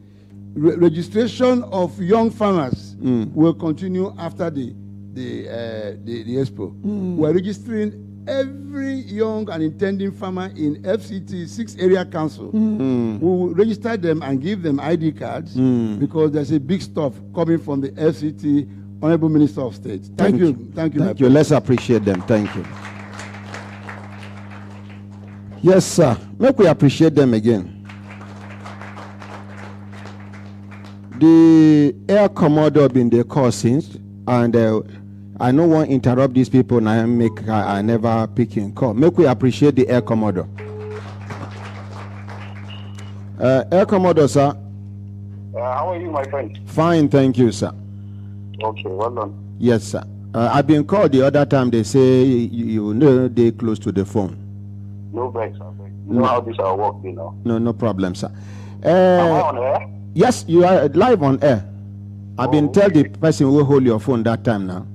registration of young farmers will continue after the expo. We're registering every young and intending farmer in FCT 6 area council. We will register them and give them ID cards because there's a big stuff coming from the FCT Honorable Minister of State. Thank you. Thank you. Let's appreciate them. Thank you. Yes, sir. Make we appreciate them again. The Air Commodore been the cause since, and I don't want to interrupt these people and I never pick in call. Make we appreciate the Air Commodore. Air Commodore, sir. How are you, my friend? Fine, thank you, sir. Okay, well done. Yes, sir. I've been called the other time. They say you know they close to the phone. No breaks, I think. You know how this will work, you know. No problem, sir. Am I on air? Yes, you are live on air. I've been tell the person who hold your phone that time now.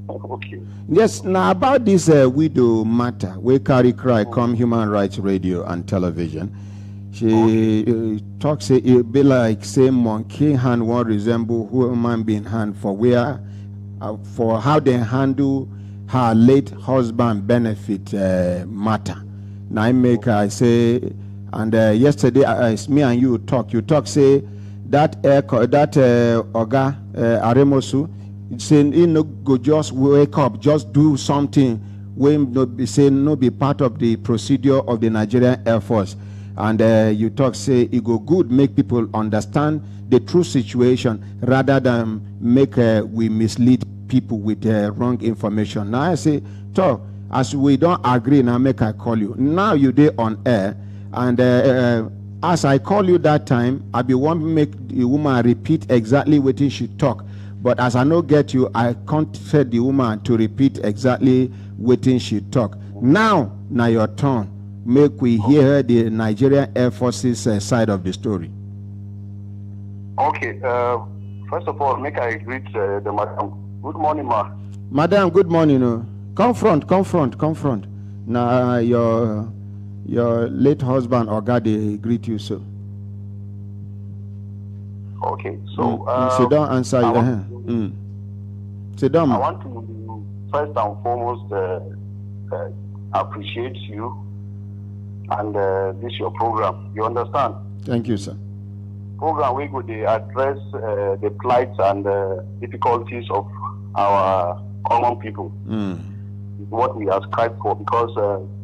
Okay. Yes, now about this widow matter, we carry cry come Human Rights Radio and Television. She talks it be like say monkey hand won't resemble human being hand for where for how they handle her late husband benefit matter. Now I make I say, and yesterday as me and you talk say that Oga Aremosu saying he no go just wake up, just do something when no be say no be part of the procedure of the Nigerian Air Force. And you talk say it go good make people understand the true situation rather than make we mislead people with wrong information. Now I say, talk. As we don't agree, now make I call you. Now you there on air, and as I call you that time, I be want to make the woman repeat exactly what she talk. But as I no get you, I can't tell the woman to repeat exactly what she talk. Now your turn. Make we hear the Nigerian Air Force's side of the story. Okay. First of all, make I greet the madam. Good morning, ma. Madam, good morning. Come front. Now your late husband or God they greet you, sir. Okay, so sit down, answer your sit down. I want to first and foremost appreciate you and this your program. You understand? Thank you, sir. Program we could address the plights and difficulties of our common people. What we ascribe for, because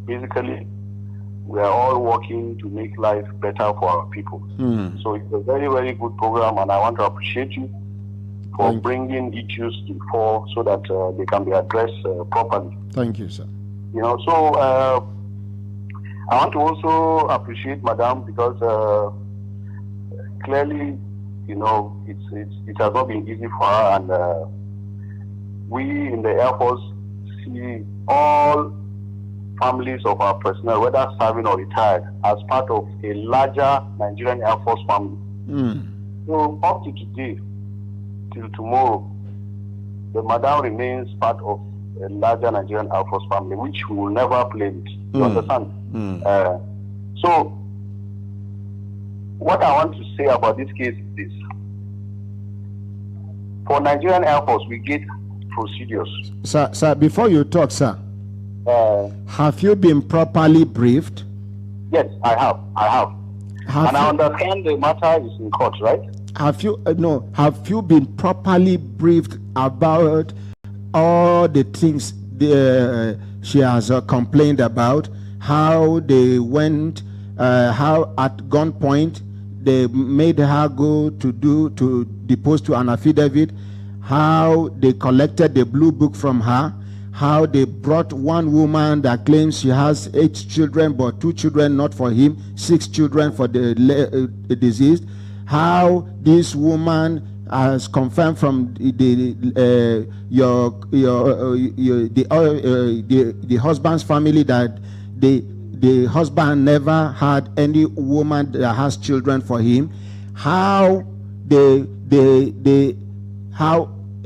basically we are all working to make life better for our people. So it's a very, very good program, and I want to appreciate you for bringing issues to the fore so that they can be addressed properly. Thank you, sir. You know, so I want to also appreciate Madam because clearly, you know, it has not been easy for her, and we in the Air Force see all families of our personnel, whether serving or retired, as part of a larger Nigerian Air Force family. So up to today, till tomorrow, the Madam remains part of a larger Nigerian Air Force family, which we will never play with. You understand? So what I want to say about this case is this. For Nigerian Air Force, we get procedures. Sir, before you talk, sir, have you been properly briefed? Yes, I have. And I understand the matter is in court, right? Have you Have you been properly briefed about all the things she has complained about? How they went, how at gunpoint they made her go to depose to an affidavit, how they collected the blue book from her, how they brought one woman that claims she has 8 children, but 2 children not for him, 6 children for the deceased, how this woman has confirmed from the husband's family that the husband never had any woman that has children for him, how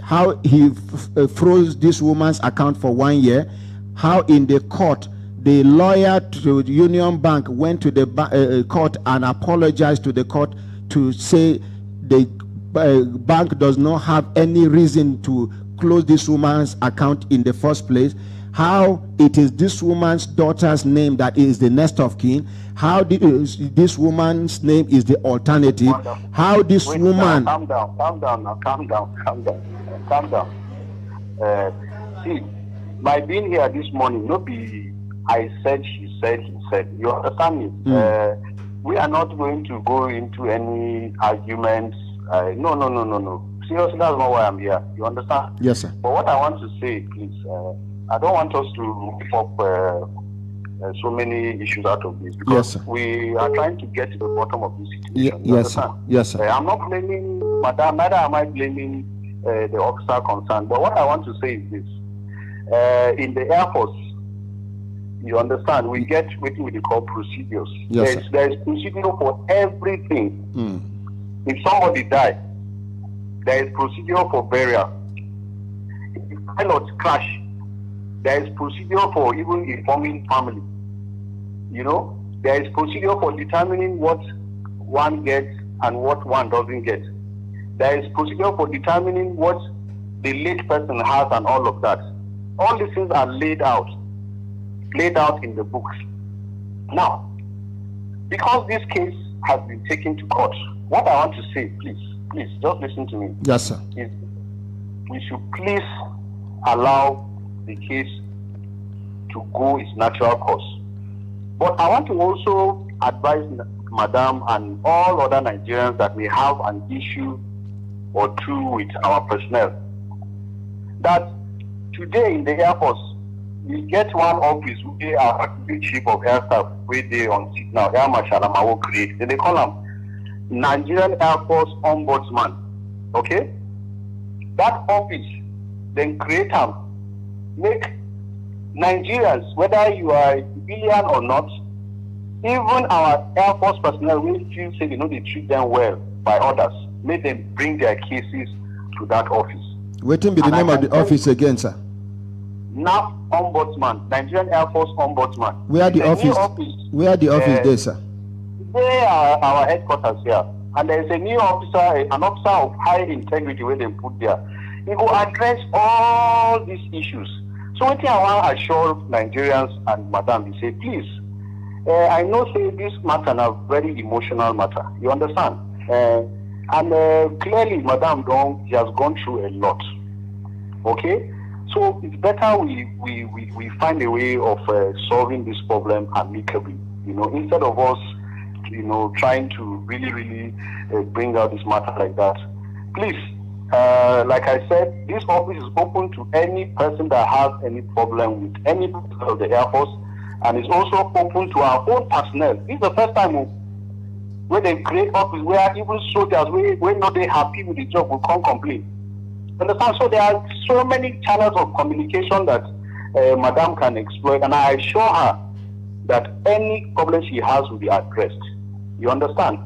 how he froze this woman's account for 1 year, how in the court the lawyer to Union Bank went to the court and apologized to the court to say the bank does not have any reason to close this woman's account in the first place, how it is this woman's daughter's name that is the next of kin, how this woman's name is the alternative, how this woman... Calm down. See, by being here this morning, no be I said, she said, he said. You understand me? We are not going to go into any arguments. No. Seriously, that's not why I'm here. You understand? Yes, sir. But what I want to say, please, I don't want us to whip up so many issues out of this, because we are trying to get to the bottom of this situation. Yes, sir. I'm not blaming Madam, neither am I blaming the officer concerned. But what I want to say is this. In the Air Force, you understand, we get what we call procedures. Yes, there is procedure for everything. If somebody dies, there is procedure for burial. If pilots crash, there is procedure for even informing family. You know, there is procedure for determining what one gets and what one doesn't get. There is procedure for determining what the late person has and all of that. All these things are laid out in the books. Now, because this case has been taken to court, what I want to say, please, just listen to me. Yes, sir. Is we should please allow the case to go its natural course. But I want to also advise Madam and all other Nigerians that may have an issue or two with our personnel, that today in the Air Force, we get one office where our chief of air staff, where they on seat now, Air Marshal Amawo create. They call him Nigerian Air Force Ombudsman. Okay? That office then create them, make Nigerians, whether you are a civilian or not, even our Air Force personnel will feel say they treat them well by others, make them bring their cases to that office. Waiting be the name of the office again, sir. NAF Ombudsman, Nigerian Air Force Ombudsman. Where the office? Where the office there, sir? They are our headquarters here, and there is a new officer, an officer of high integrity, where they put there. He will address all these issues. So what I want to assure Nigerians and Madam, he say, please, I know say this matter is a very emotional matter. You understand? And clearly, Madam she has gone through a lot. Okay? So it's better we find a way of solving this problem amicably. Instead of us, trying to really bring out this matter like that. Please, like I said, this office is open to any person that has any problem with any person of the Air Force, and it's also open to our own personnel. This is the first time where they create office where even soldiers, when not they happy with the job, will come complain. Understand? So there are so many channels of communication that Madam can exploit, and I assure her that any problem she has will be addressed. You understand?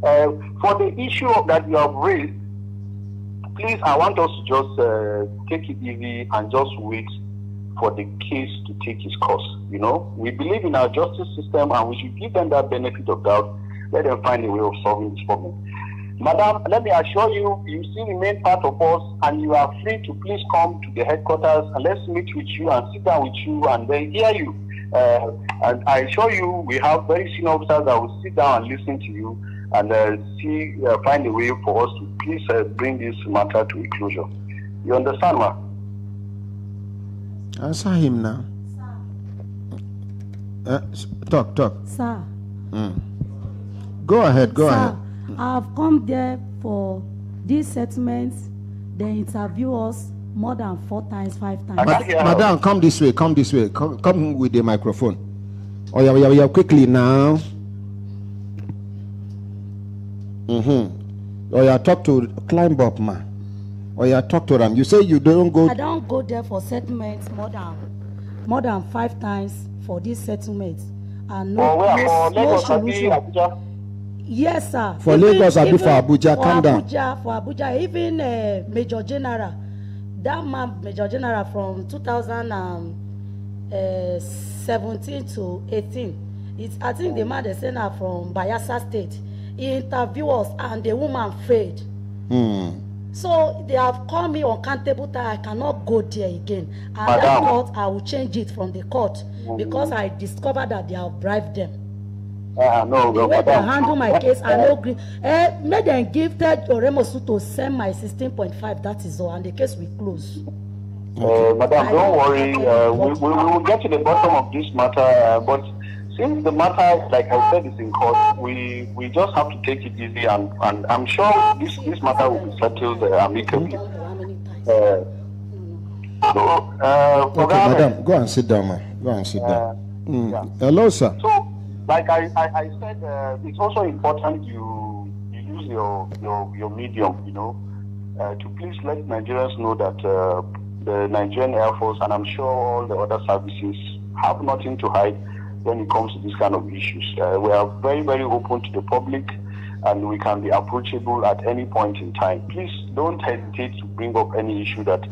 For the issue of that you have raised, please, I want us to just take it easy and just wait for the case to take its course. We believe in our justice system, and we should give them that benefit of doubt. Let them find a way of solving this problem. Madam, let me assure you, you still remain part of us, and you are free to please come to the headquarters and let's meet with you and sit down with you and then hear you. And I assure you, we have very senior officers that will sit down and listen to you and find a way for us to please bring this matter to a closure. You understand, ma? Answer him now. Talk. Sir. Go ahead. Sir, I've come there for these settlements. They interview us more than 4 times, 5 times. Madam, come this way. Come with the microphone. Oh yeah, quickly now. Oh yeah, climb up, man. Oh yeah, talk to them. You say you don't go. I don't go there for settlements more than 5 times for these settlements. And no solution. Yes, sir. For Lagos, I do for Abuja. Calm down. For Abuja, even Major General, that man, Major General from 2017 to 18. I think the man they sent her from Bayelsa State. He interviewed us, and the woman failed. So they have called me uncountable that I cannot go there again. And that court, I will change it from the court because I discovered that they have bribed them. The way they handle my case, I no agree. Make them give Ted Oremosu to send my 16.5. That is all, and the case will close. Madam, don't worry. We will get to the bottom of this matter. But since the matter, like I said, is in court, we just have to take it easy, and I'm sure this matter will be settled amicably. Madam, go and sit down, man. Hello, sir. So, like I said, it's also important you use your medium, to please let Nigerians know that the Nigerian Air Force, and I'm sure all the other services, have nothing to hide when it comes to this kind of issues. We are very, very open to the public, and we can be approachable at any point in time. Please don't hesitate to bring up any issue that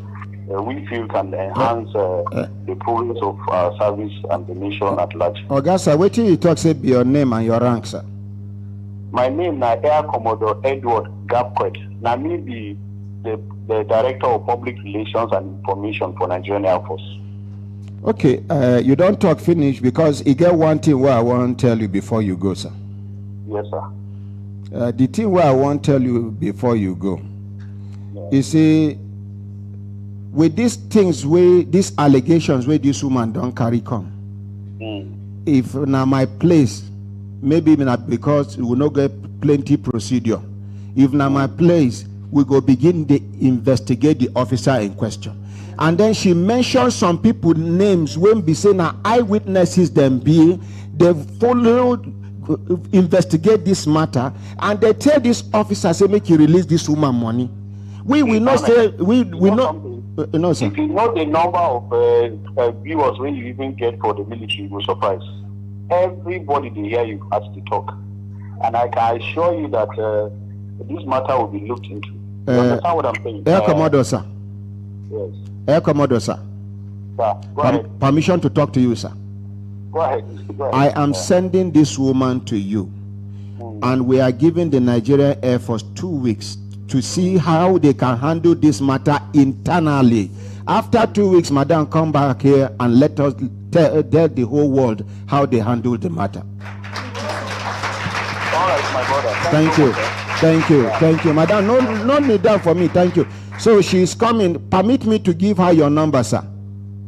we feel can enhance the progress of our service and the nation at large. Sir, wait till you talk, say your name and your rank, sir. My name is Air Commodore Edward Gapquet. Now me be the Director of Public Relations and Information for Nigerian Air Force. Okay, you don't talk finish because you get one thing where I want to tell you before you go, sir. Yes, sir. The thing where I want to tell you before you go, you see, with these things, these allegations where this woman don't carry come, if now my place, maybe not because we will not get plenty procedure. If now my place, we go begin to investigate the officer in question. And then she mentioned some people names when be saying eyewitnesses them be, they followed, investigate this matter, and they tell this officer say make you release this woman money. We will not say we not. No, sir. If you know the number of viewers when you even get for the military, you will surprise. Everybody they hear you has to talk, and I can assure you that this matter will be looked into. You understand what I'm saying? Air Commodore, sir. Yes. Air Commodore, sir. Sir, go ahead. Permission to talk to you, sir. Go ahead. I am sending this woman to you, and we are giving the Nigerian Air Force 2 weeks to see how they can handle this matter internally. After 2 weeks, madam, come back here and let us tell the whole world how they handle the matter. All right, my brother. Thank you, madam. No need down for me. Thank you. So she's coming. Permit me to give her your number, sir.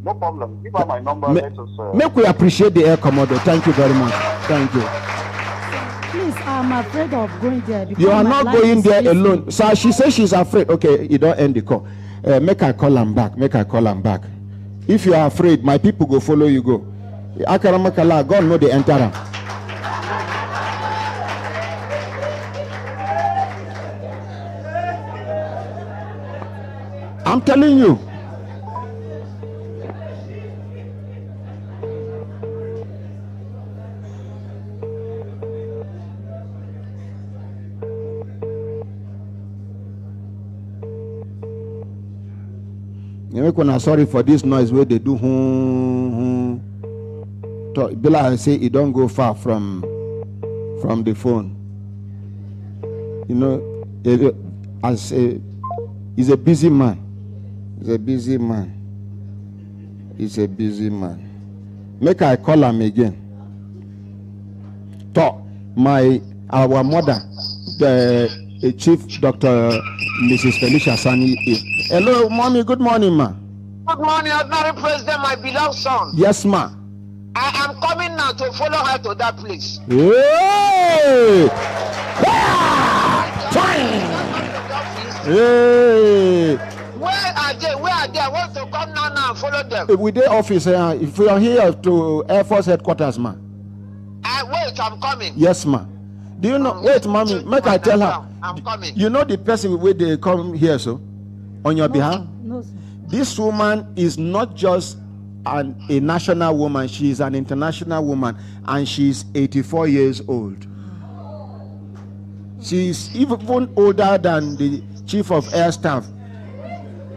No problem. Give her my number. Let us. Make we appreciate the Air Commodore. Thank you very much. Thank you. Please, I'm afraid of going there. You are not going there alone. So she says she's afraid. Okay, you don't end the call. Make her call him back. If you are afraid, my people go follow you go. Akaramakala, God know the enter. I'm telling you. Sorry for this noise where they do. Bila say it don't go far from the phone. You know, He's a busy man. He's a busy man. He's a busy man. Make I call him again. Talk. Our mother, the Chief Dr. Mrs. Felicia Sani. Hello, mommy. Good morning, ma. Good morning, Ordinary President, my beloved son. Yes, ma. I am coming now to follow her to that place. Hey! Hey! Where are they? Where are they? I want to come now and follow them. With the office, if we are here to Air Force headquarters, ma. Wait, I'm coming. Yes, ma. Do you know? Wait, mommy. Make I tell her. I'm coming. You know the person where they come here, so on your behalf. No, sir. This woman is not just a national woman; she is an international woman, and she's 84 years old. She's even older than the Chief of Air Staff.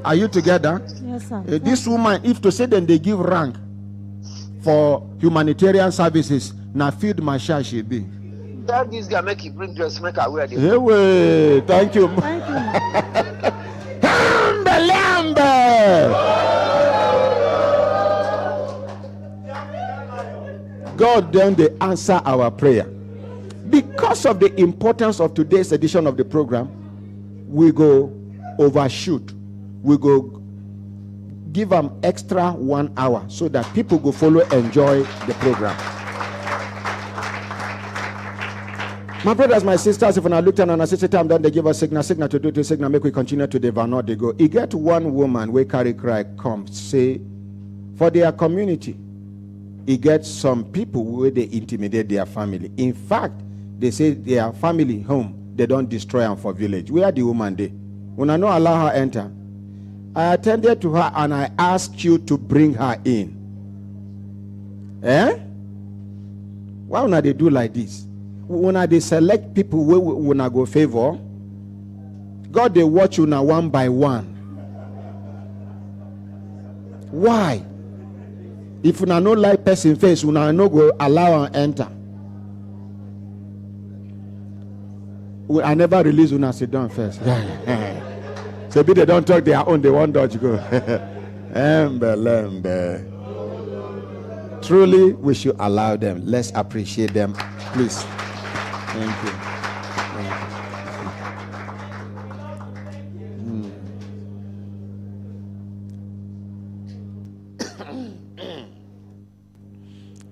Are you together? Yes, sir. This woman, if to say then they give rank for humanitarian services, now Field Marshal she be. Tell this guy make it bring dressmaker wear the. Hey, wait. Thank you. Thank you. God then they answer our prayer. Because of the importance of today's edition of the program, we go overshoot. We go give them extra 1 hour so that people go follow, enjoy the program. My brothers, my sisters, if I look at and sister time, then they give us signal to do the signal, make we continue to the vanor they go. You get one woman we carry cry come say for their community. You get some people where they intimidate their family. In fact, they say their family home, they don't destroy them for village. Where the woman they? When I not allow her enter, I attended to her and I asked you to bring her in. Why would they do like this? When they select people where when I go favor, God they watch you now one by one. Why? If you no like person face, you no go allow and enter. I never release una sit down first. So be they don't talk their own, they want dodge go. Truly, we should allow them. Let's appreciate them, please. Thank you.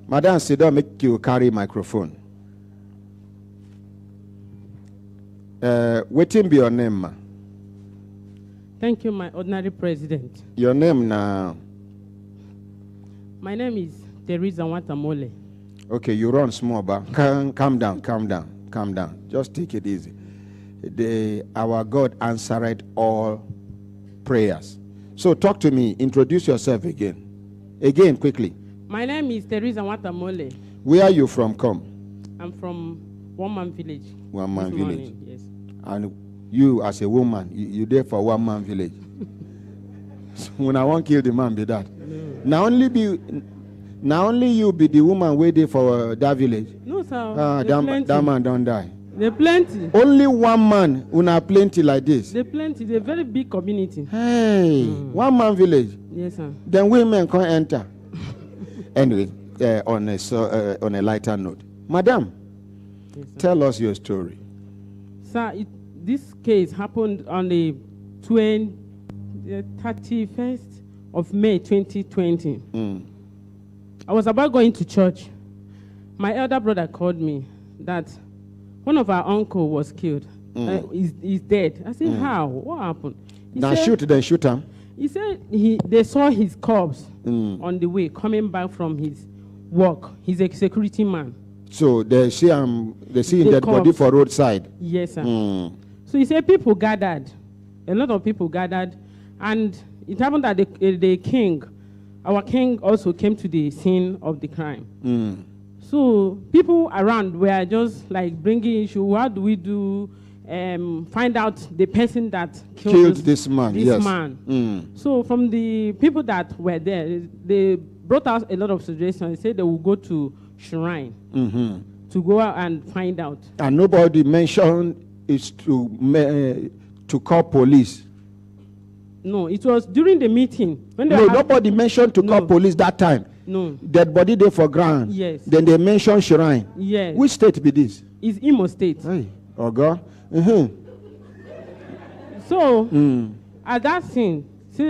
Madam, sit down, make you carry microphone. Waiting be your name, ma. Thank you, my ordinary president. Your name now. My name is Teresa Watamole. Okay, you run small, but calm down. Just take it easy. Our God answered all prayers. So talk to me. Introduce yourself again. Again, quickly. My name is Teresa Watamole. Where are you from? Come. I'm from One Man Village. One Man Village. Morning, yes. And you, as a woman, you there for One Man Village. So when I won't kill the man, be that. No. Now only you be the woman waiting for that village. No, sir. That man don't die. There plenty. Only one man, una plenty like this. There plenty. They're a very big community. Hey, One Man Village. Yes, sir. Then women can't enter. Anyway, on a lighter note, Madam, yes, tell us your story. Sir, this case happened on the 31st of May 2020. I was about going to church. My elder brother called me that one of our uncle was killed. He's dead. I said, how? What happened? Now shoot him. He said they saw his corpse on the way coming back from his work. He's a security man. So they see dead body for roadside. Yes, sir. So he said people gathered. A lot of people gathered. And it happened that our king also came to the scene of the crime. So people around were just like bringing issue. What do we do? Find out the person that killed this man. So from the people that were there, they brought out a lot of suggestions. They said they will go to shrine to go out and find out. And nobody mentioned is to call police. No, it was during the meeting. When they No, were nobody mentioned to call police that time. No. Dead body there for ground. Yes. Then they mentioned shrine. Yes. Which state be this? It's Imo State. Hey, oh God. Mm-hmm. So, at that scene,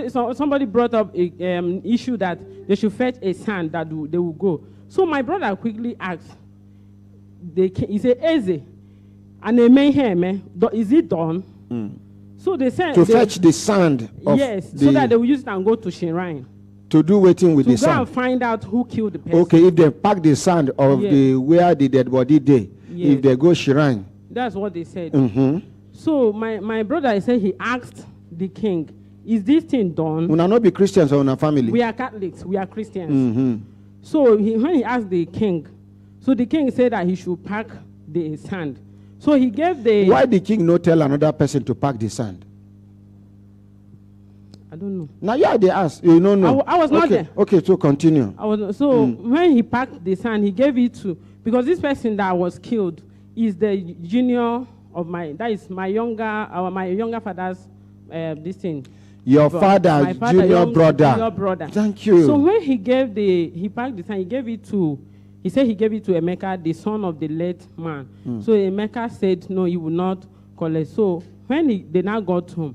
somebody brought up an issue that they should fetch a sand that they will go. So my brother quickly asked, he said, Eze, and they may hear me, is it done? So they said to fetch the sand. Yes, so that they will use it and go to Shrine. To do waiting with the sand. To go and find out who killed the person. Okay, if they pack the sand of the where the dead body day, if they go Shrine. That's what they said. Mm-hmm. So my brother said he asked the king, is this thing done? We are not be Christians or our family. We are Catholics. We are Christians. Mm-hmm. So when he asked the king, so the king said that he should pack the sand. So he gave the... Why the king not tell another person to pack the sand? I don't know. Now yeah, they asked. You don't know. I was not there. Okay, so continue. When he packed the sand, he gave it to... Because this person that was killed is the junior of that is my younger father's this thing. Your father's junior brother. Junior brother. Thank you. So when he packed the sand, he gave it to... He said he gave it to Emeka, the son of the late man. So Emeka said, no, he would not collect. So when they now got home,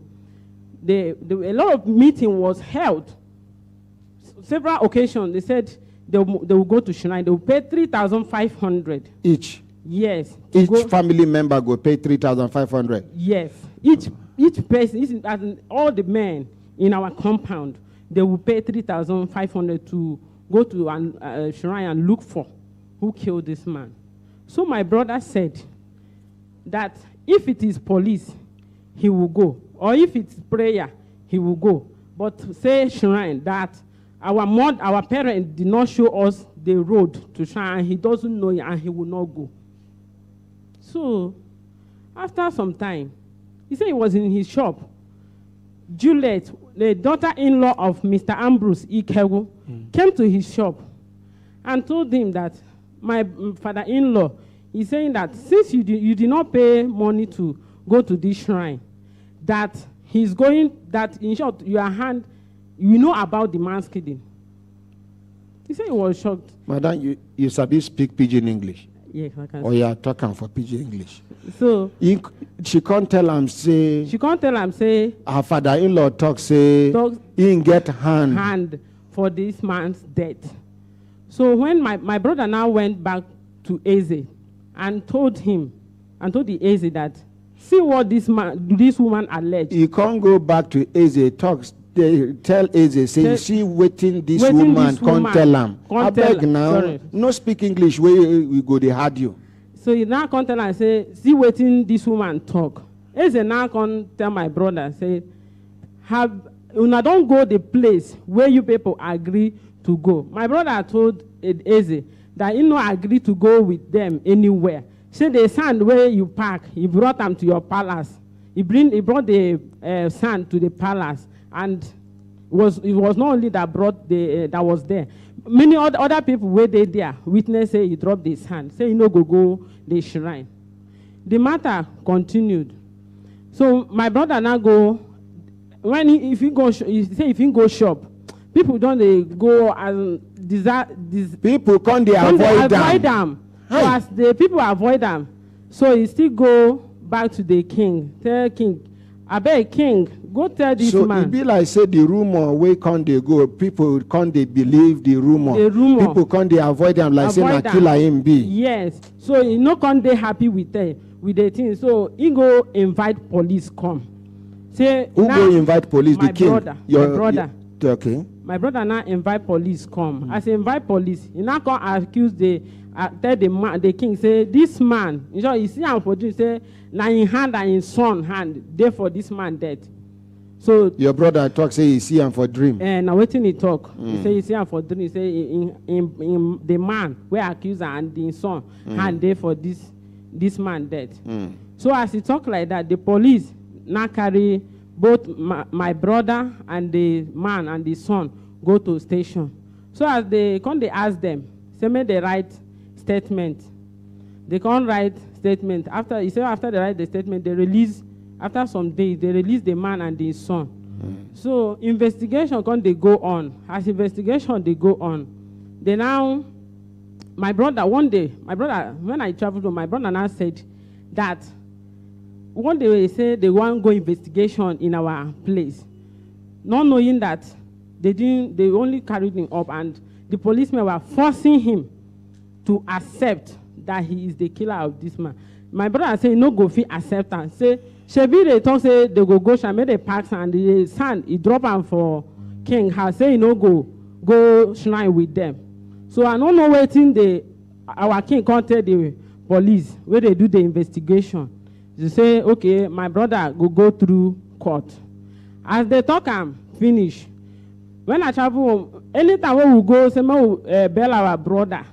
a lot of meeting was held. Several occasions, they said they will go to Shrine. They will pay 3,500. Each? Yes. Each family member will pay 3,500? Yes. Each person, all the men in our compound, they will pay 3,500 to go to Shrine and look for who killed this man. So my brother said that if it is police, he will go. Or if it's prayer, he will go. But say Shrine that our parents did not show us the road to Shrine, and he doesn't know it, and he will not go. So after some time, he said he was in his shop. Juliet, the daughter-in-law of Mr. Ambrose Ikewu, came to his shop and told him that my father-in-law is saying that since you did not pay money to go to this shrine, that he's going, that in short, you know about the man's killing. He said he was shocked. Madam, you sabi speak pidgin English? Yes, I can. Or you are talking for pidgin English? So she can't tell him say. She can't tell him say. Her father-in-law he didn't get hand for this man's death. So when my brother now went back to Eze and told the Eze that see what this woman alleged. You can't go back to Eze tell Eze say see waiting this woman can't tell him. I beg now. Sorry. No speak English where we go they had you. So he now come tell and say, see waiting this woman talk. Eze now come tell my brother, say, don't go the place where you people agree to go. My brother told Eze that he no agree to go with them anywhere. Say the sand where you park, he brought them to your palace. He brought the sand to the palace, and it was not only that brought that was there. Many other people were there. Witness say he dropped his hand. Say he no go the shrine. The matter continued. So my brother now go. If he go shop, people don't go and people can't they avoid them. So as the people avoid them, so he still go back to the king. Tell king, I beg king. Go tell this man. So it be like say the rumor where can't they go? People can't they believe the rumor? People can't they avoid them like say na killer him be. Yes. So you know can't they happy with the thing. So he go invite police come. Say who go invite police? The king. My brother. Okay. My brother now invite police come. As he invite police, he now come accuse tell the king say this man. You know, you see him for you say na in hand and in son hand. Therefore this man dead. So your brother talk say he see him for dream. Now waiting he talk. He say he see him for dream. He say in the man where accuser and the son hand there for this man dead. So as he talk like that, the police now carry both my brother and the man and the son go to station. So as they ask them, say make they write statement. They can't write statement. After he said after they write the statement, they release. After some days, they release the man and his son. So investigation they go on. As investigation they go on, they now. My brother one day, when I traveled to my brother now said that one day they say they want to go investigation in our place, not knowing that they only carried him up and the policemen were forcing him to accept that he is the killer of this man. My brother say no go fit acceptance. Say shebi they talk say they go shame the parks and the son he drop him for king house. Say he no go shrine with them. So I don't know waiting our king can't tell the police where they do the investigation. They say okay, my brother go through court. As they talk finish. When I travel home, anytime when we go, say me bail our brother.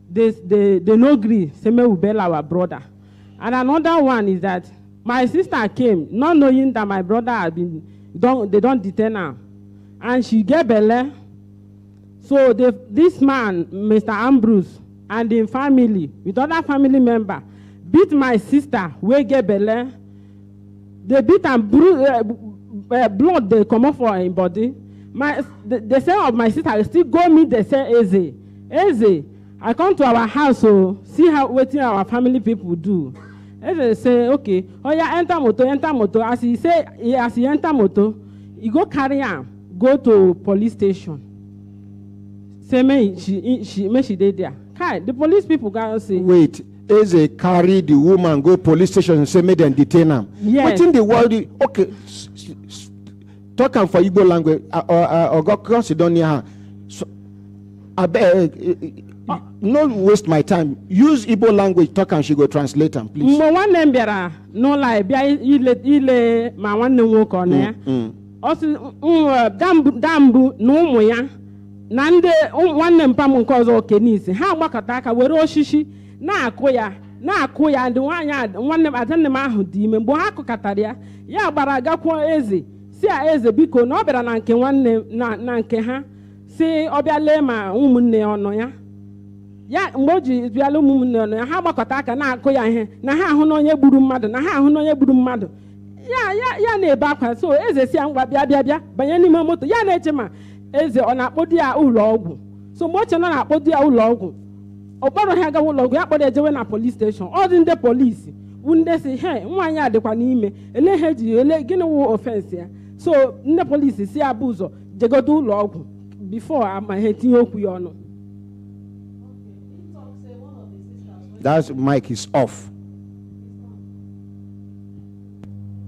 They no agree, say me we bail our brother. And another one is that my sister came, not knowing that my brother had been they don't detain her, and she get bail. So this man, Mr. Ambrose, and the family with other family member beat my sister. We get bail. They beat and blood they come up for her body. The son of my sister still go meet the say Eze. I come to our house so see how waiting our family people do. Eze say okay, oh yeah, enter motor. As he enter motor, he go carry him, go to police station. Say she did there. Kai, the police people go say wait. Eze carry the woman go police station and say make them detain him. Yes. What in the world? Okay, talk for Igbo language or go cross it down near her. So, I beg, no waste my time. Use Igbo language. Talk and she go translate them, please. Mo one name biara no lie. Bia ile ma one name work on there. Also, dambu no moya. Nande one name pa mo cause okay nisi. Ha wakataka wero oshishi. Na akoya and one name attend ma hu di me bo ha kokataria ya gbara gakwo eze si a eze biko na obera na nke nwanne na nke ha si obia le ma umunne ono ya mgboji bia le umunne ono ya ha gbakọta aka na akoya ihe na ha ahụ na onye gburu mmadụ ya na ebe akwa so eze si ngwa bia banye n'ime moto ya na eche ma eze ọ na-akpọdi ya ụlọ ọgwụ so mgbe oche na akpọdi ya ụlọ ọgwụ okporo ha gawo logo ya kpọrọ ejewe na police station all the police wunde say hey nwanyị adịkwa n'ime ele ha ji ele gịnị wụ offense ya so ndị police si abuzo jegodo ụlọ ọgwụ before ama ha tinye okwu ya ọnụ. That mic is off.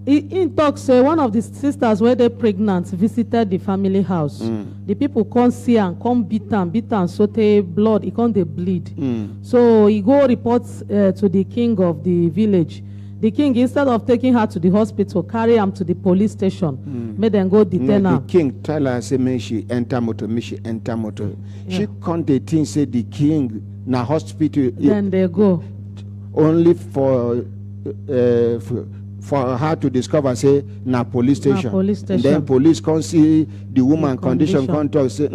In talk say one of the sisters where they pregnant visited the family house. The people come see and come beat and so they blood, he can't they bleed. So he go reports to the king of the village. The king, instead of taking her to the hospital, carry her to the police station. Made them go detain her. The king tell her say me she enter motor. Yeah. She can't the thing say the king na hospital. Then they go. Only for her to discover say na police station. And then police can't see the woman condition can't talk say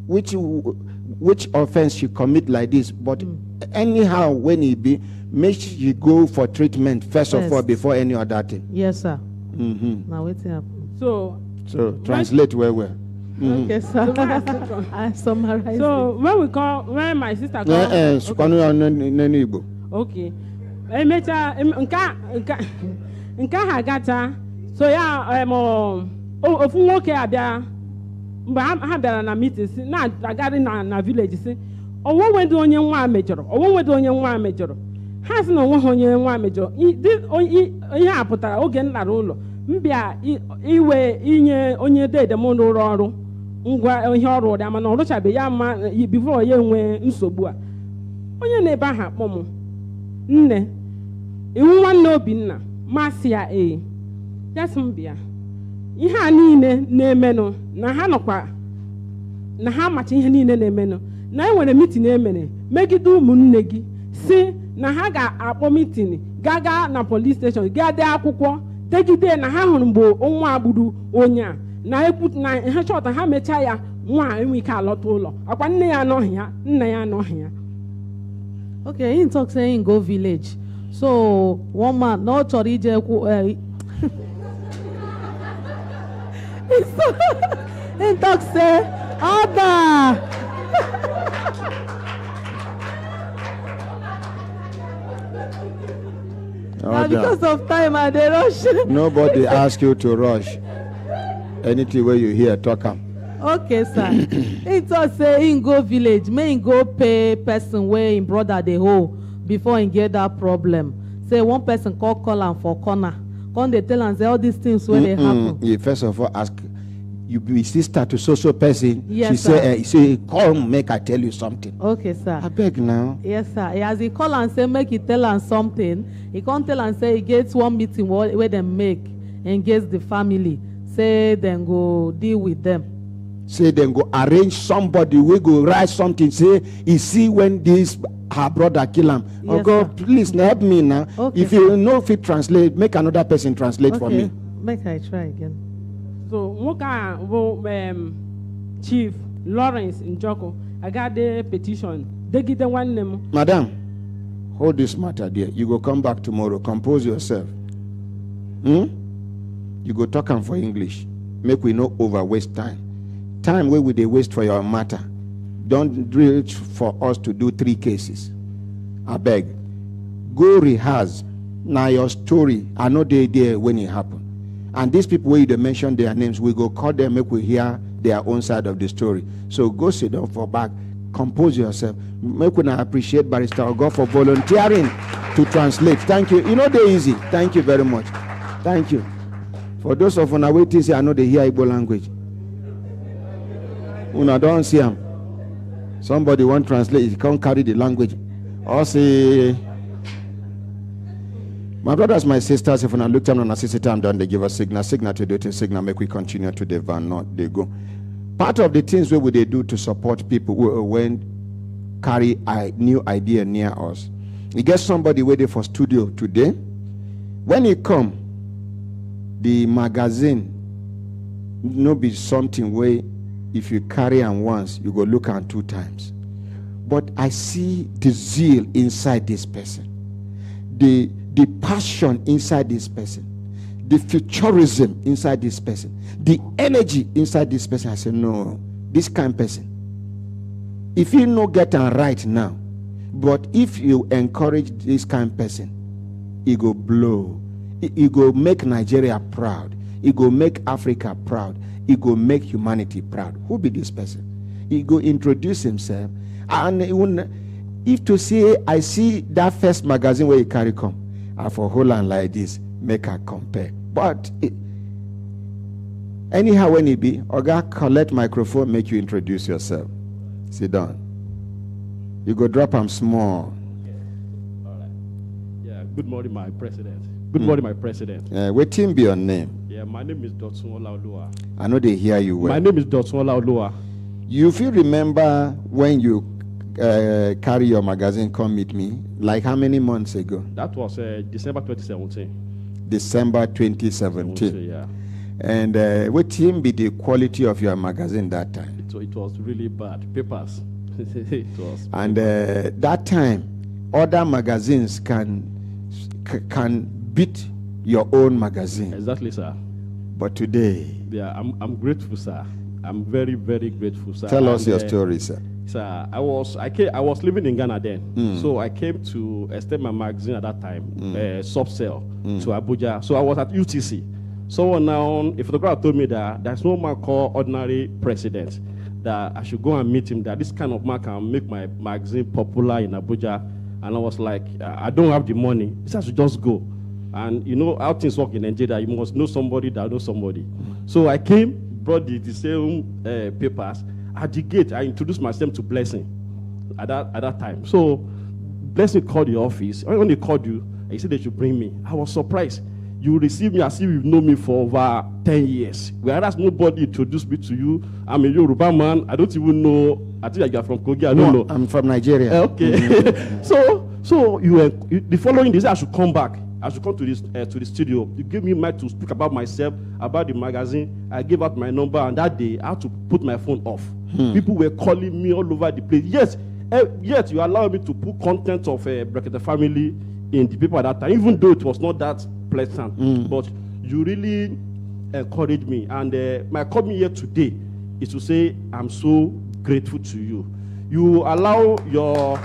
which offense she commit like this, but anyhow when he be make she go for treatment first of all before any other thing. Yes sir. Now what's happen? So translate well. Okay sir. I summarize. So when my sister okay. Nka ha gata so ya ofu nwoke abịa mgbe ha bịara na meeting si na agari na village si owo nwede onye nwa mejọrọ ha si na onwe ha onye nwa mejọrọ ihe a pụtara oge nlara ụlọ mbịa iwe inye onye dede m rụrụ ọrụ ngwa ihe ọrụ ụda mana ọ rụchabeghị ya ma before ya enwe nsogbu a onye na-ebe aha akpọ m nne iwu nwanne Obinna masị ya ya sị m bịa ihe a niile na-emenụ na ha nọkwa na ha macha ihe niile na-emenụ na enwere mitin emere megide ụmụnne gị si na ha ga-akpọ mitin gaga na police station gaa dee akwụkwọ tegide na ha hụrụ mgbe nwa agburu onye a na ekwu na ha chọta ha mechaa ya nwa enwe ike alọta ụlọ akwa nne ya anọghị ya nna ya anọghị ya Okay, he talk saying go village. So one man, no chori je he talk say, Ada. Now because of time I dey rush. Nobody ask you to rush. Anything where you hear, talk am. Okay, sir. He talk say he go village, may he go pay person where him brother dey hold before he get that problem. Say one person call am for corner. Come they tell am say all these things where they happen. You first of all ask, you be sister to so person. Yes, she sir. say, come make I tell you something. Okay, sir. I beg now. Yes, sir. As he call and say make he tell am something, he can't tell and say he gets one meeting where they make engage the family. Say then go deal with them. Say then go arrange somebody. We go write something. Say he see when this her brother kill him. Yes, Oh God, sir. please help me now. Okay, if you know if it translate, make another person translate for me. Make I try again. So, Chief Lawrence Njoko, I got the petition. They get the one name. Madam, hold this matter there. You go come back tomorrow. Compose yourself. You go talk am for English. Make we no over waste time. Time where we dey waste for your matter. Don't reach for us to do 3 cases. I beg. Go rehearse. Now your story. I know they there when it happen. And these people where you mention their names, we go call them, make we hear their own side of the story. So go sit down for back, compose yourself. Make we appreciate Barrister Ogo for volunteering to translate. Thank you. You know they're easy. Thank you very much. Thank you. For those of you waiting, say I know they hear Igbo language. Una don't see them. Somebody want to translate, he can't carry the language. Or say, my brothers, my sisters, if I look time and assist time done, they give us signal to do it, signal, make we continue to the van, not they go. Part of the things we would they do to support people when carry a new idea near us. We get somebody waiting for studio today. When he come, the magazine no be something where if you carry on once, you go look at 2 times. But I see the zeal inside this person. The passion inside this person, the futurism inside this person, the energy inside this person. I say, no, this kind of person. If you no get it right now, but if you encourage this kind of person, it go blow. It go make Nigeria proud. It go make Africa proud. It go make humanity proud. Who be this person? He go introduce himself. And if to say, I see that first magazine where he carry come, I for hold on like this, make her compare. But anyhow, when it be, Oga collect microphone, make you introduce yourself. Sit down. You go drop them small. All right. Yeah. Good morning, my president. Good morning, my president. What team be your name? Yeah, my name is Dotun Olaoluwa. I know they hear you well. My name is Dotun Olaoluwa. You feel remember when you carry your magazine come meet me? Like how many months ago? That was December 2017. December 2017. Yeah. And what team be the quality of your magazine that time? It was really bad. Papers. It was. And that time, other magazines can beat your own magazine. Exactly, sir. But today, yeah, I'm grateful, sir. I'm very, very grateful, sir. Tell us your story, sir. Sir, I was living in Ghana then, so I came to extend my magazine at that time, Subsell to Abuja. So I was at UTC. Someone now, a photographer told me that there's no man called ordinary president, that I should go and meet him, that this kind of man can make my magazine popular in Abuja. And I was like, I don't have the money. He said I should just go. And you know how things work in Nigeria, you must know somebody that knows somebody. So I came, brought the same papers. At the gate, I introduced myself to Blessing at that time. So Blessing called the office. When they called you, he said they should bring me. I was surprised. You received me as if you've known me for over 10 years. Whereas nobody introduced me to you. I'm a Yoruba man. I don't even know. I think you're from Kogi. I don't know. I'm from Nigeria. Okay. So the following day, I should come back. I should come to the studio. You gave me mic to speak about myself, about the magazine. I gave out my number, and that day I had to put my phone off. People were calling me all over the place. Yes, yet you allow me to put content of Brekete family in the paper at that time, even though it was not that pleasant. But you really encouraged me. And my coming here today is to say I'm so grateful to you. You allow your...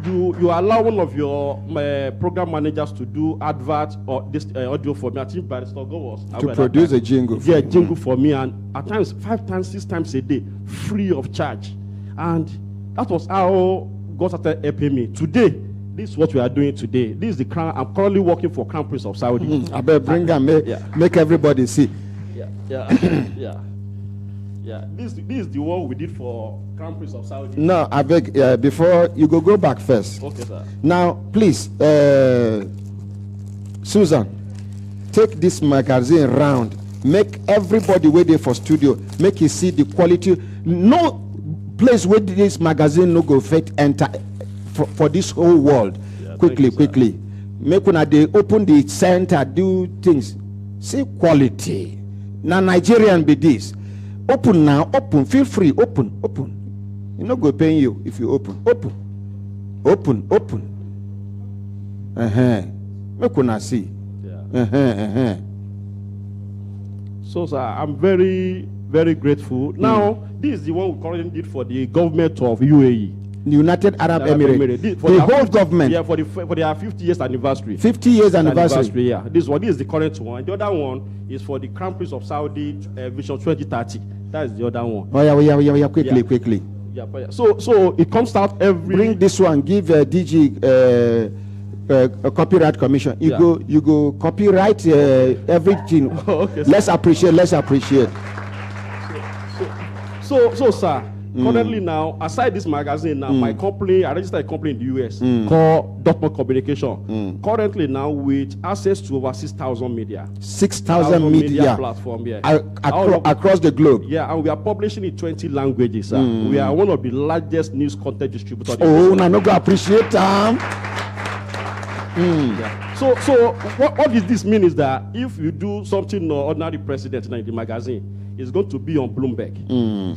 You allow one of your program managers to do advert or this audio for me. I think Barrister God was to produce a jingle. Yeah, jingle for me, and at times 5 times, 6 times a day, free of charge. And that was how God started helping me. Today, this is what we are doing today. This is the crown. I'm currently working for Crown Prince of Saudi. I better bring and make everybody see. Yeah. This is the one we did for Crown Prince of Saudi. No, I beg, before you go back first. Okay, sir. Now, please, Susan, take this magazine round. Make everybody wait there for studio. Make you see the quality. No place where this magazine no go fit enter for this whole world. Yeah, quickly. Make when they open the center, do things. See quality. Now Nigerian be this. Open now, open. Feel free, open. You not go paying you if you open. Open. Make una see. Yeah. So, sir, I'm very, very grateful. Now, this is the one we currently did for the government of UAE. United Arab Emirates. The whole government. Yeah, for their 50 years anniversary. 50 years anniversary. Yeah. This is the current one. The other one is for the Crown Prince of Saudi Vision 2030. That is the other one. Oh yeah. Quickly. Yeah. So it comes out every. Bring this one. Give DG a copyright commission. You go copyright everything. Okay, let's appreciate. So sir. Currently now, aside this magazine now, my company, I registered a company in the US called Dotmore Communication. Currently now with access to over 6,000 media. 6,000 media platform, yeah. Across the globe. Yeah, and we are publishing in 20 languages, sir. We are one of the largest news content distributors. Oh, no, go appreciate them. Yeah. So what does this mean is that if you do something ordinary president in the magazine, it's going to be on Bloomberg,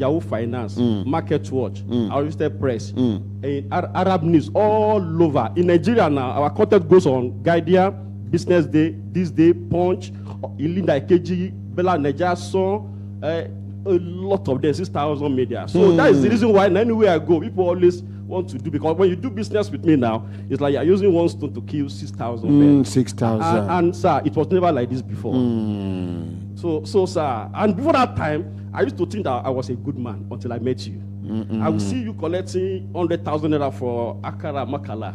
Yahoo Finance, Market Watch, Arista Press, and Arab News all over. In Nigeria now, our content goes on Guardian, Business Day, This Day, Punch, Ilinda Ikeji, Bella Nigeria Song, a lot of them, 6,000 media. So that is the reason why anywhere I go, people always want to do, because when you do business with me now, it's like you're using one stone to kill 6,000 6,000. And sir, it was never like this before. So sir, and before that time, I used to think that I was a good man until I met you. I will see you collecting 100,000 naira for Akara Makala.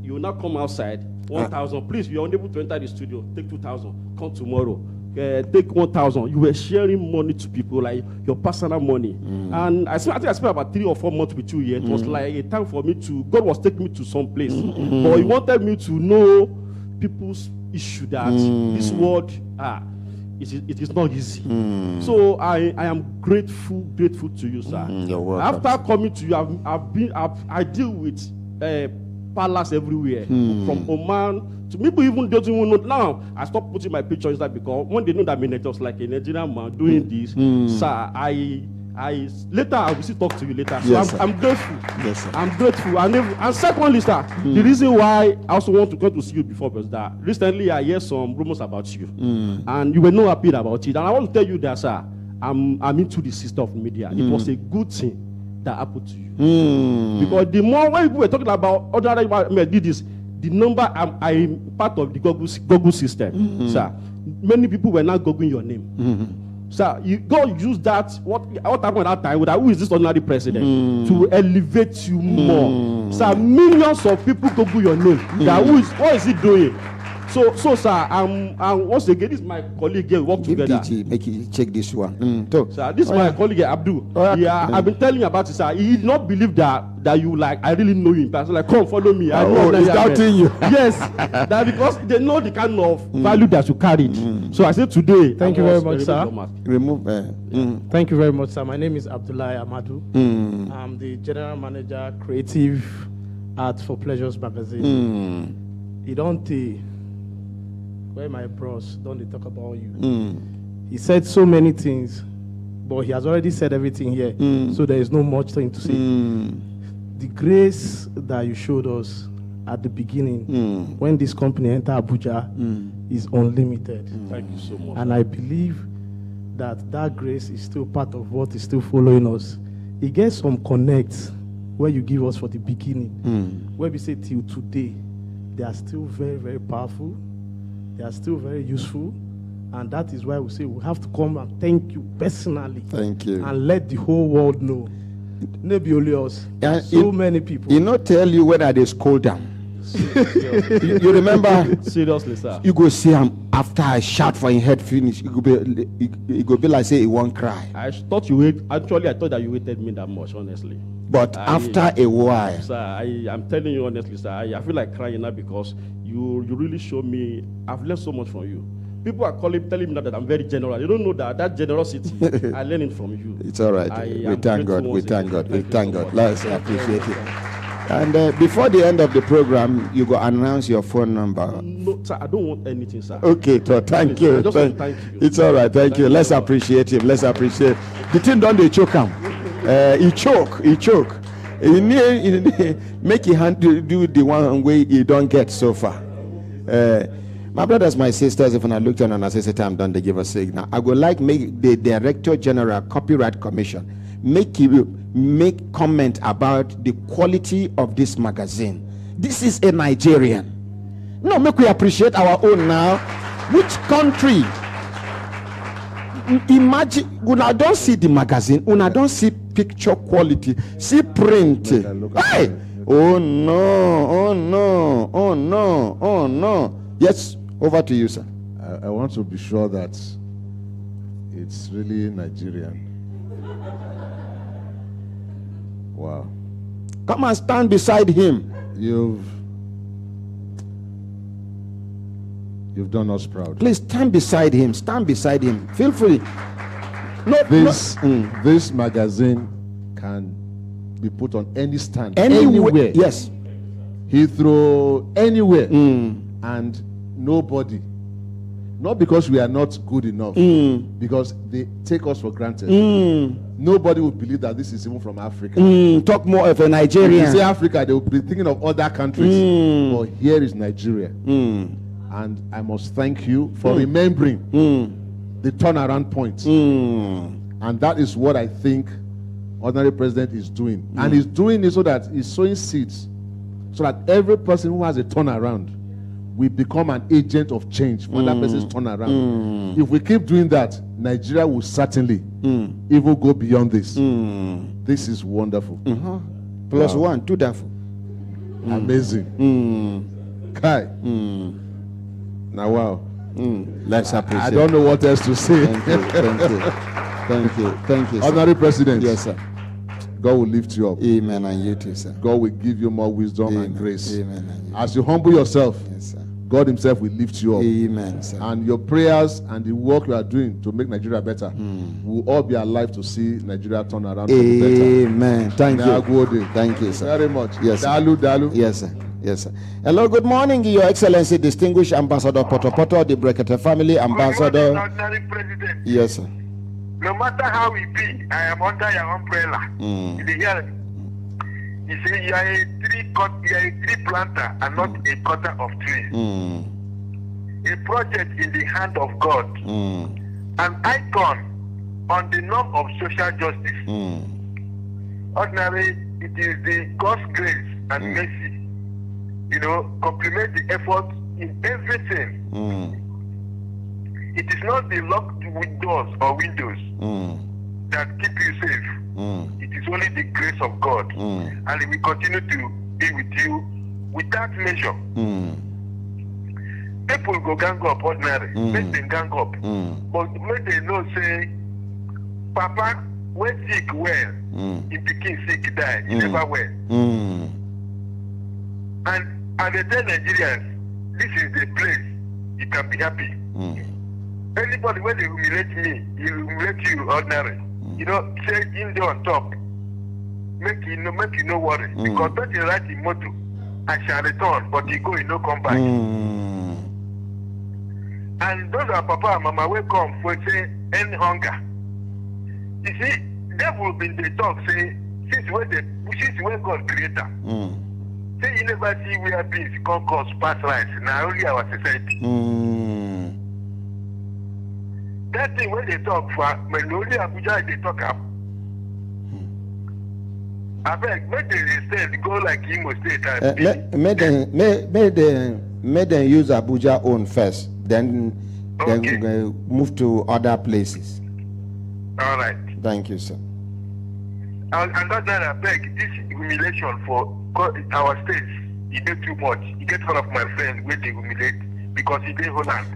You will now come outside, 1,000. Please, you are unable to enter the studio. Take 2,000. Come tomorrow. Take 1,000. You were sharing money to people, like your personal money. And I think I spent about 3 or 4 months with you here. It was like a time for me to, God was taking me to some place. But He wanted me to know people's issue that this world, it is not easy. So I am grateful to you, sir. You're welcome. After coming to you, I deal with palace everywhere, from Oman to people even doesn't even know. Now I stopped putting my picture inside because when they know that I'm just like a Nigerian man doing this, sir, later I will still talk to you later. So yes, I'm grateful. Yes, sir. I'm grateful. And secondly, sir, the reason why I also want to come to see you before was that recently I heard some rumors about you, and you were not happy about it. And I want to tell you that, sir, I'm into the system of media. It was a good thing that happened to you, because the more when people were talking about other did this, the number I'm part of the Google system, sir. Many people were not googling your name. Sir, God used that, what happened at that time, who is this ordinary president, to elevate you more. Sir, millions of people Google your name. That what is he doing? So sir, once again, this is my colleague here, we work together. DG, make you check this one. Sir, this is my colleague here, Abdul. I've been telling you about it, sir. He did not believe that you like, I really know you in person. Like, come follow me. I know he's doubting you. Yes, that because they know the kind of value that you carried. So I said today. Thank you very much, sir. Thank you very much, sir. My name is Abdullahi Amadu. I'm the general manager, creative art for Pleasures magazine. He don't where my bros don't they talk about you. He said so many things but he has already said everything here, so there is no much thing to say. The grace that you showed us at the beginning, when this company entered Abuja, is unlimited. Thank you so much. And I believe that grace is still part of what is still following us. It gets some connects where you give us for the beginning, where we say till today, they are still very, very powerful. They are still very useful. And that is why we say we have to come and thank you personally. Thank you. And let the whole world know. Maybe only us. So many people. You not tell you whether they scold them. You remember? Seriously, sir. You go see him after I shout for his head finish. It go be like say he won't cry. I thought you wait. Actually, I thought that you hated me that much, honestly. But after a while, sir, I'm telling you honestly, sir, I feel like crying now because you really show me. I've learned so much from you. People are telling me that I'm very generous. They don't know that generosity. I learned it from you. It's all right. We thank God. We thank God. We thank God. Let's appreciate it. And before the end of the program, you go announce your phone number. No, sir, I don't want anything, sir. Okay, so thank you. Thank you. It's all right. Thank you. Let's appreciate him. Let's appreciate. The thing don't they choke him. He choke. He make your hand do the one way you don't get so far. My brothers, my sisters, if I look at and I say time done, they give us signal. I would like make the Director General Copyright Commission make comment about the quality of this magazine. This is a Nigerian. No, make we appreciate our own now. Which country? Imagine, when I don't see the magazine, when I don't see picture quality, see print. Hey! Oh no. Yes, over to you, sir. I want to be sure that it's really Nigerian. Wow. Come and stand beside him. You've done us proud. Please stand beside him. Stand beside him. Feel free. This magazine can be put on any stand. Anywhere. Yes. Heathrow, anywhere. And nobody, not because we are not good enough, because they take us for granted. Nobody would believe that this is even from Africa. Talk more of a Nigerian. If you say Africa, they will be thinking of other countries. But here is Nigeria. And I must thank you for remembering the turnaround point. And that is what I think ordinary president is doing. And he's doing it so that he's sowing seeds, so that every person who has a turnaround will become an agent of change for that person's turnaround. If we keep doing that, Nigeria will certainly even go beyond this. This is wonderful. Plus one, two therefore. Amazing. Kai. Now, wow. Let's appreciate. I don't know what else to say. Thank you. Honorary President. Yes, sir. God will lift you up. Amen. And you too, sir. God will give you more wisdom and grace. Amen. As you humble yourself, yes, sir, God himself will lift you up. Amen, sir. And your prayers and the work you are doing to make Nigeria better will all be alive to see Nigeria turn around for the better. Amen. Thank you. Thank you, sir. Very much. Yes, sir. Dalu. Yes, sir. Yes, sir. Hello, good morning, Your Excellency, Distinguished Ambassador Potopoto, the Brekete family ambassador. Good morning, Ordinary President. Yes, sir. No matter how we be, I am under your umbrella. You hear me? You say you are a tree planter and not a cutter of trees. A project in the hand of God. An icon on the norm of social justice. Ordinary, it is the God's grace and mercy. Complement the effort in everything. It is not the locked doors or windows that keep you safe. It is only the grace of God. And we continue to be with you without measure. People go gang up ordinary. Make them gang up. But when they know, say, Papa, when sick well, if the king sick die, he never well. And they tell Nigerians, this is the place you can be happy. Anybody when they humiliate me, he humiliate you ordinary. Say in there on top. Make you no worry. Because that is right in motto. I shall return, but you go, you no come back. And those are Papa and Mama will come for say end hunger. You see, devil been the talk say since when God created. Say you never see where beings can cause past lives. Now only our society. That thing when they talk for when only Abuja they talk up. I beg, make the state go like Imo State. May them use Abuja own first, then move to other places. All right. Thank you, sir. And that's why I beg this humiliation for our states. He did too much. He get one of my friends where they humiliate because he did Holland.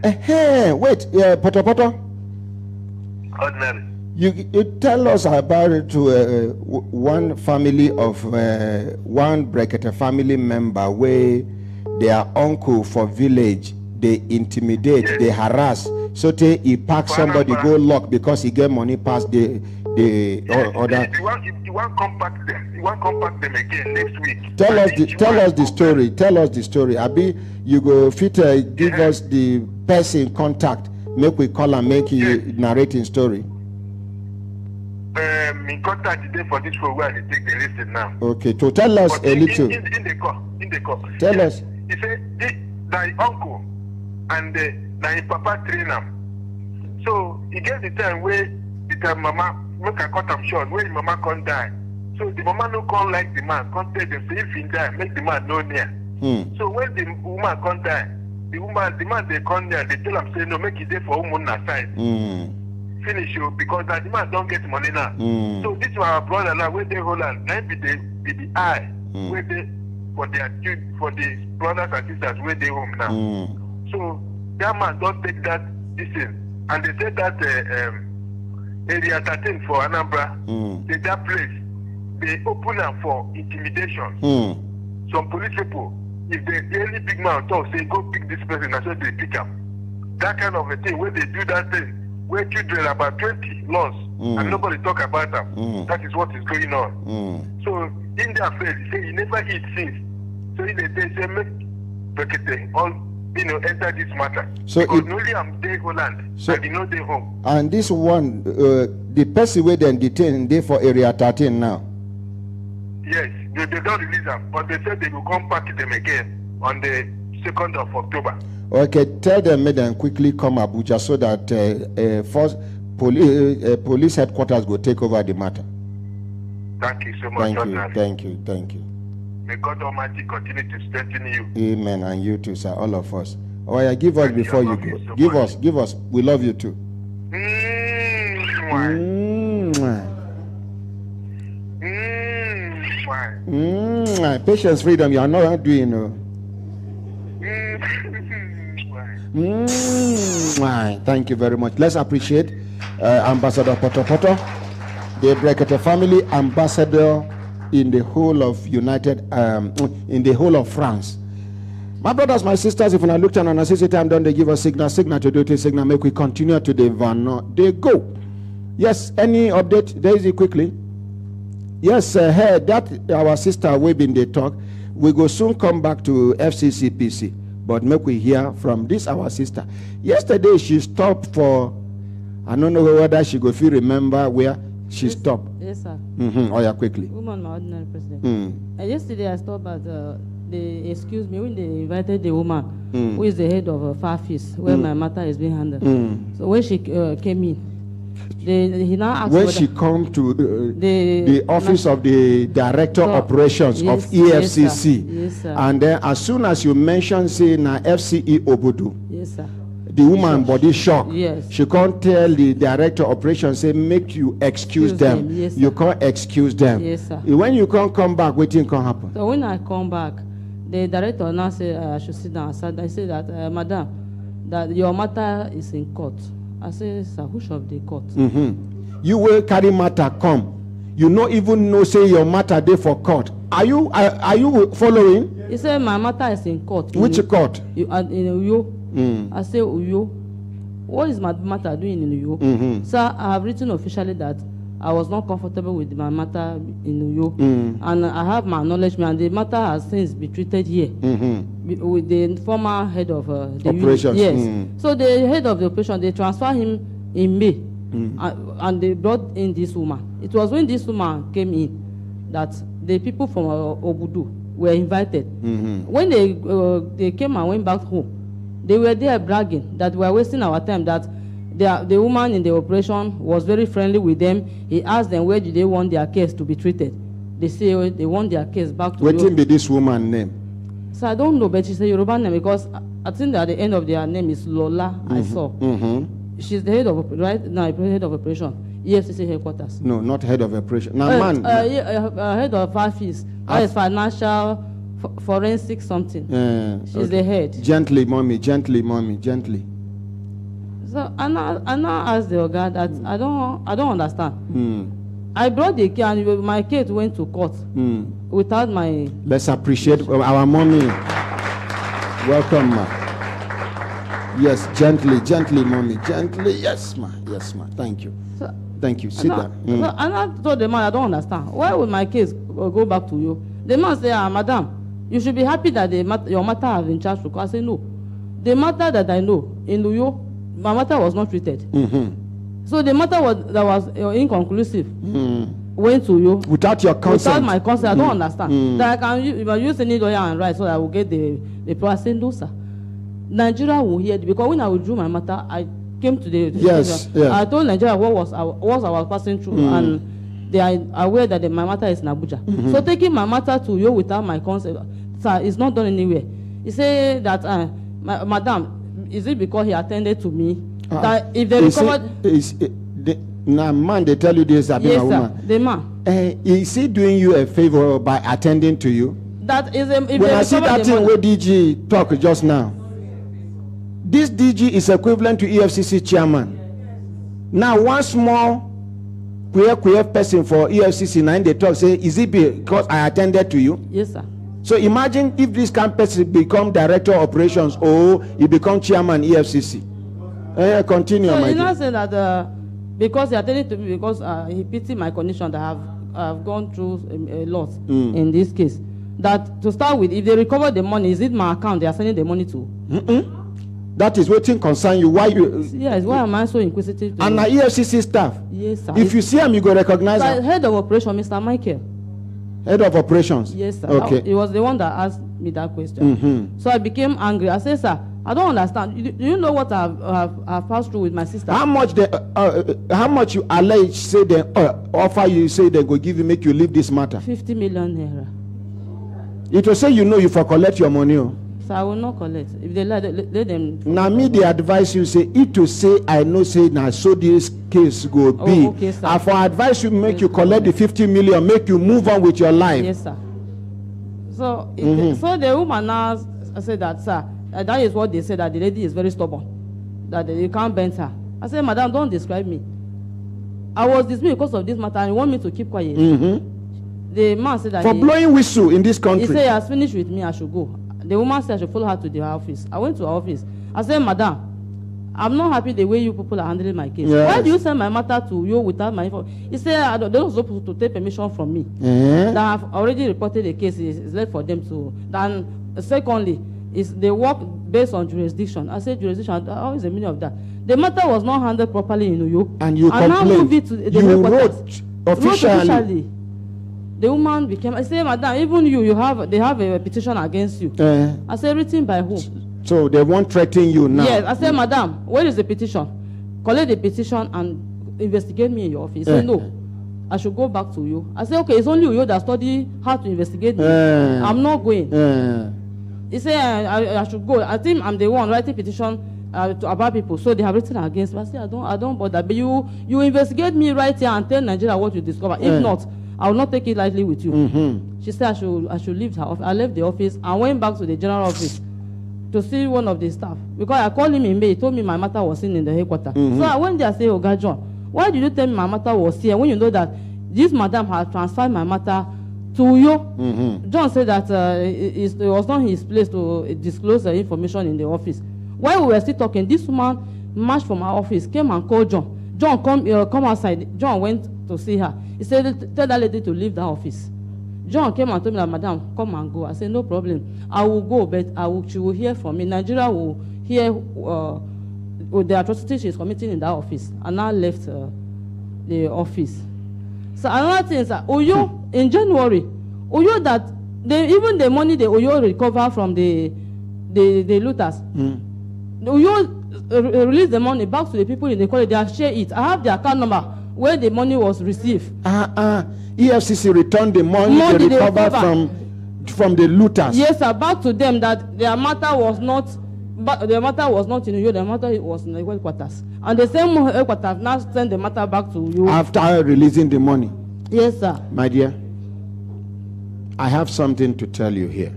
Wait, Poto. Ordinary. You tell us about it to one family of one Brekete family member where their uncle for village they intimidate, they harass. So he pack somebody go lock because he get money past the other. You want compact them. You want compact them again next week. Tell us the story. Tell us the story. Abi, you go fit give us the person contact. Make we call and make you narrating story. In contact today for this program, they take the listen now. Okay, to tell us a little. In the call. Tell us. He said, my uncle and my papa train him. So he gets the time where the time mama make a cut him short, where the mama can't die. So the mama no can't like the man, can't tell them, say if he die, make the man no near. So when the woman can't die, the man they come there, they tell him say no, make it there for woman aside. Finish you because that the man don't get money now. So this is our brother now where they hold on. Now be the eye where they for the brothers and sisters where they home now. So that man don't take that decision. And they said that area 13 for Anambra, that place, they open them for intimidation. Some police people, if the any big man talk, say go pick this person, and so they pick him. That kind of a thing, where they do that thing, where children about 20 lost, and nobody talk about them. That is what is going on. So in their face, they say he never eat since. So in the day, say make Brekete all enter this matter. So because only I'm there Holland, so, and know they home. And this one, the person where they detained there for area 13 now. Yes, they don't release them, but they said they will come back them again on the 2nd of October. Okay, tell them make them quickly come Abuja so that first police headquarters will take over the matter. Thank you so much. Thank you. May God Almighty continue to strengthen you. Amen, and you too, sir, all of us. Oh yeah, give us before you go. Give us. We love you too. Patience, freedom. You are not doing. Thank you very much. Let's appreciate Ambassador Poto, the Brekete family ambassador in the whole of in the whole of France. My brothers, my sisters, if I look down and I see time done, they give us signal to do it, signal, make we continue to the van. They go. Yes, any update? Daisy, quickly. Yes, that our sister we've been they talk. We go soon come back to FCCPC. But make we hear from this our sister. Yesterday she stopped for, I don't know whether she go if you remember where she stopped. Yes, sir. Oh yeah, quickly. Woman, my ordinary president. Yesterday I stopped at they excused me when they invited the woman who is the head of Farfis, where my matter is being handled. So when she came in, he now asked when she come to the office of the director operations of EFCC, yes, sir. And then as soon as you mention say na FCE Obodo, yes, sir. The woman body shock. Yes. She can't tell the director operations say make you excuse them. Yes, you can't excuse them. Yes, sir. When you can't come back, what thing can happen? So when I come back, the director now say I should sit down. I say that madam, that your matter is in court. I say, sir, who shall the court? You will carry matter come. You not even know say your matter there for court. Are you following? He said my matter is in court. Which court? In Uyo. I say Uyo. What is my matter doing in Uyo? Sir, I have written officially that I was not comfortable with my matter in Uyo, and I have my acknowledgement. The matter has since been treated here with the former head of the operations. Yes. So the head of the operation, they transfer him in May and they brought in this woman. It was when this woman came in that the people from Obudu were invited. When they came and went back home, they were there bragging that we are wasting our time, that the woman in the operation was very friendly with them. He asked them where do they want their case to be treated. They say they want their case back to What be this woman name? So I don't know, but she's a Yoruba name because I think that the end of their name is Lola. I saw. She's the head of head of operation, EFCC headquarters. No, not head of operation. Now, head of office, financial, forensic something. She's the head. Gently, mommy, gently. So I now asked the Oga that I don't understand. I brought the key and my case went to court without my. Let's appreciate our mommy. Welcome, ma. Yes, gently, mommy, gently. Yes, ma. Thank you. Thank you. Sit down. So I told the man I don't understand. Why would my case go back to you? The man said, Madam, you should be happy that your matter has been charged to court. I said, no. The matter that I know in Uyo, my matter was not treated. So the matter was inconclusive. Went to you without your consent. Without my consent, I don't understand. That I can if I use any lawyer and write so that I will get the price. I say no, sir. Nigeria will hear it because when I withdrew my matter, I came to the I told Nigeria what I was passing through, and they are aware that my matter is in Abuja. So taking my matter to you without my consent, sir, it's not done anywhere. He said that, Madam, is it because he attended to me? That if they recovered. Now, man, they tell you this about a woman. Sir, the man. Is he doing you a favor by attending to you? That is if when I see that thing where DG talk just now, this DG is equivalent to EFCC chairman. Now, one small queer person for EFCC 9, they talk, say, is it because I attended to you? Yes, sir. So imagine if this campus become director of operations or he become chairman EFCC. Continue, so my dear. Not saying that because he attended to me because he pitied my condition that I've gone through a lot in this case. That to start with, if they recover the money, is it my account they are sending the money to? That is what concern you. Why you? Yes, why am I so inquisitive? And the EFCC staff. Yes, sir. If you see him, you go recognize him. Head of operation, Mr. Michael. Head of operations. Yes, sir. Okay. He was the one that asked me that question. So I became angry. I said, sir, I don't understand. Do you know what I've passed through with my sister? How much you allege say they offer you, say they go give you, make you leave this matter? 50 million naira. It will say you for collect your money. So I will not collect. If they let them. Now me they advise you say it to say I know say now so this case go be. Okay, sir. I for advise you make you collect the 50 million, make you move on with your life. Yes, sir. So so the woman now said that, sir. That is what they said, that the lady is very stubborn, that you can't bend her. I said, Madam, don't describe me. I was dismissed because of this matter and you want me to keep quiet. The man said that for blowing whistle in this country. He said he has finished with me, I should go. The woman said I should follow her to the office. I went to her office. I said, Madam, I'm not happy the way you people are handling my case. Yes. Why do you send my matter to you without my info? He said they're not supposed to take permission from me. That I've already reported the case. It's left for them to. Then secondly, is they work based on jurisdiction. I said jurisdiction. How is the meaning of that? The matter was not handled properly in Uyo. And you complained. You wrote officially. The woman became. I said, Madam, even they have a petition against you. I said, written by whom? So they won't threaten you now. Yes. I said, Madam, where is the petition? Collect the petition and investigate me in your office. He said, no. I should go back to you. I said, okay, it's only you that study how to investigate me. I'm not going. He said, I should go. I think I'm the one writing petition about people. So they have written against me. I said, I don't bother. But you investigate me right here and tell Nigeria what you discover. If not, I will not take it lightly with you. She said I should leave her office. I left the office and went back to the general office to see one of the staff. Because I called him in May. He told me my matter was seen in the headquarters. So I went there and said, Oga John, why did you tell me my matter was here when you know that this madam had transferred my matter to you? John said that it was not his place to disclose the information in the office. While we were still talking, this woman marched from our office, came and called John. John, come outside. John went to see her. He said, tell that lady to leave the office. John came and told me that, Madam, come and go. I said, no problem. I will go, but she will hear from me. Nigeria will hear with the atrocity she's committing in that office, and now left the office. So another thing is that Oyo in January, Oyo that even the money the Oyo recover from the looters, Oyo release the money back to the people in the college. They share it. I have the account number where the money was received. EFCC returned the money they recovered from the looters. Yes, sir, back to them that their matter was not. But the matter was not in Uyo, the matter was in the headquarters. And the same headquarters now send the matter back to you. After releasing the money. Yes, sir. My dear, I have something to tell you here.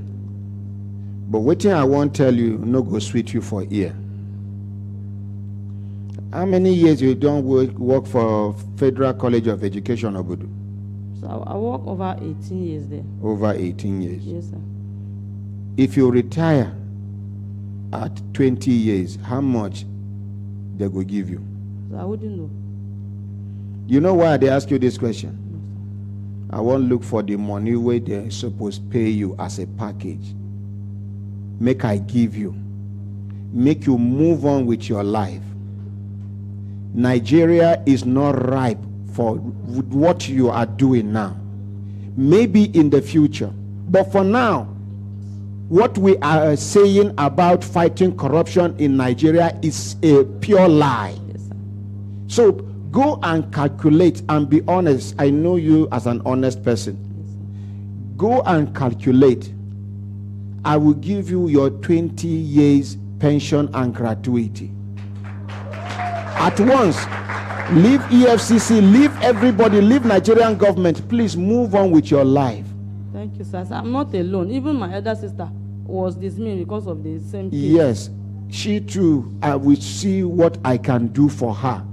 But waiting, I won't tell you, no go sweet you for ear. How many years you don't work for Federal College of Education, Obudu? So I work over 18 years there. Over 18 years? Yes, sir. If you retire at 20 years, how much they will give you? So I wouldn't know. You know why they ask you this question? I won't look for the money where they're supposed to pay you as a package. Make I give you. Make you move on with your life. Nigeria is not ripe for what you are doing now. Maybe in the future. But for now, what we are saying about fighting corruption in Nigeria is a pure lie. Yes, sir. So go and calculate and be honest. I know you as an honest person. Yes, go and calculate. I will give you your 20 years pension and gratuity. At once, leave EFCC, leave everybody, leave Nigerian government. Please move on with your life. Thank you, sir. I'm not alone. Even my elder sister was dismissed because of the same case. Yes, she too. I will see what I can do for her.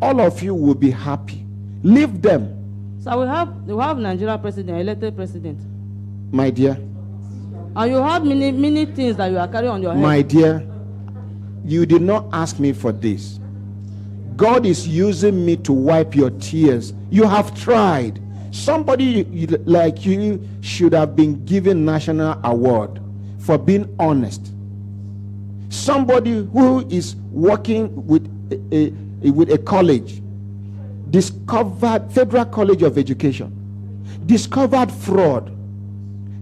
All of you will be happy. Leave them. So we have Nigeria president, elected president. My dear. And you have many things that you are carrying on your head. My dear, you did not ask me for this. God is using me to wipe your tears. You have tried. Somebody like you should have been given national award for being honest. Somebody who is working with a college, discovered Federal College of Education, discovered fraud,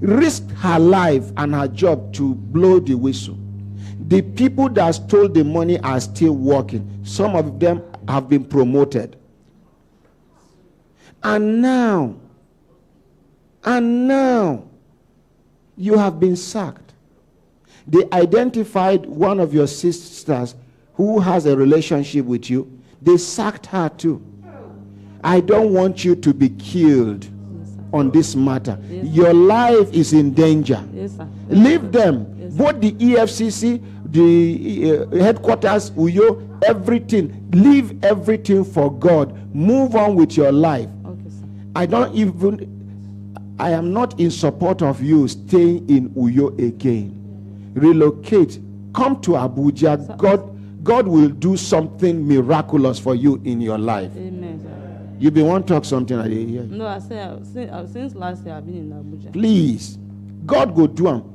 risked her life and her job to blow the whistle. The people that stole the money are still working. Some of them have been promoted. And now, you have been sacked. They identified one of your sisters who has a relationship with you. They sacked her too. I don't want you to be killed on this matter. Yes, your life is in danger. Yes, sir. Leave them. Yes, both the EFCC, the headquarters, Uyo, everything. Leave everything for God. Move on with your life. Okay, sir. I am not in support of you staying in Uyo again. Relocate. Come to Abuja. Sir. God will do something miraculous for you in your life. Amen, sir. You been want to talk something I didn't hear? No, I said since last year I've been in Abuja. Please, God go do them.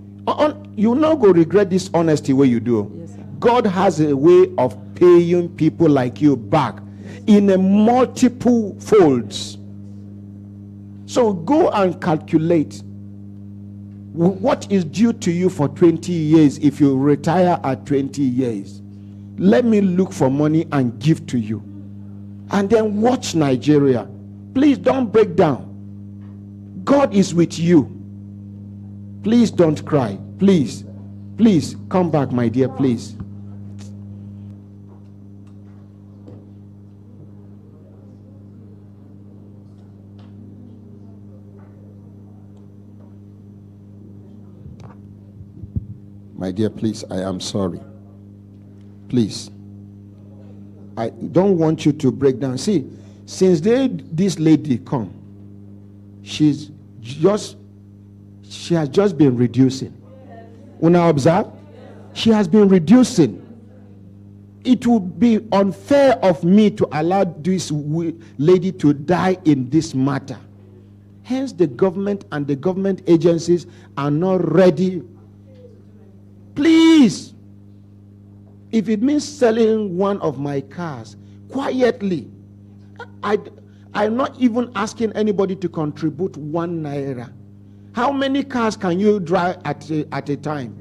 You not go regret this honesty way you do. Yes, sir. God has a way of paying people like you back in a multiple folds. So go and calculate what is due to you for 20 years if you retire at 20 years. Let me look for money and give to you. And then watch Nigeria. Please don't break down. God is with you. Please don't cry. Please. Please come back, my dear, please. My dear, please, I am sorry. Please. I don't want you to break down. See, since this lady come, she has just been reducing. Una observe? She has been reducing. It would be unfair of me to allow this lady to die in this matter. Hence, the government and the government agencies are not ready. Please, If it means selling one of my cars quietly, I'm not even asking anybody to contribute 1 naira. How many cars can you drive at a time?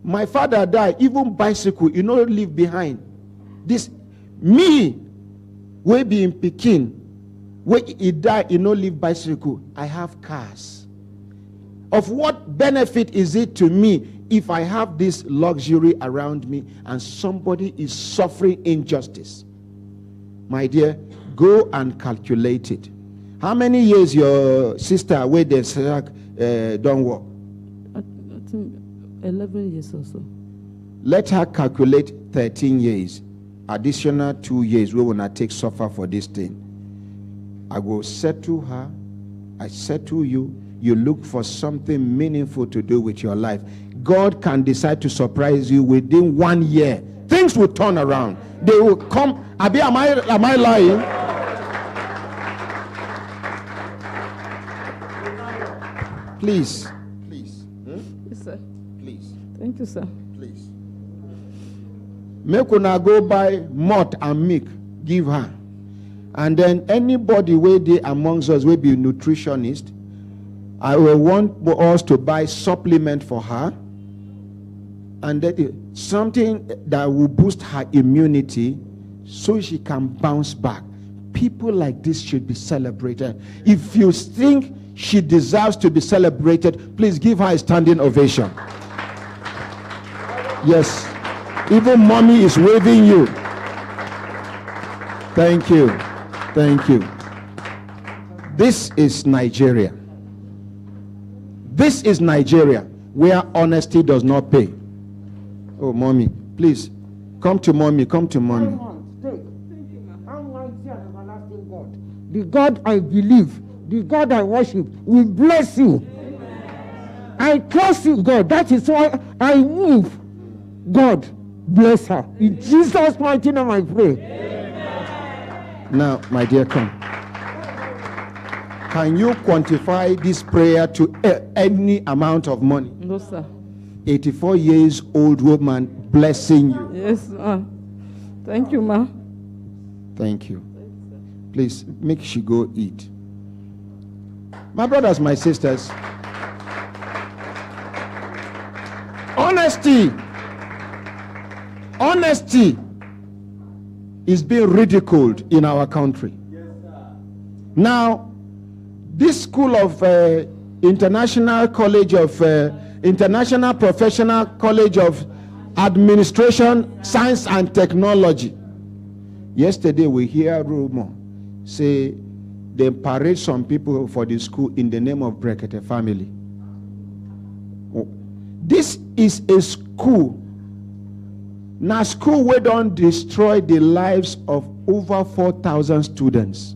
My father died, even bicycle, you know, leave behind. This, me, we be in Pekin, when he died, you know, leave bicycle. I have cars. Of what benefit is it to me if I have this luxury around me and somebody is suffering injustice? My dear, go and calculate it. How many years your sister where they don't work? I think 11 years or so. Let her calculate 13 years. Additional 2 years, we will not take suffer for this thing. I will settle her. I settle you. You look for something meaningful to do with your life. God can decide to surprise you within 1 year. Things will turn around. They will come. Abi, am I lying? Please. Please. Yes, sir. Please. Thank you, sir. Please. Make una go buy malt and milk, give her. And then anybody where they amongst us will be nutritionist, I will want us to buy supplement for her. And that is something that will boost her immunity so she can bounce back. People like this should be celebrated. If you think she deserves to be celebrated, please give her a standing ovation. Yes. Even mommy is waving you. Thank you. Thank you. This is Nigeria. This is Nigeria where honesty does not pay. Oh, mommy, please come to mommy. Come to mommy. The God I believe, the God I worship, will bless you. Amen. I trust you, God. That is why I move. God, bless her. In Jesus' mighty name I pray. Amen. Now, my dear, come. Can you quantify this prayer to any amount of money? No, sir. 84 years old woman blessing you. Yes, sir. Thank you, ma. Thank you. Please, make she go eat. My brothers, my sisters, honesty is being ridiculed in our country. Now, this school of International Professional College of Administration, Science and Technology. Yesterday we hear rumor say they parade some people for the school in the name of Brekete family. This is a school. Now school we don't destroy the lives of over 4,000 students.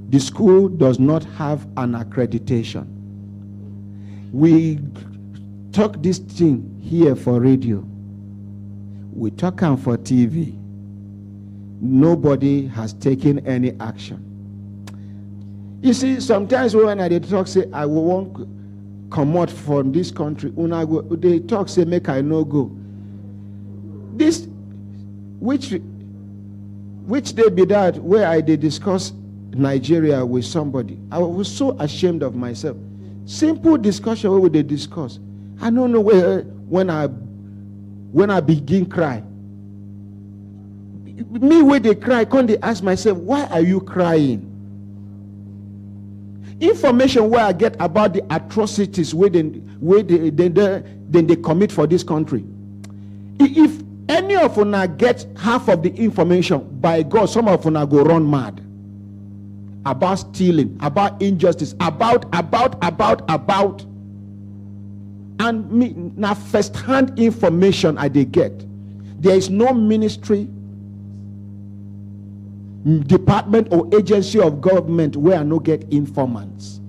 The school does not have an accreditation. We talk this thing here for radio. We talk them for TV. Nobody has taken any action. You see, sometimes when I talk, say, I won't come out from this country. They talk, say, make I no go. This, which day be that, where I did discuss Nigeria with somebody, I was so ashamed of myself. Simple discussion, where would they discuss? I don't know when I begin cry. Me where they cry, can't they ask myself, why are you crying? Information where I get about the atrocities where they commit for this country. If any of una get half of the information, by God, some of una go run mad. About stealing, about injustice, about. And me, now first-hand information I they get. There is no ministry, department or agency of government where I no get informants.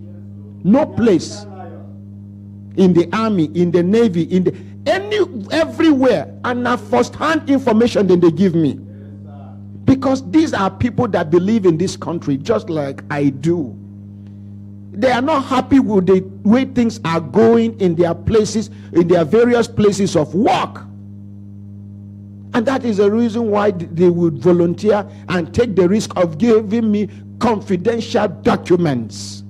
No place. In the army, in the navy, everywhere, and now first-hand information then they give me. Because these are people that believe in this country just like I do. They are not happy with the way things are going in their places, in their various places of work. And that is the reason why they would volunteer and take the risk of giving me confidential documents.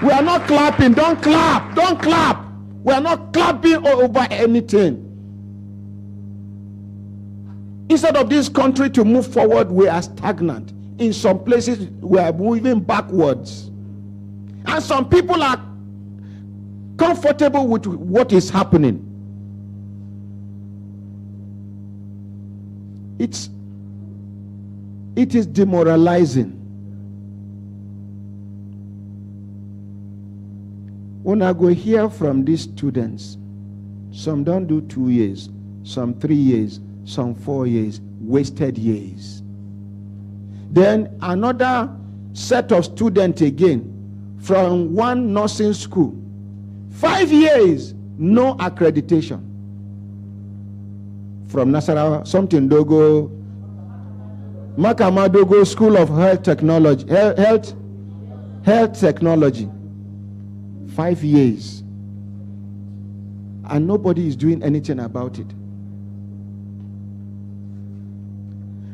We are not clapping. Don't clap. Don't clap. We are not clapping over anything. Instead of this country to move forward, we are stagnant. In some places, we are moving backwards. And some people are comfortable with what is happening. It is demoralizing. When I go hear from these students, some don't do 2 years, some 3 years, some 4 years, wasted years. Then another set of students again from one nursing school, 5 years, no accreditation. From Nasarawa, something Dogo, Makama Dogo School of Health Technology, Health Technology, 5 years, and nobody is doing anything about it.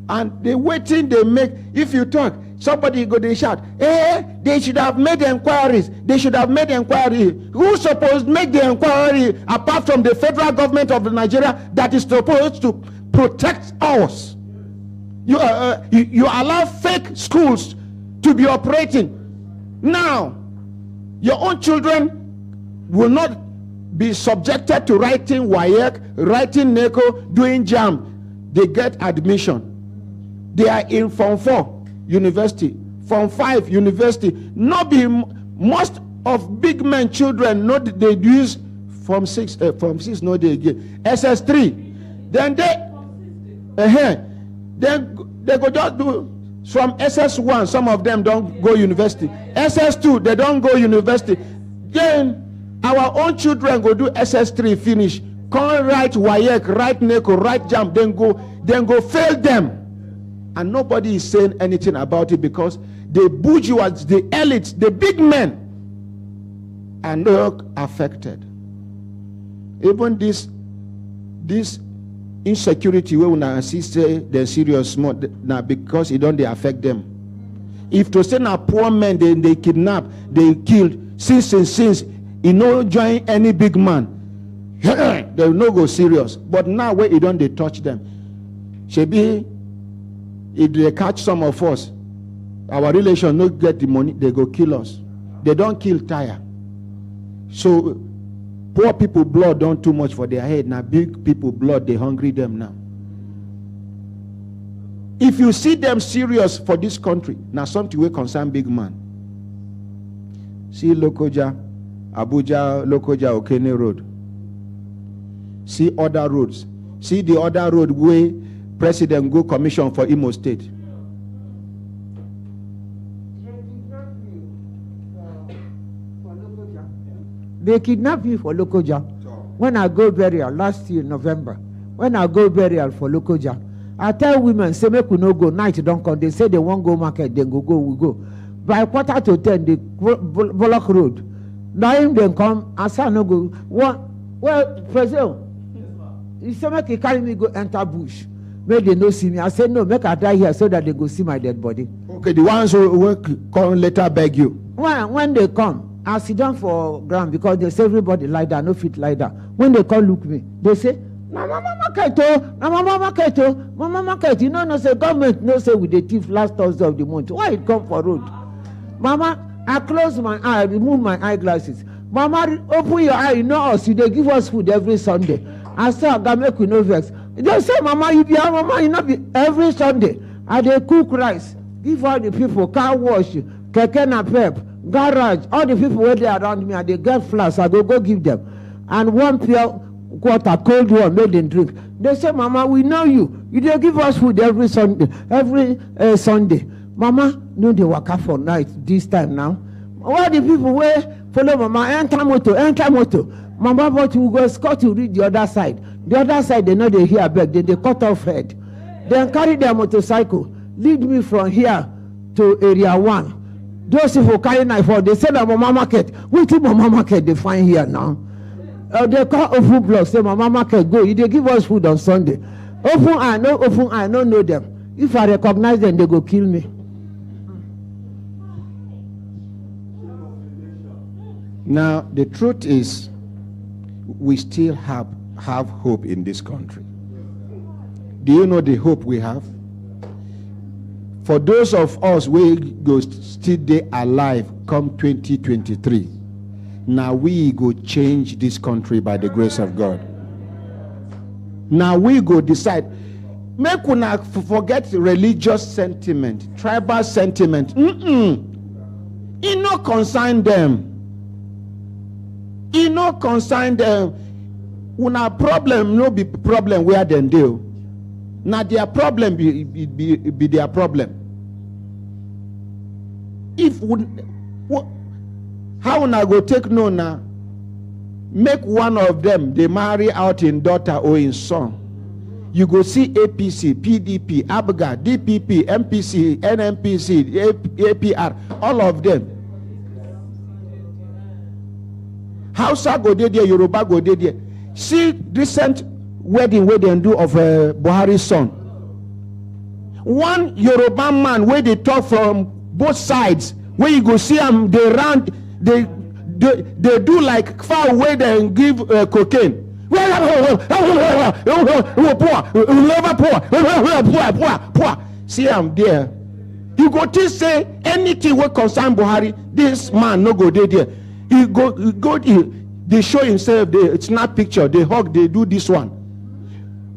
And the waiting they make, if you talk, somebody go they shout, they should have made enquiries. They should have made inquiry. Who's supposed to make the inquiry apart from the federal government of Nigeria that is supposed to protect us? You allow fake schools to be operating. Now, your own children will not be subjected to writing WAEC, writing NECO, doing JAM. They get admission. They are in Form 4 university, Form 5 university. Not be most of big men children not they use Form 6, no they get SS3. Then they go just do from SS1. Some of them don't go university. SS2 they don't go university. Then our own children go do SS3 finish. Can't write WAEC, write NECO, write JAM. Then go fail them. And nobody is saying anything about it because the bourgeois, the elites, the big men are not affected. Even this insecurity where we see say they're serious now because it don't affect them. If to say now poor men they kidnap, they killed, since you know join any big man, they will not go serious. But now where it don't they touch them. Shebi, if they catch some of us, our relation not get the money, they go kill us. They don't kill tire. So poor people blood don't too much for their head. Now big people blood, they hungry them now. If you see them serious for this country, now something will concern big man. See Lokoja, Abuja, Lokoja, Okene Road. See other roads. See the other road where President go commission for Imo State. They kidnapped me for Lokoja. When I go burial last year November, when I go burial for Lokoja, I tell women say make we no go, night don't come. They say they won't go market, then go, we go. By 9:45, they block road. Now him then come, I say no go. Well, President, he say make he carry me go enter bush. Make they no see me. I said no, make I die here so that they go see my dead body. Okay, the ones who come later beg you. When they come, I sit down for ground because they say everybody lie down, no fit lie down. When they come look me, they say, Mama market, you know, no say government, no say with the thief last Thursday of the month. Why it come for road? Mama, I close my eye, remove my eyeglasses. Mama, open your eye, you know us, they give us food every Sunday. I say, I gotta make we no vex. They say, Mama, you be our mama, you know, be every Sunday. I they cook rice, give all the people car wash, keke na pep, garage, all the people where they around me, and they get flask, I go give them. And one pure water, cold one, made them drink. They say, Mama, we know you. You they give us food every Sunday, Sunday. Mama, no, they waka for night this time now. All the people where follow Mama, enter motor. Mama, but we go escort you reach the other side. The other side, they know they hear back, then they cut off head. Then carry their motorcycle, lead me from here to area 1. Those people carry knife, they say that Mama market. What is Mama market they find here now? They call open block. Say, my mama can go. They give us food on Sunday. Open, I don't know them. If I recognize them, they go kill me. Now, the truth is, we still have hope in this country. Do you know the hope we have? For those of us we go still dey alive come 2023, now we go change this country by the grace of God. Now we go decide. Make una forget religious sentiment, tribal sentiment. It no concern them. It no concern them. Una problem no be problem where them do. Now their problem be their problem. If how una go take no now? Make one of them they marry out in daughter or in son. You go see APC, PDP, ABGA, DPP, MPC, NMPC, APR, all of them. Hausa go there, Yoruba go there. See recent wedding where they do of Buhari's son. One Yoruba man where they talk from both sides, where you go see them, they do like far away and give cocaine. See I'm there. You go to say anything will concern Buhari, this man no go there. He they show himself, they snap picture, they hug, they do this one.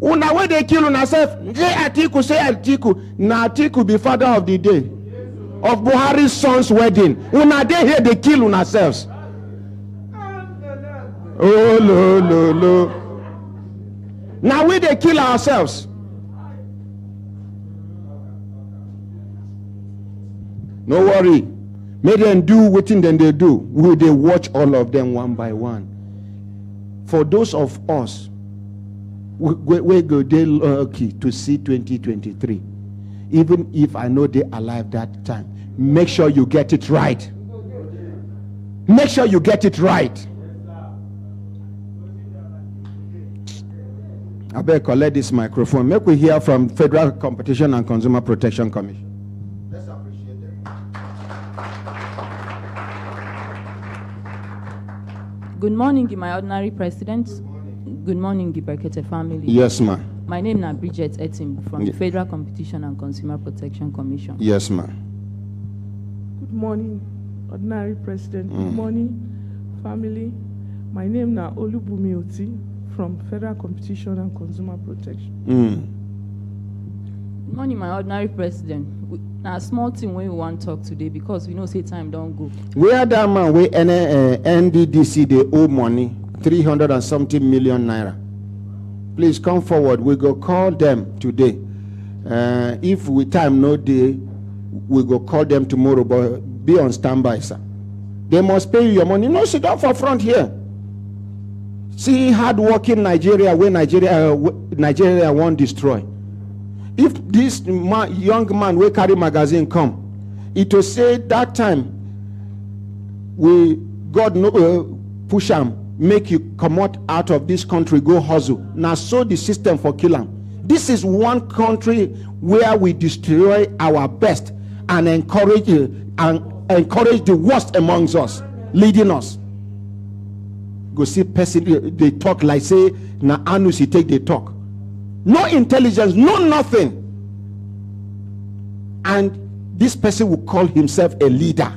Una when they kill una self, say Atiku, na Atiku be father of the day of Buhari's son's wedding. Una they here they kill una selves. Oh no. Now we they kill ourselves. No worry. Make them do what then they do. Will they watch all of them one by one? For those of us, we go they lucky to see 2023. Even if I know they alive that time, make sure you get it right. Make sure you get it right. I better collect this microphone. Make we hear from Federal Competition and Consumer Protection Commission. Let's appreciate them. Good morning, my ordinary president. Good morning, Brekete family. Yes, ma'am. My name is Brekete Etim from the Federal Competition and Consumer Protection Commission. Yes, ma'am. Good morning, ordinary president. Good morning, family. My name is Olubumi Oti from Federal Competition and Consumer Protection. Good morning, my ordinary president. Now, a small thing when we want to talk today because we know say time don't go. Where that man where NDDC they owe money 300 and something million naira. Please come forward. We go call them today. If we time no day, we go call them tomorrow. But be on standby, sir. They must pay you your money. No, sit down for front here. See hard-working Nigeria where Nigeria won't destroy. If this young man will carry magazine come, it will say that time God no push him, make you come out of this country, go hustle. Now so the system for kill him. This is one country where we destroy our best and encourage the worst amongst us, leading us. Go see person they talk like say na anus he take they talk. No intelligence, no nothing. And this person will call himself a leader.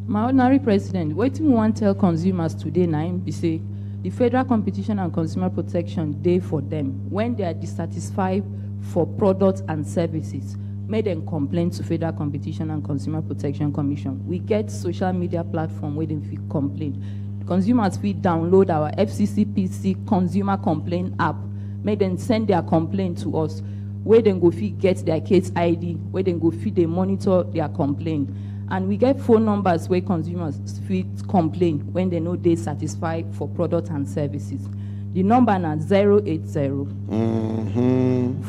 My ordinary president, what we want to tell consumers today now be say the Federal Competition and Consumer Protection Day for them when they are dissatisfied for products and services. Made them complain to Federal Competition and Consumer Protection Commission. We get social media platform where they feel complain. Consumers feel download our FCCPC consumer complaint app. Make them send their complaint to us. Where they go feel get their case ID. Where they go feel they monitor their complaint. And we get phone numbers where consumers feel complain when they know they satisfied for products and services. The number is 080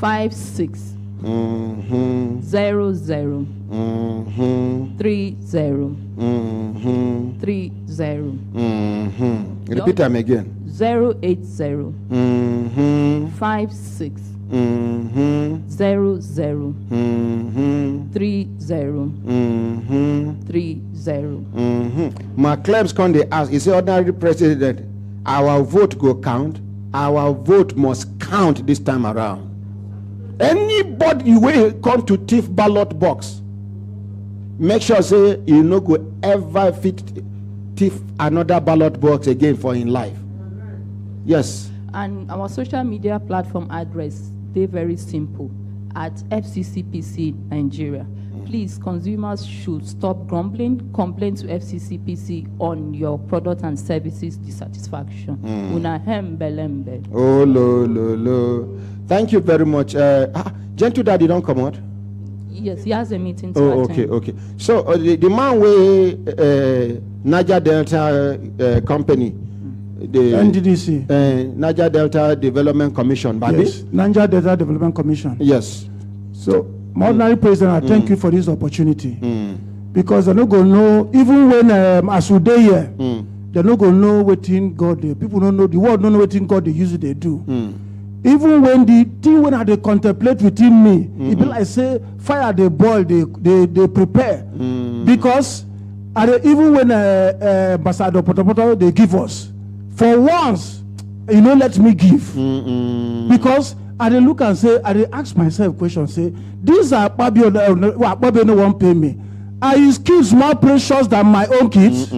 56 000 00 Mm-hmm. 30 Mm-hmm. 30. Repeat them again. 080 Mm-hmm. 56 Mm-hmm. 00 Mm-hmm. 30 Mm-hmm. 30. Mm-hmm. My claims come they ask, is the ordinary president, our vote go count? Our vote must count this time around. Anybody will come to thief ballot box, make sure say you no go ever fit thief another ballot box again for in life. Yes. And our social media platform address, they very simple, at FCCPC Nigeria. Please, consumers should stop grumbling, complain to FCCPC on your product and services dissatisfaction. Una hembelembe. Oh, lo. Thank you very much. Gentle Daddy don't come out. Yes, he has a meeting to Oh, attend. okay. So the man with Niger Delta company, the NDDC, Niger Delta Development Commission, baby. yes, Niger Delta Development Commission. Yes. So, my ordinary president, I thank you for this opportunity. Because they're not going to know, even when as we dey here, they're not going to know what in God they. People don't know, the world don't know what in God they usually they do. Even when the thing when they contemplate within me, it be like say fire they boil, they prepare. Because even when Ambassador Potopoto they give us, for once, let me give. Because I dey look and say, I dey ask myself question, say, these are Akpabio no one pay me. Are his kids more precious than my own kids?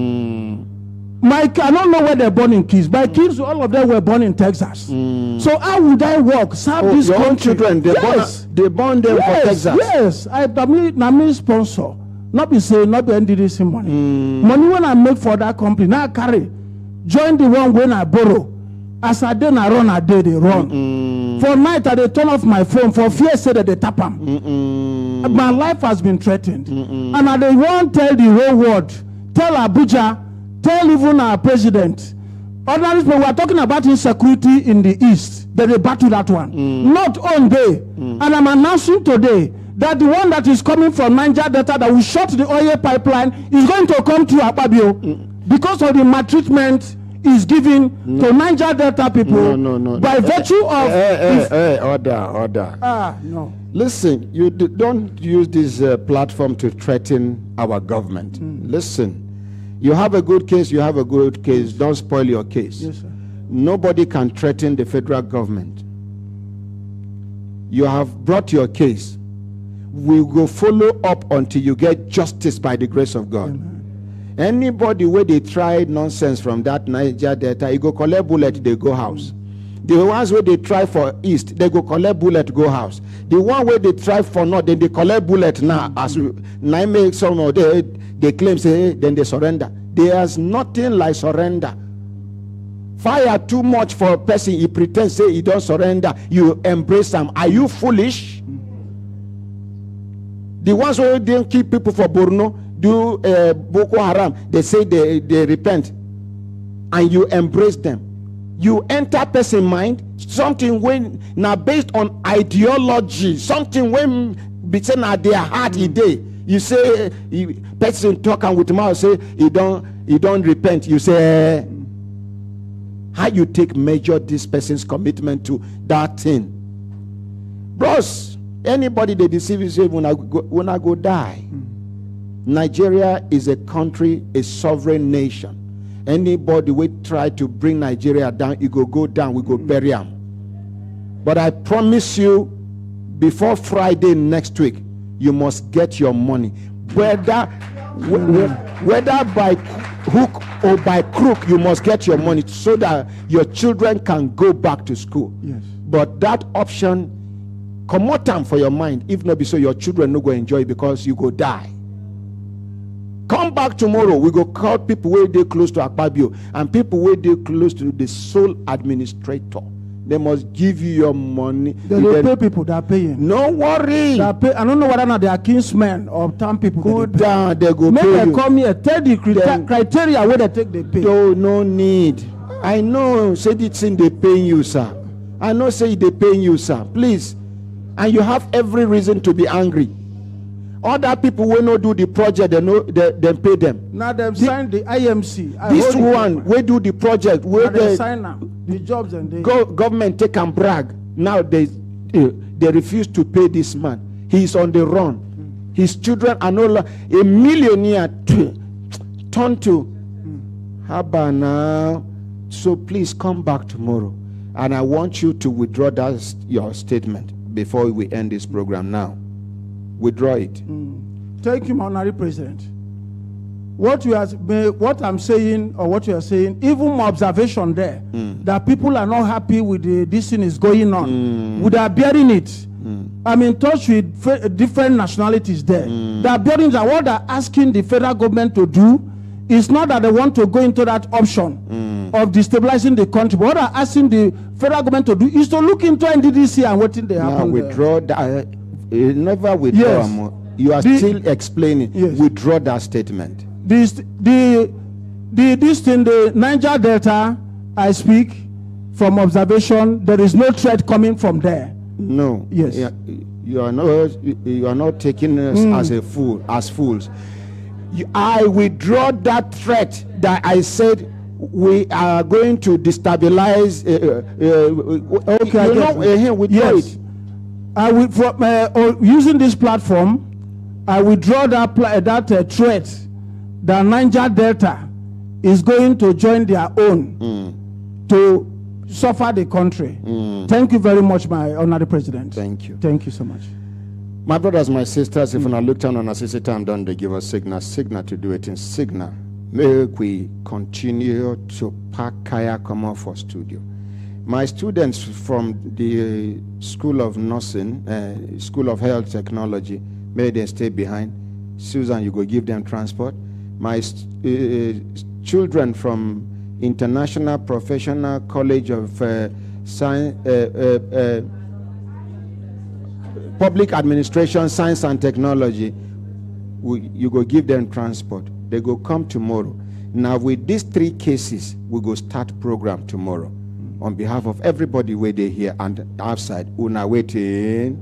I don't know where they're born in kids. My kids, all of them were born in Texas. So how would I work? Serve this your country? own children, they born them for Texas. Yes, I mean sponsor. Not be NDDC money. Money when I make for that company, now I carry. Join the one when I borrow. As I then I run, they run. For night, I they turn off my phone for fear say that they tap them. My life has been threatened. And I they won't tell the whole world, tell Abuja, tell even our president. Ordinary people, we are talking about insecurity in the east. That they battle that one. Not on day. And I'm announcing today that the one that is coming from Niger Delta that will shut the oil pipeline is going to come to Akpabio because of the maltreatment is given to Niger Delta people by virtue of order. No. Listen, you don't use this platform to threaten our government. Listen, you have a good case, don't spoil your case. Yes, sir. Nobody can threaten the federal government. You have brought your case. We will follow up until you get justice by the grace of God. Anybody where they try nonsense from that Niger Delta, you go collect bullet, they go house. The ones where they try for east, they go collect bullet, go house. The one where they try for north, then they collect bullet now. As now make some of they claim say then they surrender. There's nothing like surrender. Fire too much for a person, he pretends say he don't surrender. You embrace them. Are you foolish? The ones who didn't keep people for Borno, do Boko Haram, they say they repent, and you embrace them. You enter person mind something when now based on ideology, something when between their heart day. You say person talking with mouth say he don't repent. You say how you take measure this person's commitment to that thing, bros. Anybody they deceive you say when I go die. Nigeria is a country, a sovereign nation. Anybody will try to bring Nigeria down, it go down, we go bury him. But I promise you, before Friday next week, you must get your money. Whether by hook or by crook, you must get your money so that your children can go back to school. Yes. But that option, come out time for your mind. If not be so, your children no go enjoy it because you go die. Come back tomorrow. We go call people where they close to Akpabio and people where they close to the sole administrator. They must give you your money. They pay people that are paying. No worry. I don't know whether or not they are kinsmen or town people. Go down. They go make pay them you. come here. Tell the criteria where they take the pay. No need. I know. Say the thing they paying you, sir. I know. Say they paying you, sir. Please. And you have every reason to be angry. Other people will not do the project, they pay them. Now them sign the IMC. This one, we do the project, where they sign the jobs and they government take and brag. Now they refuse to pay this man. He is on the run. His children are no longer a millionaire turned to Haba now. So please come back tomorrow. And I want you to withdraw your statement before we end this program now. Withdraw it. Thank you, my honorary president. What I'm saying, or what you are saying, even my observation there, that people are not happy with this thing is going on. They are bearing it. I'm in touch with different nationalities there. They are bearing that what they're asking the federal government to do is not that they want to go into that option of destabilizing the country. But what they're asking the federal government to do is to look into NDDC and what they happen. Now withdraw that. Never withdraw. Yes. You are still explaining. Yes. Withdraw that statement. The Niger Delta, I speak from observation. There is no threat coming from there. No. Yes. You are not taking us as fools. I withdraw that threat that I said we are going to destabilize. Withdraw it. I will, using this platform, I withdraw that threat that Niger Delta is going to join their own to suffer the country. Thank you very much, my honorary president. Thank you. Thank you so much. My brothers, my sisters, if I look down on us, it's time done, they give us signal to do it in signal. May we continue to pack kaya come out for studio. My students from the School of Nursing, School of Health Technology, may they stay behind. Susan, you go give them transport. My children from International Professional College of Science, Public Administration, Science and Technology, you go give them transport. They go come tomorrow. Now with these 3 cases, we go start program tomorrow. On behalf of everybody where they here and outside, una waiting.